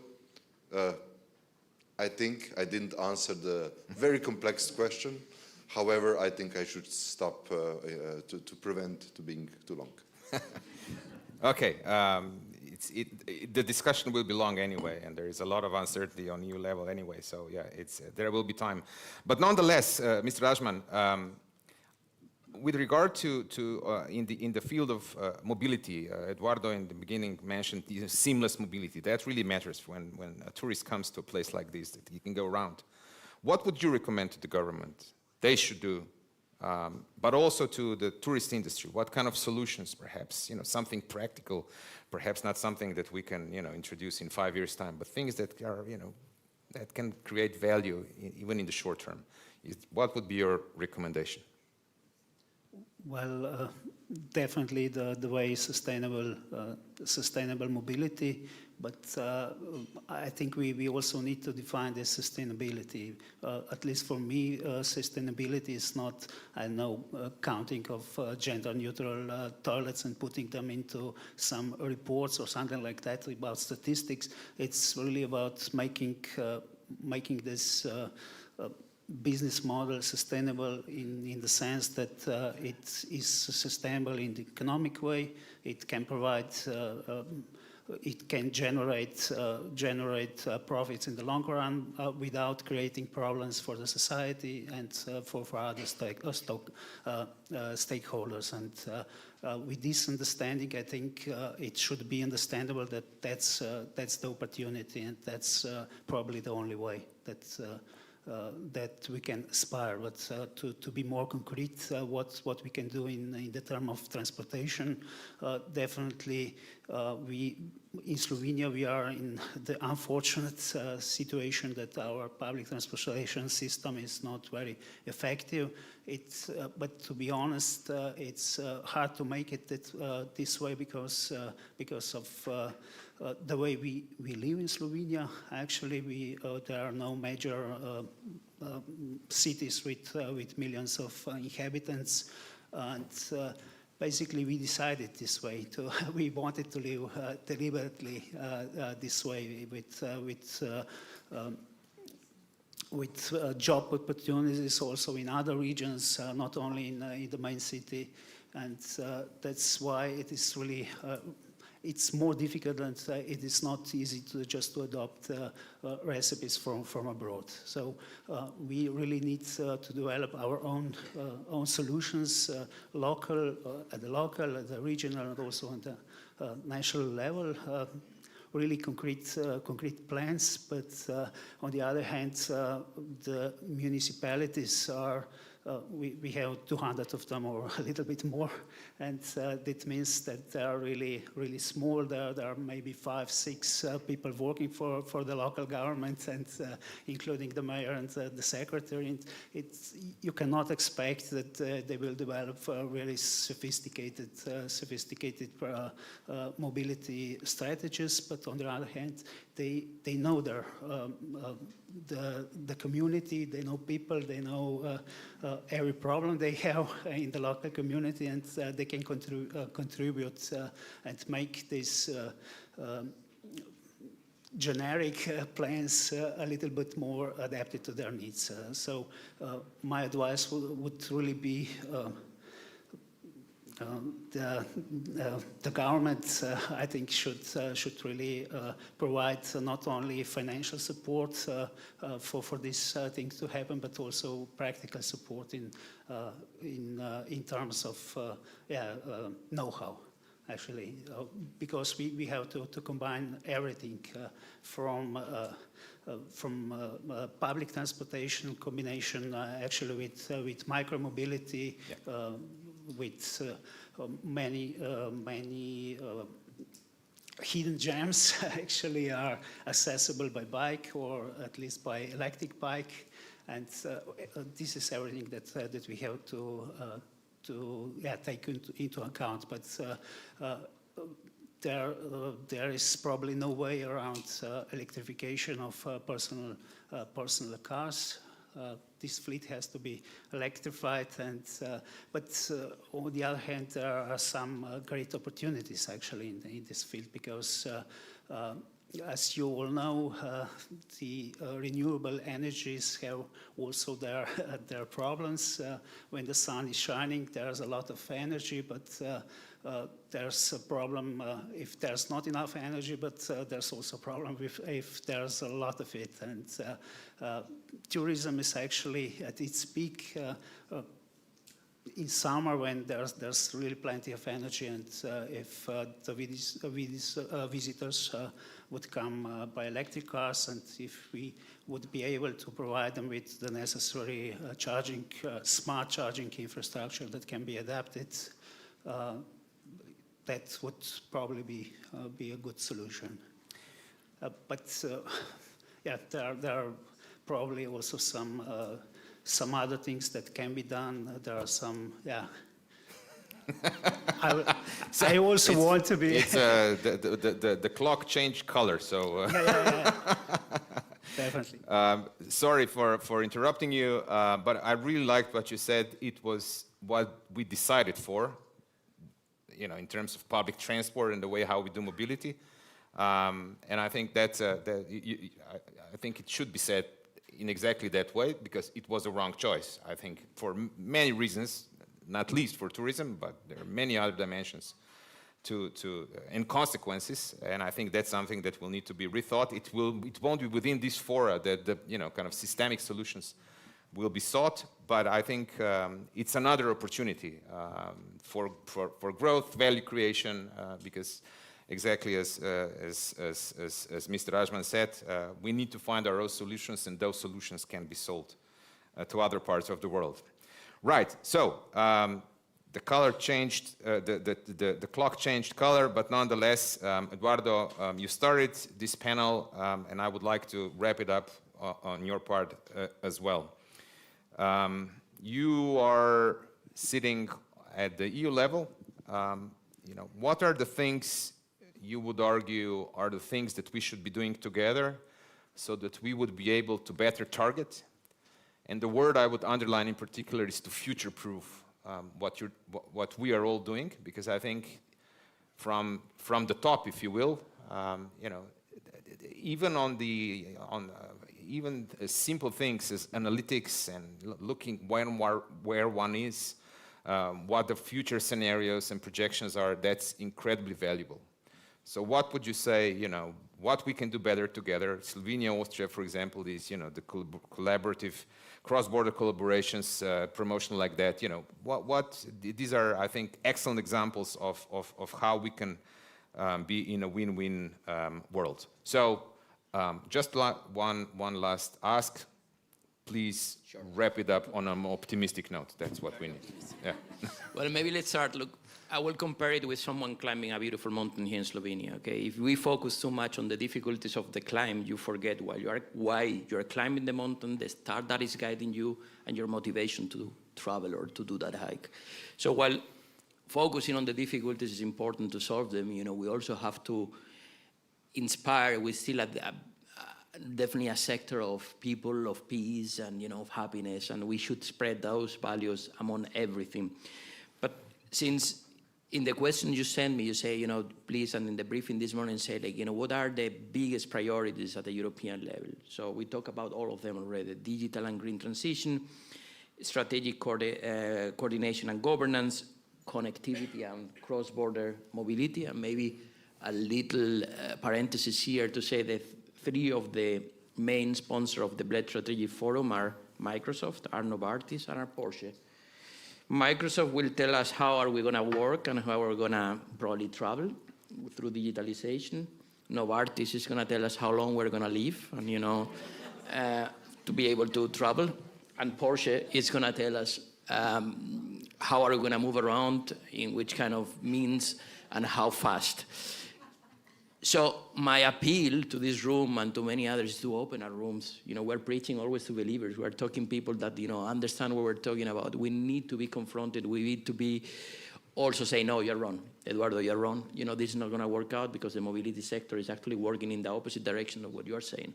I think I didn't answer the very complex question. However, I think I should stop to prevent to being too long. Okay, the discussion will be long anyway, and there is a lot of uncertainty on EU level anyway, so yeah, there will be time. But nonetheless, Mr. Rajman, with regard to in the field of mobility, Eduardo in the beginning mentioned seamless mobility. That really matters when a tourist comes to a place like this, that he can go around. What would you recommend to the government they should do, but also to the tourist industry? What kind of solutions, perhaps, something practical, perhaps not something that we can, introduce in 5 years' time, but things that are, that can create value even in the short term. What would be your recommendation? Well, definitely the way is sustainable mobility, but I think we also need to define this sustainability. At least for me, sustainability is not, I know, counting of gender-neutral toilets and putting them into some reports or something like that about statistics. It's really about making this business model sustainable in the sense that it is sustainable in the economic way. It can provide, it can generate profits in the long run without creating problems for the society and for other stakeholders. And with this understanding, I think it should be understandable that that's the opportunity, and that's probably the only way that we can aspire. But to be more concrete, what we can do in the term of transportation, definitely in Slovenia we are in the unfortunate situation that our public transportation system is not very effective. But to be honest, it's hard to make it this way because of the way we live in Slovenia. Actually, there are no major cities with millions of inhabitants, and basically we decided this way. We wanted to live deliberately this way with job opportunities also in other regions, not only in the main city, and that's why it is really. It's more difficult, and it is not easy to adopt recipes from abroad. So we really need to develop our own solutions, at the local, at the regional, and also on the national level. Really concrete plans, but on the other hand, the municipalities are. We have 200 of them, or a little bit more, and that means that they are really small. There are maybe 5, 6 people working for the local government, and including the mayor and the secretary. And you cannot expect that they will develop really sophisticated mobility strategies. But on the other hand, they know the community, they know people, they know every problem they have in the local community, and they can contribute and make these generic plans a little bit more adapted to their needs. So my advice would really be the government, I think, should really provide not only financial support for these things to happen, but also practical support in terms of know-how. Actually, because we have to combine everything from public transportation combination actually with micromobility. Yeah. With many hidden gems actually are accessible by bike, or at least by electric bike, and this is everything that we have to take into account. But there is probably no way around electrification of personal cars. This fleet has to be electrified, but on the other hand, there are some great opportunities actually in this field, because as you all know, the renewable energies have also their problems. When the sun is shining, there's a lot of energy, but there's a problem if there's not enough energy, but there's also a problem if there's a lot of it. And tourism is actually at its peak in summer when there's really plenty of energy, and if the visitors would come by electric cars, and if we would be able to provide them with the necessary smart charging infrastructure that can be adapted, that would probably be a good solution. But yeah, there are probably also some other things that can be done. There are some, yeah. I also want to be. It's the clock changed color, so. Yeah. Definitely. Sorry for interrupting you, but I really liked what you said. It was what we decided for, you know, in terms of public transport and the way how we do mobility, and I think I think it should be said in exactly that way, because it was a wrong choice, I think, for many reasons, not least for tourism, but there are many other dimensions and consequences, and I think that's something that will need to be rethought. It won't be within this fora that the kind of systemic solutions will be sought, but I think it's another opportunity for growth, value creation, because exactly as Mr. Rajman said, we need to find our own solutions, and those solutions can be sold to other parts of the world. Right, so the color changed, the clock changed color, but nonetheless, Eduardo, you started this panel, and I would like to wrap it up on your part as well. You are sitting at the EU level. What are the things you would argue are the things that we should be doing together so that we would be able to better target? And the word I would underline in particular is to future-proof what we are all doing, because I think from the top, if you will, even even simple things as analytics and looking where one is, what the future scenarios and projections are, that's incredibly valuable. So what would you say, what we can do better together? Slovenia, Austria, for example, is, the collaborative, cross-border collaborations, promotion like that, these are, I think, excellent examples of how we can be in a win-win world. So just one last ask. Please wrap it up on an optimistic note. That's what we need. Yeah. Well, maybe let's start. Look, I will compare it with someone climbing a beautiful mountain here in Slovenia. Okay, if we focus too much on the difficulties of the climb, you forget why you are climbing the mountain, the star that is guiding you, and your motivation to travel or to do that hike. So while focusing on the difficulties is important to solve them, we also have to inspire. We still have definitely a sector of people, of peace, and of happiness, and we should spread those values among everything. But since in the question you sent me, you say, please, and in the briefing this morning, say, what are the biggest priorities at the European level? So we talk about all of them already: digital and green transition, strategic coordination and governance, connectivity and cross-border mobility, and maybe a little parenthesis here to say that 3 of the main sponsors of the Bled Strategic Forum are Microsoft, are Novartis, and are Porsche. Microsoft will tell us how are we going to work and how we're going to probably travel through digitalization. Novartis is going to tell us how long we're going to live and, to be able to travel. And Porsche is going to tell us how are we going to move around, in which kind of means, and how fast. So my appeal to this room and to many others is to open our rooms. We're preaching always to believers. We're talking people that, understand what we're talking about. We need to be confronted. We need to be also say, no, you're wrong. Eduardo, you're wrong. This is not going to work out because the mobility sector is actually working in the opposite direction of what you're saying.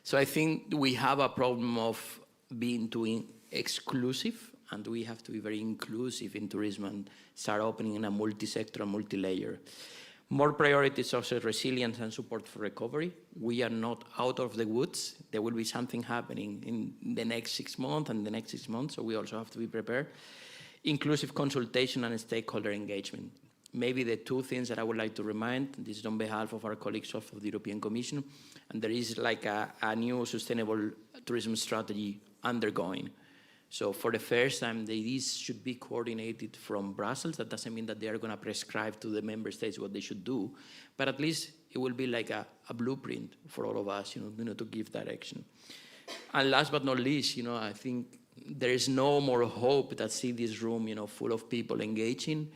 So I think we have a problem of being too exclusive, and we have to be very inclusive in tourism and start opening in a multi-sector and multi-layer. More priorities also resilience and support for recovery. We are not out of the woods. There will be something happening in the next 6 months and the next 6 months, so we also have to be prepared. inclusive consultation and stakeholder engagement. Maybe the two things that I would like to remind, this is on behalf of our colleagues of the European Commission, and there is like a new sustainable tourism strategy undergoing. So for the first time, these should be coordinated from Brussels. That doesn't mean that they are going to prescribe to the member states what they should do, but at least it will be like a blueprint for all of us, to give direction. And last but not least, I think there is no more hope that see this room, full of people engaging,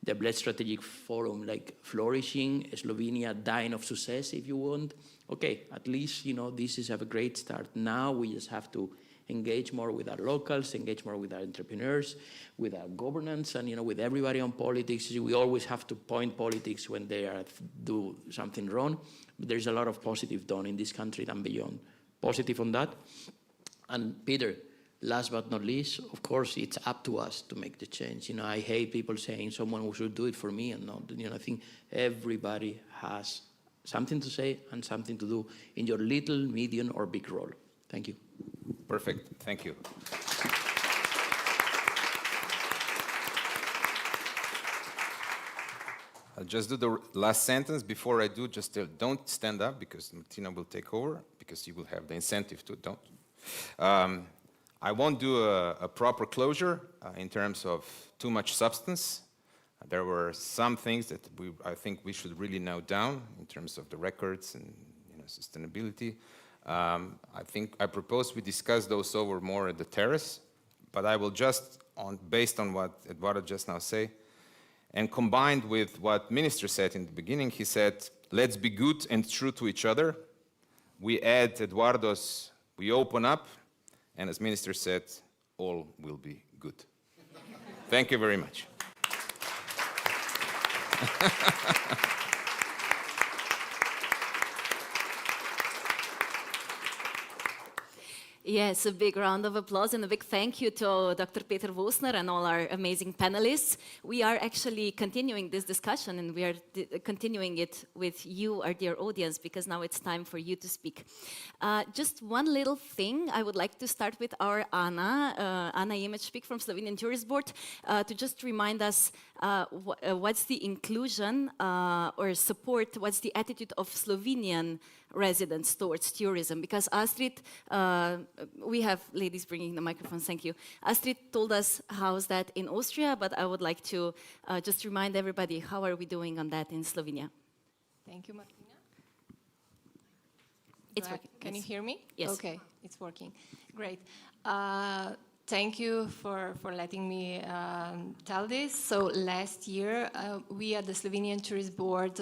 the Bled Strategic Forum like flourishing, Slovenia dying of success, if you want. Okay, at least, this is a great start. Now we just have to engage more with our locals, engage more with our entrepreneurs, with our governance, and with everybody on politics. We always have to point politics when they do something wrong, but there's a lot of positive done in this country and beyond. Positive on that. And Peter, last but not least, of course, it's up to us to make the change. I hate people saying someone should do it for me and not. I think everybody has something to say and something to do in your little, medium, or big role. Thank you. Perfect. Thank you. I'll just do the last sentence. Before I do, just don't stand up because Martina will take over because you will have the incentive to don't. I won't do a proper closure in terms of too much substance. There were some things that I think we should really note down in terms of the records and sustainability. I propose we discuss those over more at the terrace, but I will just, based on what Eduardo just now said, and combined with what Minister said in the beginning, he said, let's be good and true to each other. We add Eduardo's, we open up, and as Minister said, all will be good. Thank you very much. Yes, a big round of applause and a big thank you to Dr. Peter Wostner and all our amazing panelists. We are actually continuing this discussion and we are continuing it with you, our dear audience, because now it's time for you to speak. Just one little thing, I would like to start with our Ana Jemečpik from Slovenian Tourist Board, to just remind us what's the inclusion or support, what's the attitude of Slovenian residents towards tourism, because Astrid, we have ladies bringing the microphones, thank you. Astrid told us how's that in Austria, but I would like to just remind everybody, how are we doing on that in Slovenia? Thank you, Martina. It's working. Can you hear me? Yes. Okay, it's working. Great. Thank you for letting me tell this. So last year, we at the Slovenian Tourist Board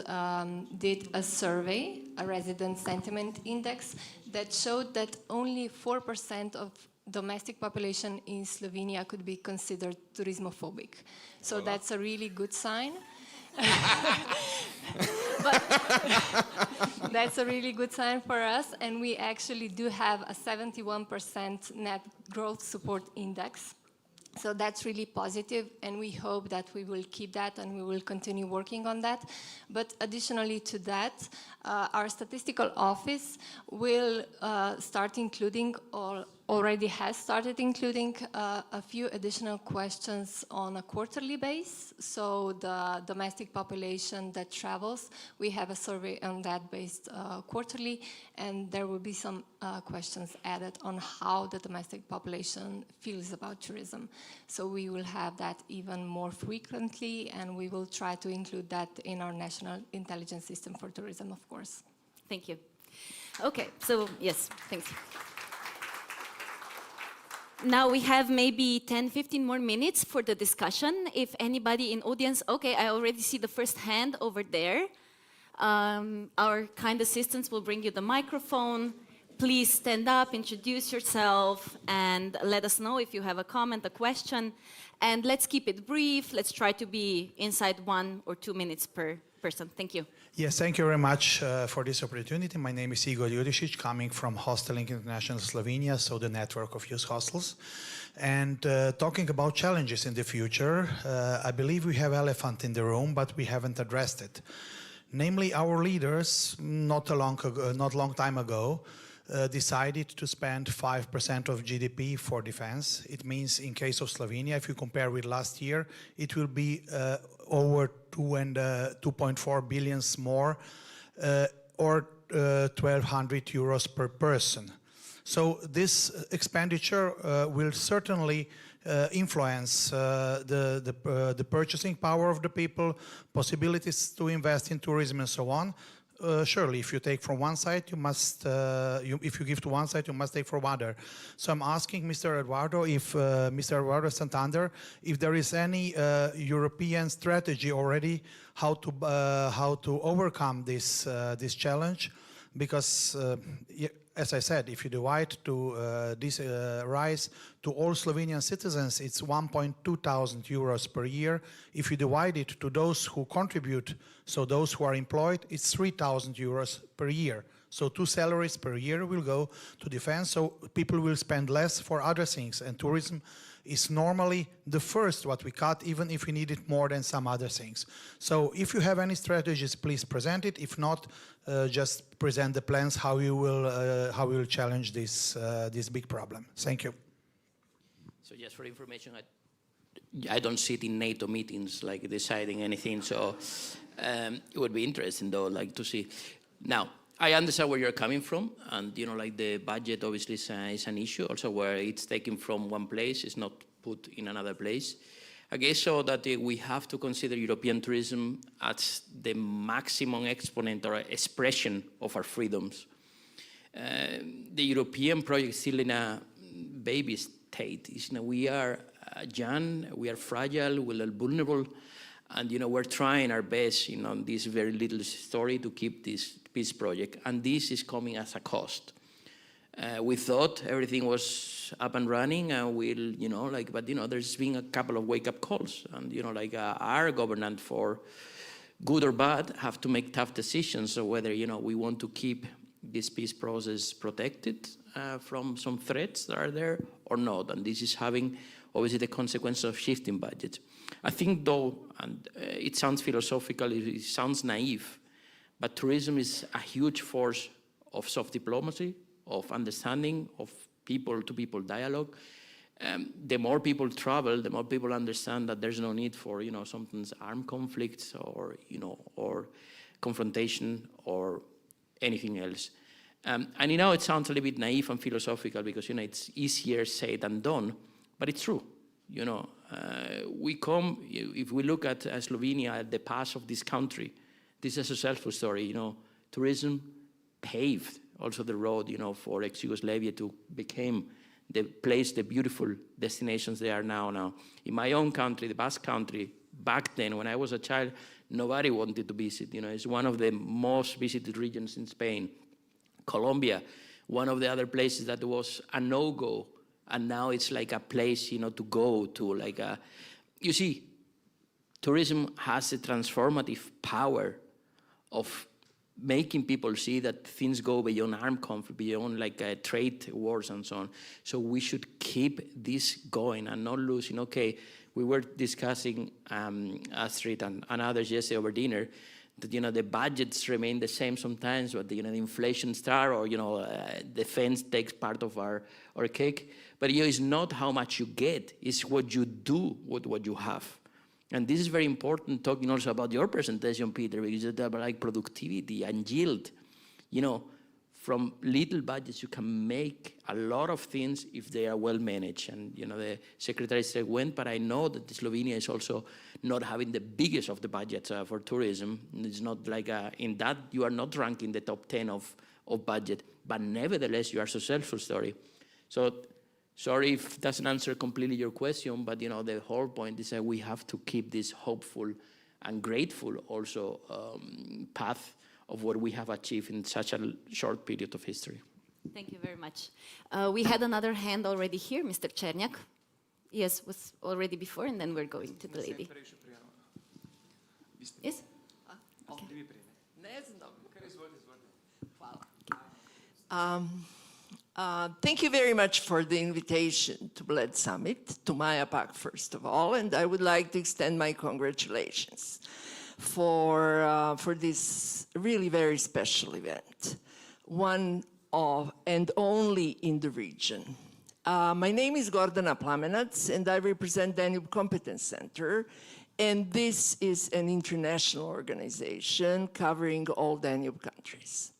did a survey, a resident sentiment index, that showed that only 4% of domestic population in Slovenia could be considered tourismophobic. So that's a really good sign. But that's a really good sign for us, and we actually do have a 71% net growth support index. So that's really positive, and we hope that we will keep that and we will continue working on that. But additionally to that, our statistical office will start including, or already has started including, a few additional questions on a quarterly basis. So the domestic population that travels, we have a survey on that based quarterly, and there will be some questions added on how the domestic population feels about tourism. So we will have that even more frequently, and we will try to include that in our national intelligence system for tourism, of course. Thank you. Okay, so yes, thanks. Now we have maybe 10-15 more minutes for the discussion. If anybody in audience, okay, I already see the first hand over there. Our kind assistants will bring you the microphone. Please stand up, introduce yourself, and let us know if you have a comment, a question. And let's keep it brief. Let's try to be inside 1 or 2 minutes per person. Thank you. Yes, thank you very much for this opportunity. My name is Igor Jurišić, coming from Hosteling International Slovenia, so the network of youth hostels. And talking about challenges in the future, I believe we have an elephant in the room, but we haven't addressed it. Namely, our leaders, not long time ago, decided to spend 5% of GDP for defense. It means in case of Slovenia, if you compare with last year, it will be over 2.4 billion more, or 1,200 euros per person. So this expenditure will certainly influence the purchasing power of the people, possibilities to invest in tourism and so on. Surely, if you take from one side, you must, if you give to one side, you must take from other. So I'm asking Mr. Eduardo, if Mr. Eduardo Santander, if there is any European strategy already how to overcome this this challenge, because as I said, if you divide to this rise to all Slovenian citizens, it's 1,200 euros per year. If you divide it to those who contribute, so those who are employed, it's 3,000 euros per year. So 2 salaries per year will go to defense, so people will spend less for other things. And tourism is normally the first what we cut, even if we need it more than some other things. So if you have any strategies, please present it. If not, just present the plans how you will challenge this this big problem. Thank you. So just for information, I don't sit in NATO meetings like deciding anything. So it would be interesting though, like to see. Now, I understand where you're coming from, and you know, like the budget obviously is an issue also where it's taken from one place, it's not put in another place. I guess so that we have to consider European tourism as the maximum exponent or expression of our freedoms. The European project is still in a baby state. You know, we are young, we are fragile, we are vulnerable, and you know, we're trying our best, you know, on this very little story to keep this peace project, and this is coming as a cost. We thought everything was up and running, and we'll, you know, like, but you know, there's been a couple of wake-up calls, and you know, like our government, for good or bad, have to make tough decisions of whether, you know, we want to keep this peace process protected from some threats that are there or not, and this is having obviously the consequence of shifting budgets. I think though, and it sounds philosophical, it sounds naive, but tourism is a huge force of soft diplomacy, of understanding, of people-to-people dialogue. The more people travel, the more people understand that there's no need for, you know, sometimes armed conflicts or, you know, or confrontation or anything else. And you know, it sounds a little bit naive and philosophical because, you know, it's easier said than done, but it's true. You know, if we look at Slovenia, at the past of this country, this is a successful story. You know, tourism paved also the road, you know, for ex-Yugoslavia to become the place, the beautiful destinations they are now. In my own country, the Basque country, back then when I was a child, nobody wanted to visit. You know, it's one of the most visited regions in Spain. Colombia, one of the other places that was a no-go, and now it's like a place, you know, to go to. Like you see, tourism has a transformative power of making people see that things go beyond armed conflict, beyond like trade wars and so on. So we should keep this going and not losing. Okay, we were discussing, Astrid and others yesterday over dinner, that, you know, the budgets remain the same sometimes, but, you know, the inflation star or, you know, defense takes part of our cake. But, you know, it's not how much you get, it's what you do with what you have. And this is very important, talking also about your presentation, Peter, because it's about like productivity and yield. You know, from little budgets, you can make a lot of things if they are well managed. And, you know, the Secretary said went, but I know that Slovenia is also not having the biggest of the budgets for tourism. It's not like, in that, you are not ranking the top 10 of budget, but nevertheless, you are a successful story. So, sorry if it doesn't answer completely your question, but, you know, the whole point is that we have to keep this hopeful and grateful also path of what we have achieved in such a short period of history. Thank you very much. We had another hand already here, Mr. Černjak. Yes, was already before, and then we're going to the lady. Yes? Okay. Thank you very much for the invitation to Bled Summit, to Maja first of all, and I would like to extend my congratulations for this really very special event. One and only in the region. My name is Gordana Plamenac, and I represent Danube Competence Center, and this is an international organization covering all Danube countries.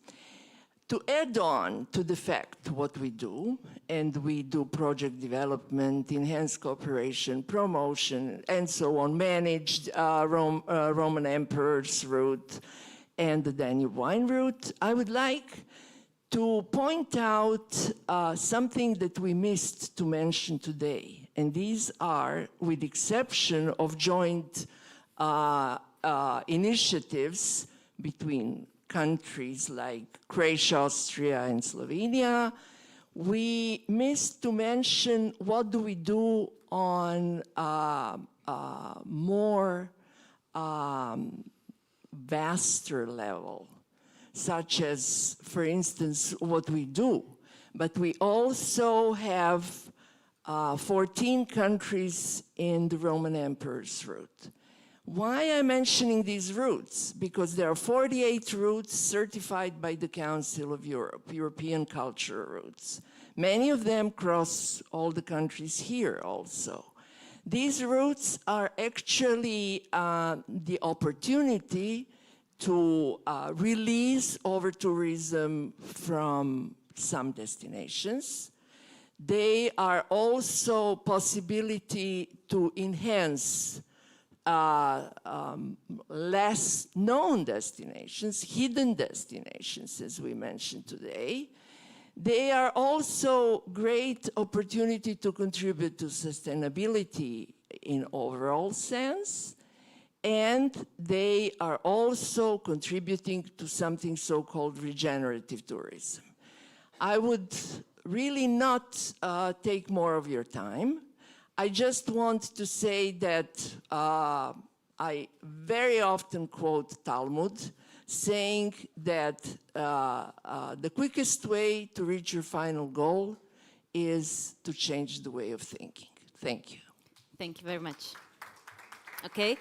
To add on to the fact what we do, and we do project development, enhanced cooperation, promotion, and so on, managed Roman Emperor's route and the Danube wine route, I would like to point out something that we missed to mention today. And these are, with the exception of joint initiatives between countries like Croatia, Austria, and Slovenia, we missed to mention what do we do on more vaster level, such as, for instance, what we do. But we also have 14 countries in the Roman Emperor's route. Why am I mentioning these routes? Because there are 48 routes certified by the Council of Europe, European cultural routes. Many of them cross all the countries here also. These routes are actually the opportunity to release over-tourism from some destinations. They are also possibility to enhance less known destinations, hidden destinations, as we mentioned today. They are also great opportunity to contribute to sustainability in overall sense, and they are also contributing to something so-called regenerative tourism. I would really not take more of your time. I just want to say that I very often quote Talmud, saying that the quickest way to reach your final goal is to change the way of thinking. Thank you. Thank you very much. Okay.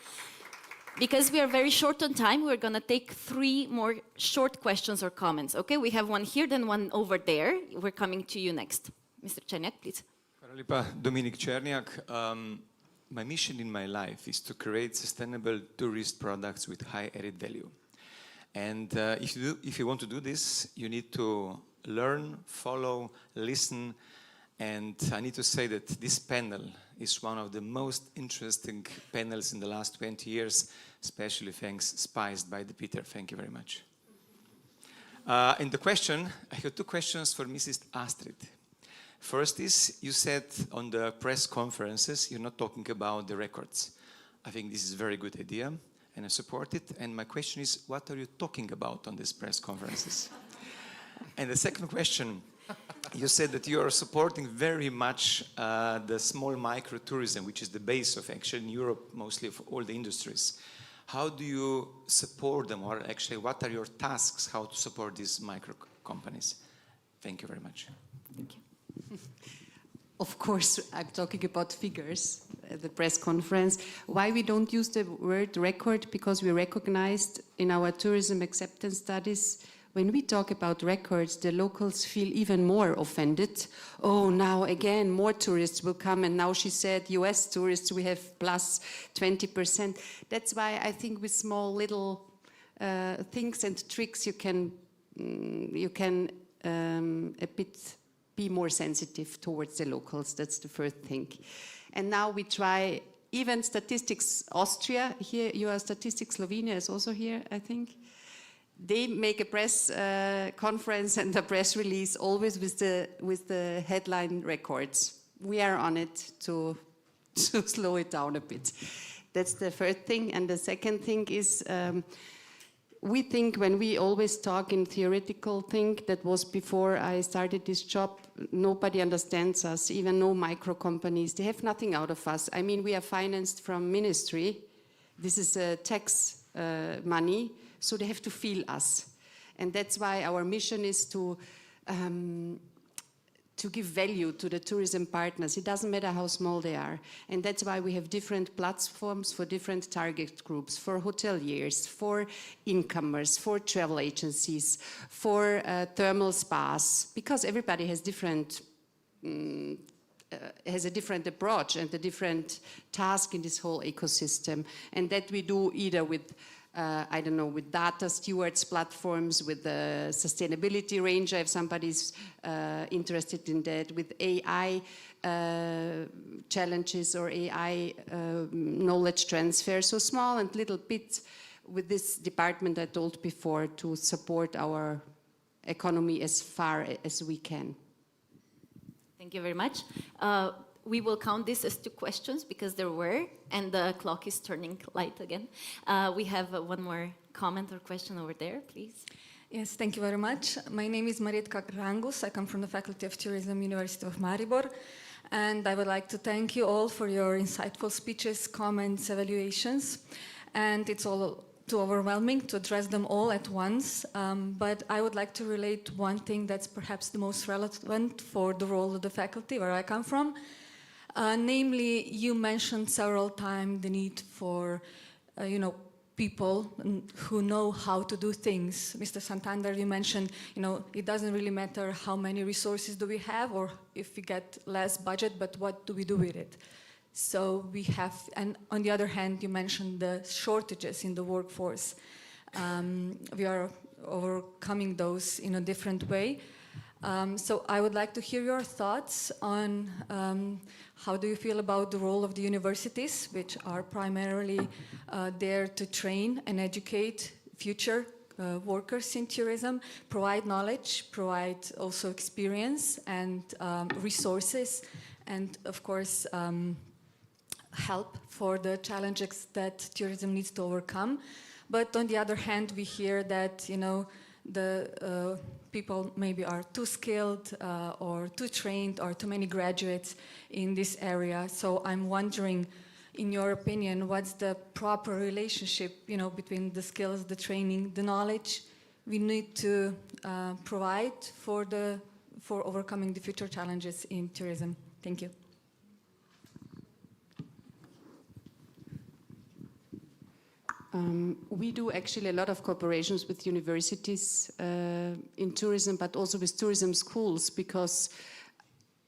Because we are very short on time, we're going to take 3 more short questions or comments. Okay, we have one here, then one over there. We're coming to you next. Mr. Černjak, please. Hvala lepa, Dominik Černjak. My mission in my life is to create sustainable tourist products with high added value. And if you want to do this, you need to learn, follow, listen. And I need to say that this panel is one of the most interesting panels in the last 20 years, especially thanks spiced by the Peter. Thank you very much. And the question, I have 2 questions for Mrs. Astrid. First is, you said on the press conferences, you're not talking about the records. I think this is a very good idea, and I support it. And my question is, what are you talking about on these press conferences? And the second question, you said that you are supporting very much the small micro-tourism, which is the base of actually in Europe, mostly of all the industries. How do you support them, or actually what are your tasks, how to support these micro companies? Thank you very much. Thank you. Of course, I'm talking about figures at the press conference. Why we don't use the word record? Because we recognized in our tourism acceptance studies, when we talk about records, the locals feel even more offended. Oh, now again, more tourists will come, and now she said US tourists, we have plus 20%. That's why I think with small little things and tricks, you can a bit be more sensitive towards the locals. That's the first thing. And now we try, even statistics Austria, here you are statistics Slovenia is also here, I think. They make a press conference and a press release always with the headline records. We are on it to slow it down a bit. That's the first thing. And the second thing is, we think when we always talk in theoretical thing, that was before I started this job, nobody understands us, even no micro companies. They have nothing out of us. I mean, we are financed from ministry. This is tax money, so they have to feel us. And that's why our mission is to to give value to the tourism partners. It doesn't matter how small they are. And that's why we have different platforms for different target groups, for hoteliers, for incomers, for travel agencies, for thermal spas, because everybody has different has a different approach and a different task in this whole ecosystem. And that we do either with I don't know, with data stewards platforms, with the sustainability ranger, if somebody's interested in that, with AI challenges or AI knowledge transfer. So small and little bits with this department I told before to support our economy as far as we can. Thank you very much. We will count this as 2 questions because there were, and the clock is turning light again. We have one more comment or question over there, please. Yes, thank you very much. My name is Maritka Rangus. I come from the Faculty of Tourism, University of Maribor. And I would like to thank you all for your insightful speeches, comments, evaluations. And it's all too overwhelming to address them all at once. But I would like to relate one thing that's perhaps the most relevant for the role of the faculty where I come from. Namely, you mentioned several times the need for, people who know how to do things. Mr. Santander, you mentioned, it doesn't really matter how many resources do we have or if we get less budget, but what do we do with it? So we have, and on the other hand, you mentioned the shortages in the workforce. We are overcoming those in a different way. So I would like to hear your thoughts on how do you feel about the role of the universities, which are primarily there to train and educate future workers in tourism, provide knowledge, provide also experience and resources, and of course help for the challenges that tourism needs to overcome. But on the other hand, we hear that, the people maybe are too skilled or too trained or too many graduates in this area. So I'm wondering, in your opinion, what's the proper relationship, between the skills, the training, the knowledge we need to provide for overcoming the future challenges in tourism? Thank you. We do actually a lot of cooperations with universities in tourism, but also with tourism schools, because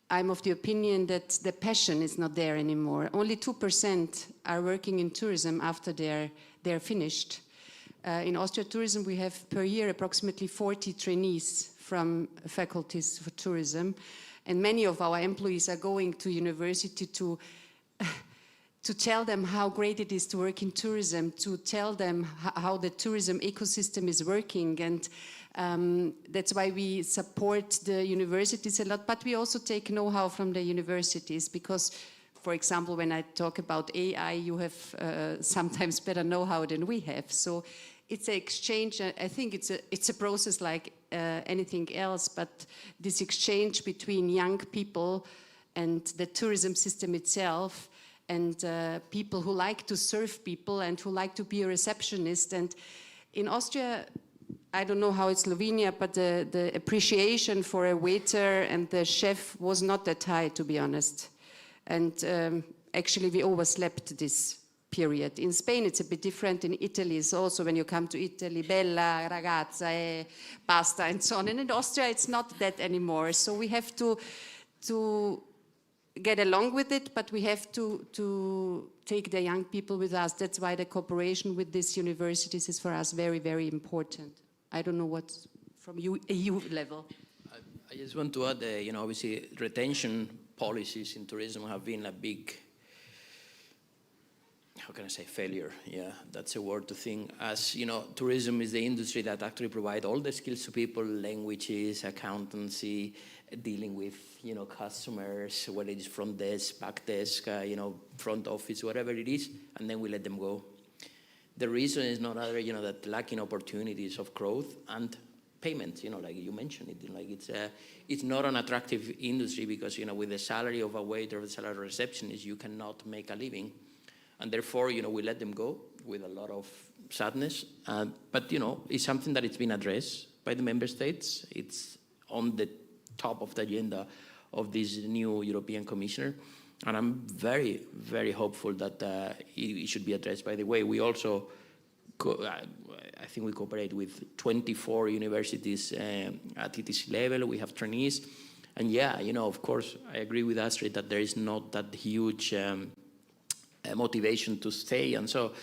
I'm of the opinion that the passion is not there anymore. Only 2% are working in tourism after they're finished. In Austria Tourism, we have per year approximately 40 trainees from faculties for tourism, and many of our employees are going to university to tell them how great it is to work in tourism, to tell them how the tourism ecosystem is working. And that's why we support the universities a lot, but we also take know-how from the universities because, for example, when I talk about AI, you have sometimes better know-how than we have. So it's an exchange. I think it's a process like anything else, but this exchange between young people and the tourism system itself, and people who like to serve people and who like to be a receptionist. And in Austria, I don't know how it's Slovenia, but the appreciation for a waiter and the chef was not that high, to be honest. And actually, we overslept this period. In Spain, it's a bit different. In Italy, it's also when you come to Italy, bella, ragazza, pasta, and so on. And in Austria, it's not that anymore. So we have to get along with it, but we have to take the young people with us. That's why the cooperation with these universities is for us very, very important. I don't know what's from EU level. I just want to add, obviously retention policies in tourism have been a big, how can I say, failure? Yeah, that's a word to think. As you know, tourism is the industry that actually provides all the skills to people, languages, accountancy, dealing with, customers, whether it's front desk, back desk, front office, whatever it is, and then we let them go. The reason is not other, that lacking opportunities of growth and payment, like you mentioned it, like it's not an attractive industry because, with the salary of a waiter or the salary of a receptionist, you cannot make a living. And therefore, we let them go with a lot of sadness. But, it's something that it's been addressed by the member states. It's on the top of the agenda of this new European Commissioner. And I'm very, very hopeful that it should be addressed. By the way, we also, I think we cooperate with 24 universities at ETC level. We have trainees. And yeah, you know, of course, I agree with Astrid that there is not that huge motivation to stay. And so,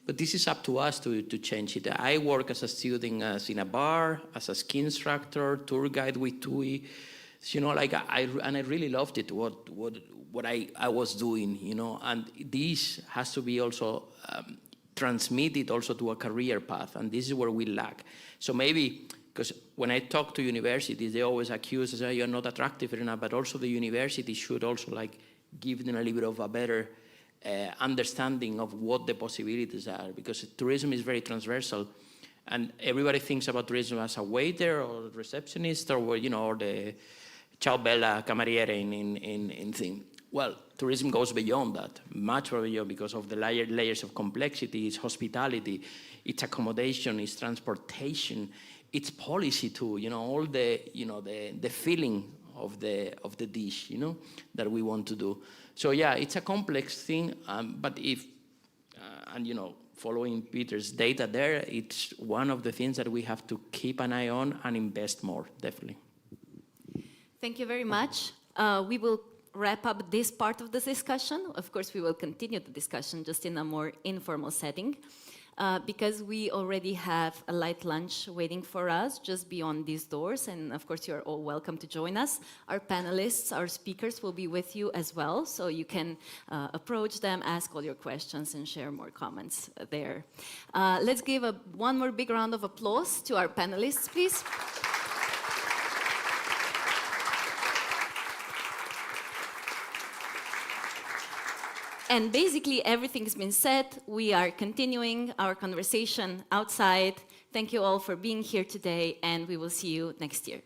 but this is up to us to change it. I work as a student in a bar, as a ski instructor, tour guide with TUI. So, you know, like I really loved it, what I was doing, you know, and this has to be also transmitted also to a career path, and this is where we lack. So maybe, because when I talk to universities, they always accuse us, you're not attractive enough, but also the university should also like give them a little bit of a better understanding of what the possibilities are, because tourism is very transversal, and everybody thinks about tourism as a waiter or receptionist or, you know, or the ciao bella cameriere in thing. Well, tourism goes beyond that, much beyond, because of the layers of complexity. It's hospitality, it's accommodation, it's transportation, it's policy too. You know, all the, you know, the feeling of the dish, you know, that we want to do. So yeah, it's a complex thing. But if and you know, following Peter's data there, it's one of the things that we have to keep an eye on and invest more, definitely. Thank you very much. We will wrap up this part of the discussion. Of course, we will continue the discussion just in a more informal setting, because we already have a light lunch waiting for us just beyond these doors. And of course, you're all welcome to join us. Our panelists, our speakers will be with you as well, so you can approach them, ask all your questions, and share more comments there. Let's give one more big round of applause to our panelists, please. And basically, everything has been said. We are continuing our conversation outside. Thank you all for being here today, and we will see you next year.